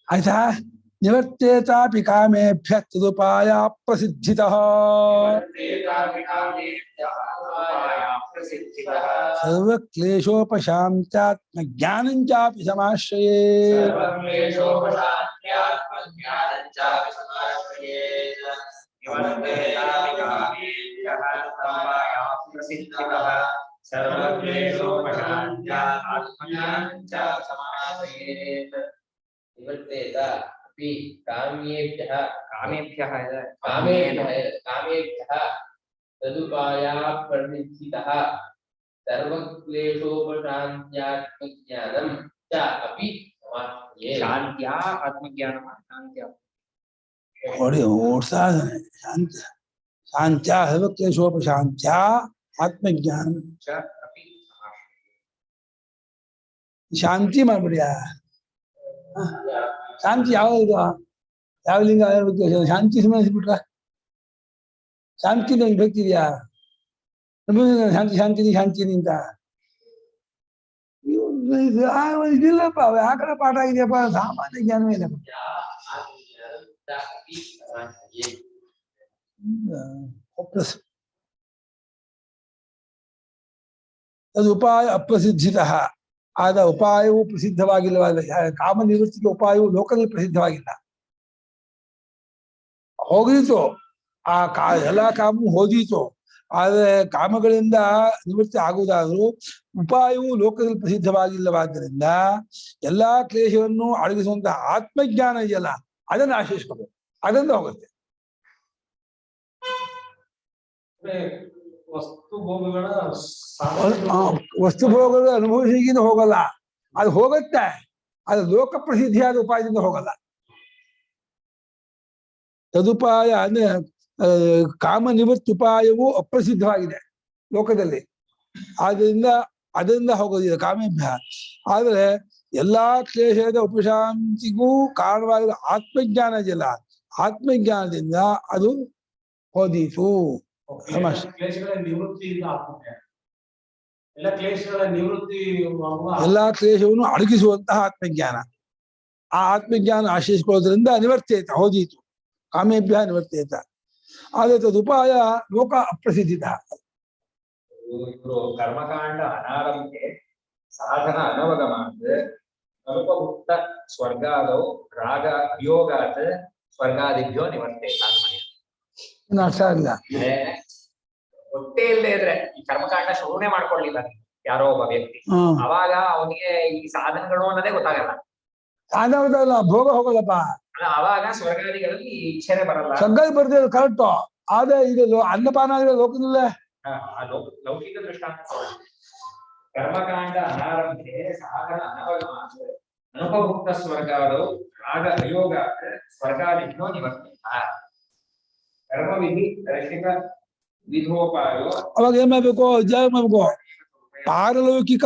ಆಯ್ತಾ ನಿವರ್ತೇತಾಪಿ ಕಾಮೇಭ್ಯ ತದುಪಾಯ ಪ್ರಸಿದ್ಧಿತಃ ಸರ್ವಕ್ಲೇಶೋಪಶಾಂತ್ಯಾತ್ಮ ಜ್ಞಾನಂಚಾಪಿ ಸಮಾಶ್ರಯೇ ನಿವರ್ತೇತ ಅಪಿ ಕಾಮ್ಯೇಭ್ಯಃ ತದುಪಾಯ ಪ್ರಸಿದ್ಧಿತಃ ಸರ್ವಕ್ಲೇಶೋಪಶಾಂತ್ಯಾತ್ಮಜ್ಞಾನಂ ಚ ಅಪಿ ಸಮಾಪ್ಯೆ. ಶಾಂತ್ಯ ಆತ್ಮಜ್ಞಾನ ಶಾಂತ್ಯ ನೋಡಿ ಓಡ್ಸಾ ಶಾಂತ ಶಾಂತ್ಯ ಸರ್ವಕ್ಲೇಶೋಪಶಾಂತ್ಯ ಆತ್ಮಜ್ಞಾನ ಚ ಅಪಿ ಶಾಂತಿ ಮಾಡ್ಬಿಡಿಯ ಶಾಂತಿ ಯಾವ ಇದು ಯಾವ ಲಿಂಗ ಶಾಂತಿ ಸಂಬಂಧಿಸ್ಬಿಟ್ರ ಶಾಂತಿ ವಿಭಕ್ತಿ ಇದೆಯಾ ಶಾಂತಿ ಶಾಂತಿನಿ ಶಾಂತಿನಿ ಅಂತ ಇದಿಲ್ಲಪ್ಪ ಯಾವ ಕಡೆ ಪಾಠ ಆಗಿದೆಯಪ್ಪ ಸಾಮಾನ್ಯ ಜ್ಞಾನವೇ ಇಲ್ಲಪ್ಪ ಅದು ಉಪಾಯ ಅಪ್ರಸಿದ್ಧಿತಃ ಆದ ಉಪಾಯವು ಪ್ರಸಿದ್ಧವಾಗಿಲ್ಲವಾದ ಕಾಮ ನಿವೃತ್ತಿಗೆ ಉಪಾಯವು ಲೋಕದಲ್ಲಿ ಪ್ರಸಿದ್ಧವಾಗಿಲ್ಲ ಹೋಗಿತು ಆ ಎಲ್ಲಾ ಕಾಮವು ಹೋದೀತು ಆದ್ರೆ ಕಾಮಗಳಿಂದ ನಿವೃತ್ತಿ ಆಗುವುದಾದರೂ ಉಪಾಯವು ಲೋಕದಲ್ಲಿ ಪ್ರಸಿದ್ಧವಾಗಿಲ್ಲವಾದ್ದರಿಂದ ಎಲ್ಲಾ ಕ್ಲೇಶವನ್ನು ಅಡಗಿಸುವಂತಹ ಆತ್ಮಜ್ಞಾನ ಇದೆಯಲ್ಲ ಅದನ್ನು ಆಶ್ರಯಿಸ್ಕೋಬೇಕು ಅದರಿಂದ ಹೋಗುತ್ತೆ. ವಸ್ತು ಭೋಗಗಳ ವಸ್ತು ಭೋಗದ ಅನುಭವಿಸಿಗಿಂದ ಹೋಗಲ್ಲ, ಅದು ಹೋಗುತ್ತೆ, ಅದು ಲೋಕ ಪ್ರಸಿದ್ಧಿಯಾದ ಉಪಾಯದಿಂದ ಹೋಗಲ್ಲ. ತದುಪಾಯ ಅಂದ್ರೆ ಕಾಮ ನಿವೃತ್ತಿ ಉಪಾಯವು ಅಪ್ರಸಿದ್ಧವಾಗಿದೆ ಲೋಕದಲ್ಲಿ, ಆದ್ರಿಂದ ಅದರಿಂದ ಹೋಗೋದಿಲ್ಲ ಕಾಮೇಭ್ಯ. ಆದ್ರೆ ಎಲ್ಲಾ ಕ್ಲೇಶದ ಉಪಶಾಂತಿಗೂ ಕಾರಣವಾಗಿರೋ ಆತ್ಮಜ್ಞಾನ ಇದೆಯಲ್ಲ, ಆತ್ಮಜ್ಞಾನದಿಂದ ಅದು ಹೋದೀತು. ಕ್ಲೇಶಗಳ ನಿವೃತ್ತಿಯಿಂದ ಆತ್ಮಜ್ಞಾನ, ಎಲ್ಲ ಕ್ಲೇಶಗಳ ನಿವೃತ್ತಿ ಎಲ್ಲಾ ಕ್ಲೇಶವನ್ನು ಅಡಗಿಸುವಂತಹ ಆತ್ಮಜ್ಞಾನ, ಆ ಆತ್ಮಜ್ಞಾನ ಆಶ್ರಯಿಸಿಕೊಳ್ಳೋದ್ರಿಂದ ನಿವರ್ತೇತ ಹೋದೀತು, ಕಾಮೇಭ್ಯ ನಿವರ್ತೇತ. ಆದ್ರೆ ತದುಪಾಯ ಲೋಕ ಅಪ್ರಸಿದ್ಧಿತ. ಇವರು ಕರ್ಮಕಾಂಡ ಅನಾರಂಭೆ ಸಾಧನ ಅನವಗಮಾತ್ ಅನುಪಭುಕ್ತ ಸ್ವರ್ಗಾದವು ರಾಗ ಯೋಗಾತ್ ಸ್ವರ್ಗಾದಿಭ್ಯೋ ನಿವರ್ತೇತ. ಇನ್ನು ಅರ್ಥ ಆಗಿಲ್ಲ. ಹೊಟ್ಟೆ ಇಲ್ಲದೆ ಇದ್ರೆ ಈ ಕರ್ಮಕಾಂಡ ಶುರುನೇ ಮಾಡ್ಕೊಳ್ಳಿಲ್ಲ ಯಾರೋ ಒಬ್ಬ ವ್ಯಕ್ತಿ, ಅವಾಗ ಅವನಿಗೆ ಈ ಸಾಧನಗಳು ಅನ್ನೋದೇ ಗೊತ್ತಾಗಲ್ಲ, ಸಾಧನ ಭೋಗ ಹೋಗಲ್ಲಪ್ಪ. ಅವಾಗ ಸ್ವರ್ಗಾದಿಗಳಲ್ಲಿ ಇಚ್ಛೆನೆ ಬರಲ್ಲ. ಸ್ವರ್ಗದಲ್ಲಿ ಬರ್ತಿರೋದು ಕರೆಕ್ಟು, ಆದ್ರೆ ಇದು ಅನ್ನಪಾನ ಆಗಿರೋ ಲೋಕದಲ್ಲೇ ಲೌಕಿಕ ದೃಷ್ಟಾಂತ. ಕರ್ಮಕಾಂಡ ಅನಾರಂಭೆ ಸಾಧನ ಅನವಗಮಾತ್ ಅನುಪಭುಕ್ತ ಸ್ವರ್ಗಾದವು ರಾಗ ಅಯೋಗ ಸ್ವರ್ಗಾದಿಭ್ಯೋ ನಿವರ್ತೇತ. ಕರ್ಮವಿಧಿ ರಕ್ಷಿತ ವಿಧೋಪಾಯೋ. ಅವಾಗ ಏನ್ ಮಾಡ್ಬೇಕು, ಜಾಗ ಮಾಡ್ಬೇಕು, ಪಾರಲೌಕಿಕ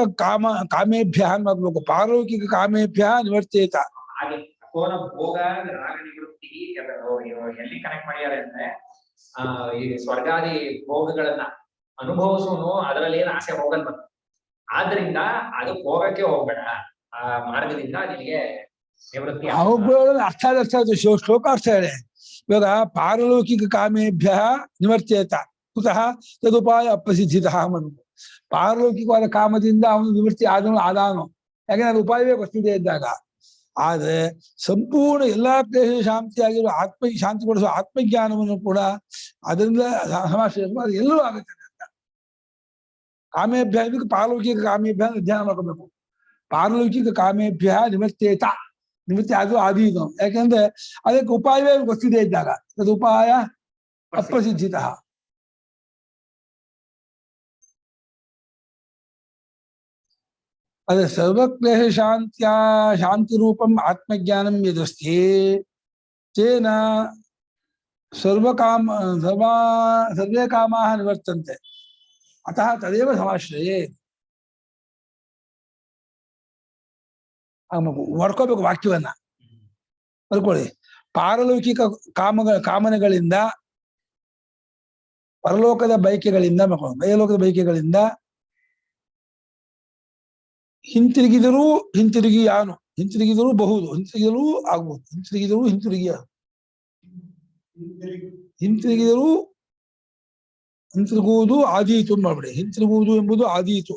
ಕಾಮೇಭ್ಯ ಮಾಡ್ಬೇಕು, ಪಾರಲೌಕಿಕ ಕಾಮೇಭ್ಯ ನಿವರ್ತೇತ. ಹಾಗೆ ಅಕೋನ ಭೋಗ ರಾಗ ನಿವೃತ್ತಿ ಎಲ್ಲಿ ಕನೆಕ್ಟ್ ಮಾಡ್ಯಾರೆ ಅಂದ್ರೆ ಈ ಸ್ವರ್ಗಾದಿ ಭೋಗಗಳನ್ನ ಅನುಭವಿಸೋನು ಅದರಲ್ಲಿ ಏನು ಆಸೆ ಹೋಗಲ್ಲ. ಆದ್ರಿಂದ ಅದಕ್ಕೆ ಹೋಗಕ್ಕೆ ಹೋಗ್ಬೇಡ, ಆ ಮಾರ್ಗದಿಂದ ನಿನಗೆ ನಿವೃತ್ತಿ. ಅವುಗಳ ಅರ್ಥ ಶ್ಲೋಕಾರ್ಥ ಹೇಳಿ. ಇವಾಗ ಪಾರಲೌಕಿಕ ಕಾಮೇಭ್ಯ ನಿವರ್ತೇತ ಕುತಃ ತದುಪಾಯ ಅಪ್ರಸಿದ್ಧಿತ ಮನು. ಪಾರಲೌಕಿಕವಾದ ಕಾಮದಿಂದ ಅವನು ನಿವೃತ್ತಿ ಆದಾನು, ಯಾಕಂದ್ರೆ ಅದು ಉಪಾಯವೇ ಗೊತ್ತಿದೆ ಇದ್ದಾಗ. ಆದ್ರೆ ಸಂಪೂರ್ಣ ಎಲ್ಲಾ ಕ್ಲೇಶ ಶಾಂತಿಯಾಗಿರೋ ಶಾಂತಿಗೊಳಿಸುವ ಆತ್ಮಜ್ಞಾನವನ್ನು ಕೂಡ ಅದರಿಂದ ಸಮಾಶ್ರಯ ಅದು ಎಲ್ಲರೂ ಆಗುತ್ತೆ ಅಂತ. ಕಾಮೇಭ್ಯ ಇದಕ್ಕೆ ಪಾರಲೌಕಿಕ ಕಾಮೇಭ್ಯ ಧ್ಯಾನ ಮಾಡ್ಕೋಬೇಕು. ಪಾರಲೌಕಿಕ ಕಾಮೇಭ್ಯ ನಿವರ್ತೇತ, ನಿವೃತ್ತಿ ಅದು ಆದೀನು, ಯಾಕೆಂದ್ರೆ ಅದಕ್ಕೆ ಉಪಾಯವೇ ಗೊತ್ತಿದೆ ಇದ್ದಾಗ ಅದು ಉಪಾಯ ಅಪ್ರಸಿದ್ಧಿತ. ಅದೇ ಸರ್ವಕ್ಲೇಶ ಶಾಂತಿ ರೂಪಂ ಆತ್ಮಜ್ಞಾನಂ ಯದಸ್ತಿ ತೇನ ಸರ್ವೇ ಕಾಮಾಹ ನಿವರ್ತಂತೆ ಅತಃ ತದೇವ ಸಮಾಶ್ರಯೇ. ವರ್ಕೋಬೇಕು ವಾಕ್ಯವನ್ನ ಬರ್ಕೊಳ್ಳಿ. ಪಾರಲೌಕಿಕ ಕಾಮನೆಗಳಿಂದ ಪರಲೋಕದ ಬಯಕೆಗಳಿಂದ ಬಯಲೋಕದ ಬಯಕೆಗಳಿಂದ ಹಿಂತಿರುಗಿದರೂ ಹಿಂತಿರುಗಿದರೂ ಬಹುದು, ಹಿಂತಿರುಗಿದರೂ ಆಗ್ಬೋದು, ಹಿಂತಿರುಗುವುದು ಆದೀತು ಮಾಡ್ಬಿಡಿ. ಹಿಂತಿರುಗುವುದು ಎಂಬುದು ಆದೀತು,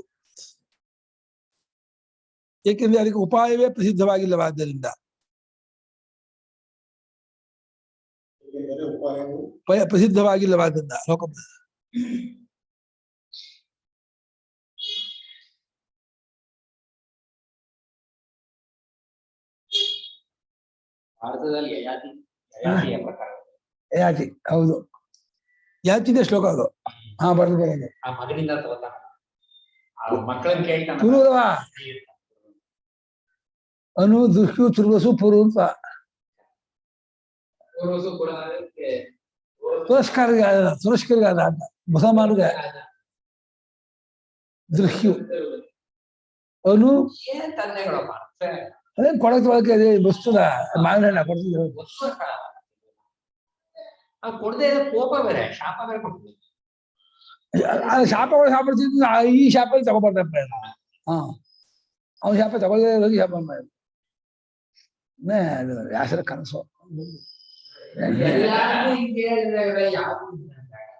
ಏಕೆಂದ್ರೆ ಅದಕ್ಕೆ ಉಪಾಯವೇ ಪ್ರಸಿದ್ಧವಾಗಿಲ್ಲವಾದ್ದರಿಂದ. ಪ್ರಸಿದ್ಧವಾಗಿಲ್ಲವಾದ್ದರಿಂದ ಲೋಕ ಭಾರತದಲ್ಲಿ ಯಾತಿ ಹೌದು, ಯಾತಿದೆ ಶ್ಲೋಕ ಅದು. ಹಾ ಬರೋದು ಆ ಮಗನಿಂದ ತಗೋತಾನ, ಆ ಮಕ್ಕಳನ್ನ ಕೇಳ್ತಾನ. ಪುರುವಾ ಅನು ದುಷ್ಯು ತುರ್ವಸು ಪುರು ಅಂತ ತುರಸ್ಕರಿಗಾದ ಮುಸಲ್ಮಾನ್ಗೆ ದೃಶ್ಯು ಅನು ಏನ್ ತಂದೆಗಳಪ್ಪ ಅದೇ ಕೊಡಕ್ಕೆ ಅದೇ ಬಸ್ತುದ ಮಾವಿನ ಹಣ್ಣ ಕೊಡ್ತಿದ್ರು. ಕೊಡದೆ ಕೋಪ ಬೇರೆ, ಶಾಪ ಬೇರೆ ಕೊಡ್ತೀವಿ. ಶಾಪಗಳು ಶಾಪಿಡ್ತಿದ್ದು ಈ ಶಾಪ ತಗೊಬಾರ್ದಪ್ಪ. ಹಾ ಅವ್ನ ಶಾಪ ತಗೊಳ್ಳೇ ಹೋಗಿ ಶಾಪ ಮಾಡಿ ವ್ಯಾಸರ ಕನಸು.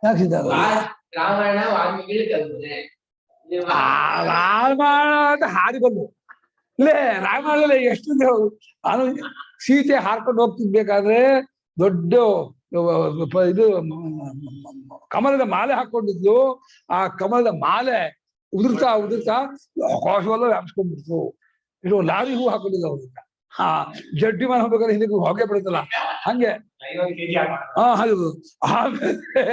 ಯಾಕೆ ರಾಮಾಯಣ ವಾಲ್ಮೀಕಿ ಕಲ್ಪನೆ ರಾಮಾಯಣ ಅಂತ ಹಾರಿಬಂದು ಇಲ್ಲೇ ರಾಮಾಯಣದಲ್ಲಿ ಎಷ್ಟು ನಾನು ಸೀತೆ ಹಾರ್ಕೊಂಡು ಹೋಗ್ತಿರ್ಬೇಕಾದ್ರೆ ದೊಡ್ಡ ಇದು ಕಮಲದ ಮಾಲೆ ಹಾಕೊಂಡಿದ್ಲು. ಆ ಕಮಲದ ಮಾಲೆ ಉದುರ್ತಾ ಕೋಶವೆಲ್ಲ ವ್ಯಾಪಿಸ್ಕೊಂಡ್ಬಿಡ್ತು. ಇದು ಲಾರಿ ಹೂ ಹಾಕೊಂಡಿಲ್ಲ ಅವ್ರಿಂದ. ಹಾ ಜಡ್ಡಿ ಮನೆ ಹೋಗ್ಬೇಕಾದ್ರೆ ಹಿಂದೆ ಹೊಗೆ ಬಿಡುತ್ತಲ್ಲ ಹಂಗೆ. ಹೌದು. ಆಮೇಲೆ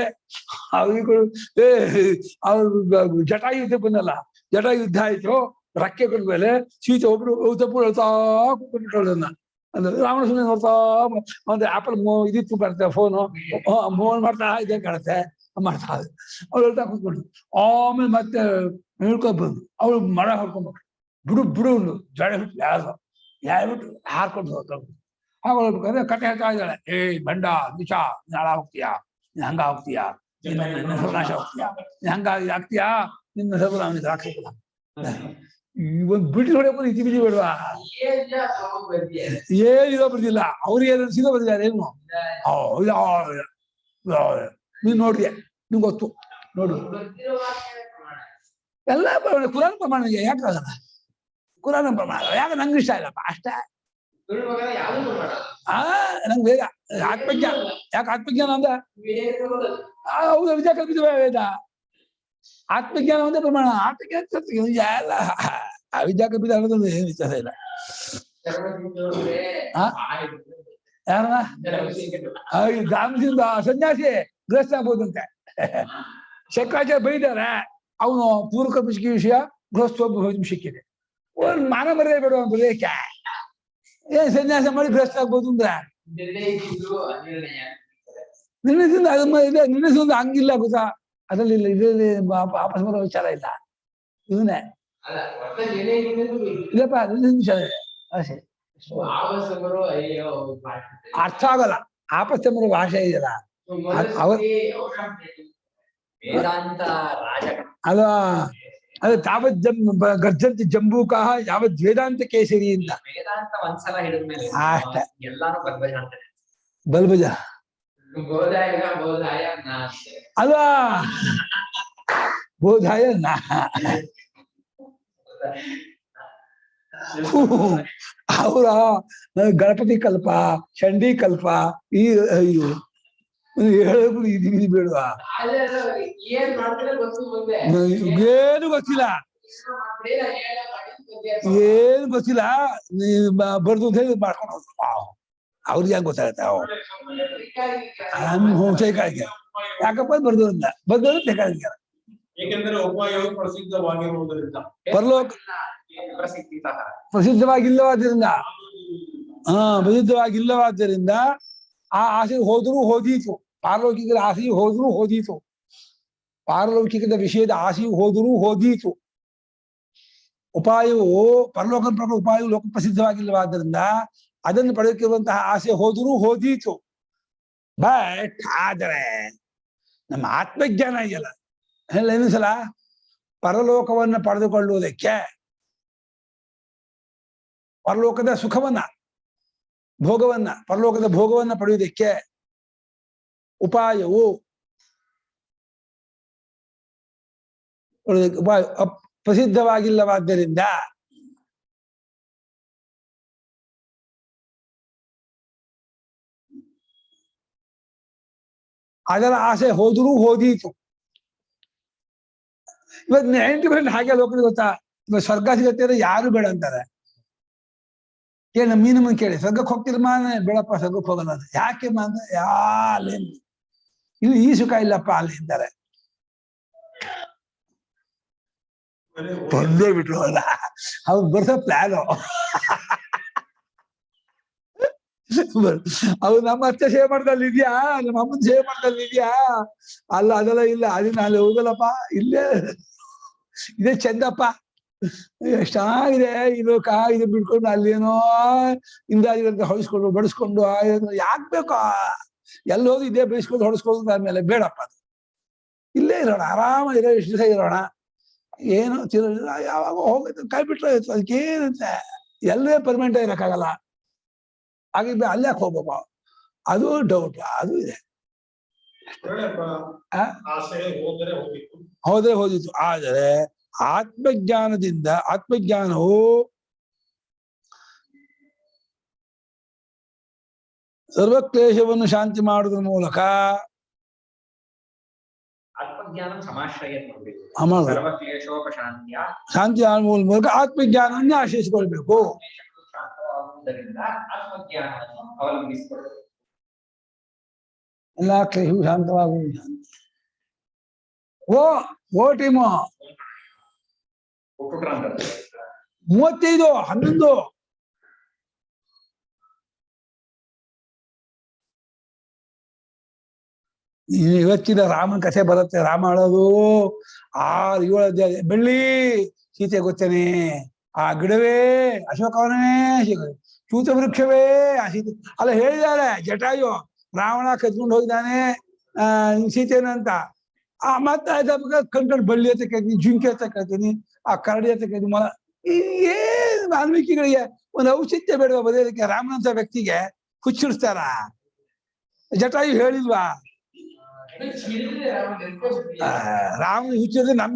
ಜಟಾಯುದ್ಧ ಬಂದಲ್ಲ, ಜಟಾಯುದ್ಧ ಆಯ್ತು. ರಕ್ಕೆ ಮೇಲೆ ಸೀತೆ ಒಬ್ರು ತಪ್ಪು ಹೇಳ್ತಾ ಕೂತ್ಕೊಂಡ್ಬಿಟ್ಟವಳನ್ನ. ಅಂದ್ರೆ ರಾವಣ ಸುಮ್ಮನೆ ನೋಡ್ತಾ ಒಂದು ಆಪಲ್ ಇದಿತ್ತು ಕಾಣುತ್ತೆ, ಫೋನು ಮಾಡ್ತಾ ಇದ್ದಂಗೆ ಕಾಣುತ್ತೆ, ಮಾಡ್ತಾ ಅವ್ಳು ಹೇಳ್ತಾ ಕೂತ್ಕೊಂಡು. ಆಮೇಲೆ ಮತ್ತೆ ಹೇಳ್ಕೊಂಡ್ ಬಂದು ಅವಳು ಮರ ಹೊಡ್ಕೊಂಡ್ಬಿಟ್ಟು ಬಿಡು ಜಡ ಬಿಟ್ಟು ಯಾರ್ಬಿಟ್ಟು ಹಾರ್ಕೊಂಡು ಹೋಗ್ತಾರೆ. ಹಾಗೆ ಕಟ್ಟೆ ಹೇಳ್ತಾ ಇದ್ದಾಳೆ, ಬಂಡ ನಿಚ ನಾಳ ಹೋಗ್ತೀಯಾ, ನೀನ್ ಹಂಗ ಹೋಗ್ತೀಯಾ, ನಿನ್ನ ಸರ್ವನಾಶ ಹೋಗ್ತೀಯಾ, ನೀನ್ ಹಂಗ ಆಗ್ತೀಯಾ, ನಿನ್ನ ಸರ್ವನಾಶ ರಾಕ್ಷಸ. ಒಂದ್ ಬಿಟ್ಟು ಹೊಡೆಯಬಹುದು, ಇತಿ ಬಿಜಿ ಬೇಡವಾ, ಏನಿದೋ ಬರ್ದಿಲ್ಲ. ಅವ್ರಿಗೆ ಅನ್ಸಿದೋ ಬರ್ದಿದ್ದಾರೆ ಏನು. ನೀನ್ ನೋಡ್ದೆ, ನಿಂಗೆ ಗೊತ್ತು ನೋಡು. ಎಲ್ಲ ಕುರಾನ್ ಪ್ರಮಾಣ ಯಾಕಾಗಲ್ಲ, ಕುರಾನ್ ಪ್ರಮಾಣ ಯಾಕೆ ನಂಗೆ ಇಷ್ಟ ಇಲ್ಲಪ್ಪ ಅಷ್ಟೇ. ನಂಗೆ ಬೇಗ ಆತ್ಮಜ್ಞಾನ, ಯಾಕೆ ಆತ್ಮಜ್ಞಾನ ಅಂದ ಹೌದು ವಿದ್ಯಾ ಕಲ್ಪಿತ ವೇದ. ಆತ್ಮಜ್ಞಾನ ಒಂದೇ ಪ್ರಮಾಣ, ಆತ್ಮಜ್ಞಾನ ಎಲ್ಲ ಅವಿದ್ಯಾ ಕಲ್ಪಿತ ಅನ್ನೋದು ಏನು ವ್ಯತ್ಯಾಸ ಇಲ್ಲ. ಯಾರನ್ನ ದಾಮದಿಂದ ಸನ್ಯಾಸಿ ಗೃಹಸ್ಥ ಆಗ್ಬೋದಂತೆ. ಶಂಕರಾಚಾರ್ಯ ಬೈದಾರೆ, ಅವನು ಪೂರ್ವಕಲ್ಪಿಸಿಕೆ ವಿಷಯ ಗೃಹಸ್ಥೋಪನಿಷಕ್ಕಿದೆ. ಒಂದು ಮಾನ ಮರ್ಯಾದೆ ಬೇಡ ಒಂದು ಏಕೆ ಏನ್ ಸನ್ಯಾಸ ಮಾಡಿ ಗೃಹಸ್ಥ ಆಗ್ಬೋದು ಅಂದ್ರೆ ನಿನ್ನೆದಿಂದ ಅದು ಇದೆ. ನಿನ್ನೆದಿಂದ ಹಂಗಿಲ್ಲ ಗೊತ್ತಾ, ಅದ್ರಲ್ಲಿ ಇಲ್ಲ, ಇದರಲ್ಲಿ ವಾಪಸ್ ಬರೋ ವಿಚಾರ ಇಲ್ಲ. ಇವನೇ ಇಲ್ಲಪ್ಪ ನಿನ್ನೆ ವಿಚಾರ ಇದೆ ಅಷ್ಟೇ. ಆವಸಮರು ಅಯ್ಯೋ ಅರ್ಥ ಆಗಲ್ಲ. ಆಪಸ್ತಂಭರ ಭಾಷೆ ಇದೆಯಲ್ಲ ವೇದಾಂತ ರಾಜ ಅದ ಅದು ತಾವತ್ ಗರ್ಜಂತಿ ಜಂಬೂಕಾಹ ಯಾವತ್ ವೇದಾಂತ ಕೇಸರಿ ಅಂತ. ವೇದಾಂತ ಒಂದ್ಸಲ ಹಿಡಿದ್ಮೇಲೆ ಅಷ್ಟೇ. ಎಲ್ಲಾನು ಬಲ್ಬಜ ಅಂತಾನೆ. ಬಲ್ಬಜ ಬೋಧಾಯ ಬೋಧಾಯ ನಾಸ್ತಿ ಅಲ್ವಾ, ಬೋಧಾಯ ನಾ ಅವರ ಗಣಪತಿ ಕಲ್ಪ, ಚಂಡಿ ಕಲ್ಪ, ಈ ಅಯ್ಯೋ ಹೇಳೋದು ಇದು ಬೇಡವಾ, ಏನ್ ಮಾಡ್ತಾರೆ ಗೊತ್ತು ಮುಂದೆ ಏನು ಗೊತ್ತಿಲ್ಲ, ಏನು ಗೊತ್ತಿಲ್ಲ. ಬರ್ದು ಅಂತ ಹೇಳಿ ಮಾಡ್ಕೊಂಡು ಹೋದ್ರು. ಅವ್ರಿಗೆ ಹೆಂಗ್ ಗೊತ್ತಾಗತ್ತೆ? ಯಾಕಪ್ಪ ಬರ್ದವ್ರಿಂದ ಬೇಕಾಗಿಲ್ಲ. ಏಕೆಂದರೆ ಉಪಾಯವು ಪ್ರಸಿದ್ಧವಾಗಿರುವುದರಿಂದ, ಪರಲೋಕ ಪ್ರಸಿದ್ಧಿ ಸಹ ಪ್ರಸಿದ್ಧವಾಗಿಲ್ಲವಾದ್ದರಿಂದ, ಪ್ರಸಿದ್ಧವಾಗಿಲ್ಲವಾದ್ದರಿಂದ ಆ ಆಸೆ ಹೋದರೂ ಹೋದೀತು. ಪಾರಲೌಕಿಕದ ಆಸೆಯು ಹೋದರೂ ಹೋದೀತು. ಪಾರಲೌಕಿಕದ ವಿಷಯದ ಆಸೆಯು ಹೋದರೂ ಹೋದೀತು. ಉಪಾಯವು ಪರಲೋಕ ಉಪಾಯವು ಲೋಕ ಪ್ರಸಿದ್ಧವಾಗಿಲ್ಲವಾದ್ದರಿಂದ ಅದನ್ನು ಪಡೆಯುತ್ತಿರುವಂತಹ ಆಸೆ ಹೋದರೂ ಹೋದೀತು. ಬಟ್ ಆದರೆ ನಮ್ಮ ಆತ್ಮಜ್ಞಾನ ಇದೆಯಲ್ಲ, ಏನು ಸಲ ಪರಲೋಕವನ್ನು ಪಡೆದುಕೊಳ್ಳುವುದಕ್ಕೆ, ಪರಲೋಕದ ಸುಖವನ್ನ ಭೋಗವನ್ನ ಪರಲೋಕದ ಭೋಗವನ್ನ ಪಡೆಯುವುದಕ್ಕೆ ಉಪಾಯವು ಪ್ರಸಿದ್ಧವಾಗಿಲ್ಲವಾದ್ದರಿಂದ ಅದರ ಆಸೆ ಹೋದರೂ ಹೋದೀತು. ಇವತ್ತು 90% ಹಾಗೆ ಲೋಕದ ಗೊತ್ತಾ, ಇವಾಗ ಸ್ವರ್ಗ ಸಿಗತ್ತೆ ಅಂದ್ರೆ ಯಾರು ಬೇಡ ಅಂತಾರೆ. ಕೇಳಿ ನಮ್ಮ ಮೀನಮ್ಮನ್ ಕೇಳಿ, ಸ್ವರ್ಗಕ್ಕೆ ಹೋಗ್ತಿರ ಮಾನೆ, ಬೇಡಪ್ಪ ಸ್ವರ್ಗಕ್ಕೆ ಹೋಗಲ್ಲ ಅಂತ. ಯಾಕೆ ಅಂದ್ರೆ ಅಲ್ಲಿ ಇಲ್ಲಿ ಈ ಸುಖ ಇಲ್ಲಪ್ಪ ಅಲ್ಲಿ ಅಂತಾರೆ. ಬಂದೇ ಬಿಟ್ರು ಅಲ್ಲ, ಅವ್ರು ಬರ್ಸೋ ಪ್ಲಾನು. ಅವ್ರು ನಮ್ಮ ಅತ್ತೆ ಸೇವೆ ಮಾಡ್ದಲ್ಲಿ ಇದ್ಯಾ, ನಮ್ಮ ಅಮ್ಮನ ಸೇವೆ ಮಾಡ್ದಲ್ಲಿ ಇದ್ಯಾ, ಅಲ್ಲ ಅದೆಲ್ಲ ಇಲ್ಲ, ಅದನ್ನ ಅಲ್ಲಿ ಹೋಗಲ್ಲಪ್ಪ, ಇಲ್ಲೇ ಇದೇ ಚಂದಪ್ಪ, ಎಷ್ಟ್ ಚೆನ್ನಾಗಿದೆ ಈ ಲೋಕ, ಇದು ಬಿಡ್ಕೊಂಡು ಅಲ್ಲೇನೋ ಇಂದಾಜಿರಂತ ಹೊಡಿಸ್ಕೊಂಡು ಬಡಿಸ್ಕೊಂಡು ಯಾಕೆ ಬೇಕು, ಎಲ್ಲಿ ಹೋದ್ರು ಇದೇ ಬೈಸ್ಕೊಂಡು ಹೊಡಿಸ್ಕೊಂಡು ಆದ್ಮೇಲೆ ಬೇಡಪ್ಪ, ಅದು ಇಲ್ಲೇ ಇರೋಣ, ಆರಾಮ ಇರೋ, ಎಷ್ಟು ದಿವಸ ಇರೋಣ, ಏನು ಯಾವಾಗ ಹೋಗುತ್ತೆ ಕೈ ಬಿಟ್ರೆ ಅದಕ್ಕೇನಂತೆ, ಎಲ್ಲೇ ಪರ್ಮನೆಂಟ್ ಇರಕ್ಕಾಗಲ್ಲ, ಹಾಗಿದ್ರೆ ಅಲ್ಲೇ ಹೋಗ್ಬೇಕು, ಅದು ಡೌಟ್, ಅದು ಇದೆ. ಹೋದ್ರೆ ಹೋದಿತ್ತು. ಆದರೆ ಆತ್ಮಜ್ಞಾನದಿಂದ, ಆತ್ಮಜ್ಞಾನವು ಸರ್ವಕ್ಲೇಶವನ್ನು ಶಾಂತಿ ಮಾಡುವುದರ ಮೂಲಕ, ಆತ್ಮಜ್ಞಾನ ಸಮಾಶ್ರಯ ಶಾಂತಿ ಮೂಲಕ ಆತ್ಮಜ್ಞಾನವನ್ನೇ ಆಶ್ರಯಿಸಿಕೊಳ್ಬೇಕು. ಶಾಂತವಾಗುವುದರಿಂದ ಆತ್ಮಜ್ಞಾನವನ್ನು ಅವಲಂಬಿಸಿಕೊಳ್ಳಬೇಕು. ಎಲ್ಲಾ ಕ್ಲೇಶವು ಶಾಂತವಾಗುವುದು. ಓ ಟೀಮು 35 11 ಇವತ್ತಿನ ರಾಮನ ಕಥೆ ಬರುತ್ತೆ. ರಾಮ ಹೇಳೋದು 6-7 ಅಧ್ಯಾಯ. ಬೆಳ್ಳಿ ಸೀತೆ ಗೊತ್ತೇನೆ, ಆ ಗಿಡವೇ ಅಶೋಕವನೇ, ಚೂತ ವೃಕ್ಷವೇ ಆ ಸೀತೆ ಅಲ್ಲ ಹೇಳಿದ್ದಾರೆ. ಜಟಾಯು ರಾವಣ ಕದ್ಕೊಂಡು ಹೋಗಿದ್ದಾನೆ ಸೀತೆನ ಅಂತ. ಮತ್ತೆ ಕಣ್ಕಂಡು ಬಳ್ಳಿ ಅಂತ ಕೇಳ್ತೀನಿ, ಜಿಂಕೆ ಅಂತ ಕೇಳ್ತೀನಿ, ಆ ಕರಡಿ ಅಂತ ಕೇಳ್ತೀನಿ. ಏನ್ ವಾಲ್ಮೀಕಿಗಳಿಗೆ ಒಂದು ಔಚಿತ್ಯ ಬೇಡವಾ ಬರೆಯೋದಕ್ಕೆ? ರಾಮನಂತ ವ್ಯಕ್ತಿಗೆ ಹುಚ್ಚಿಡಿಸ್ತಾರ? ಜಟಾಯು ಹೇಳಿಲ್ವಾ? ರಾಮನ ಹುಚ್ಚಿಡಿದ್ರೆ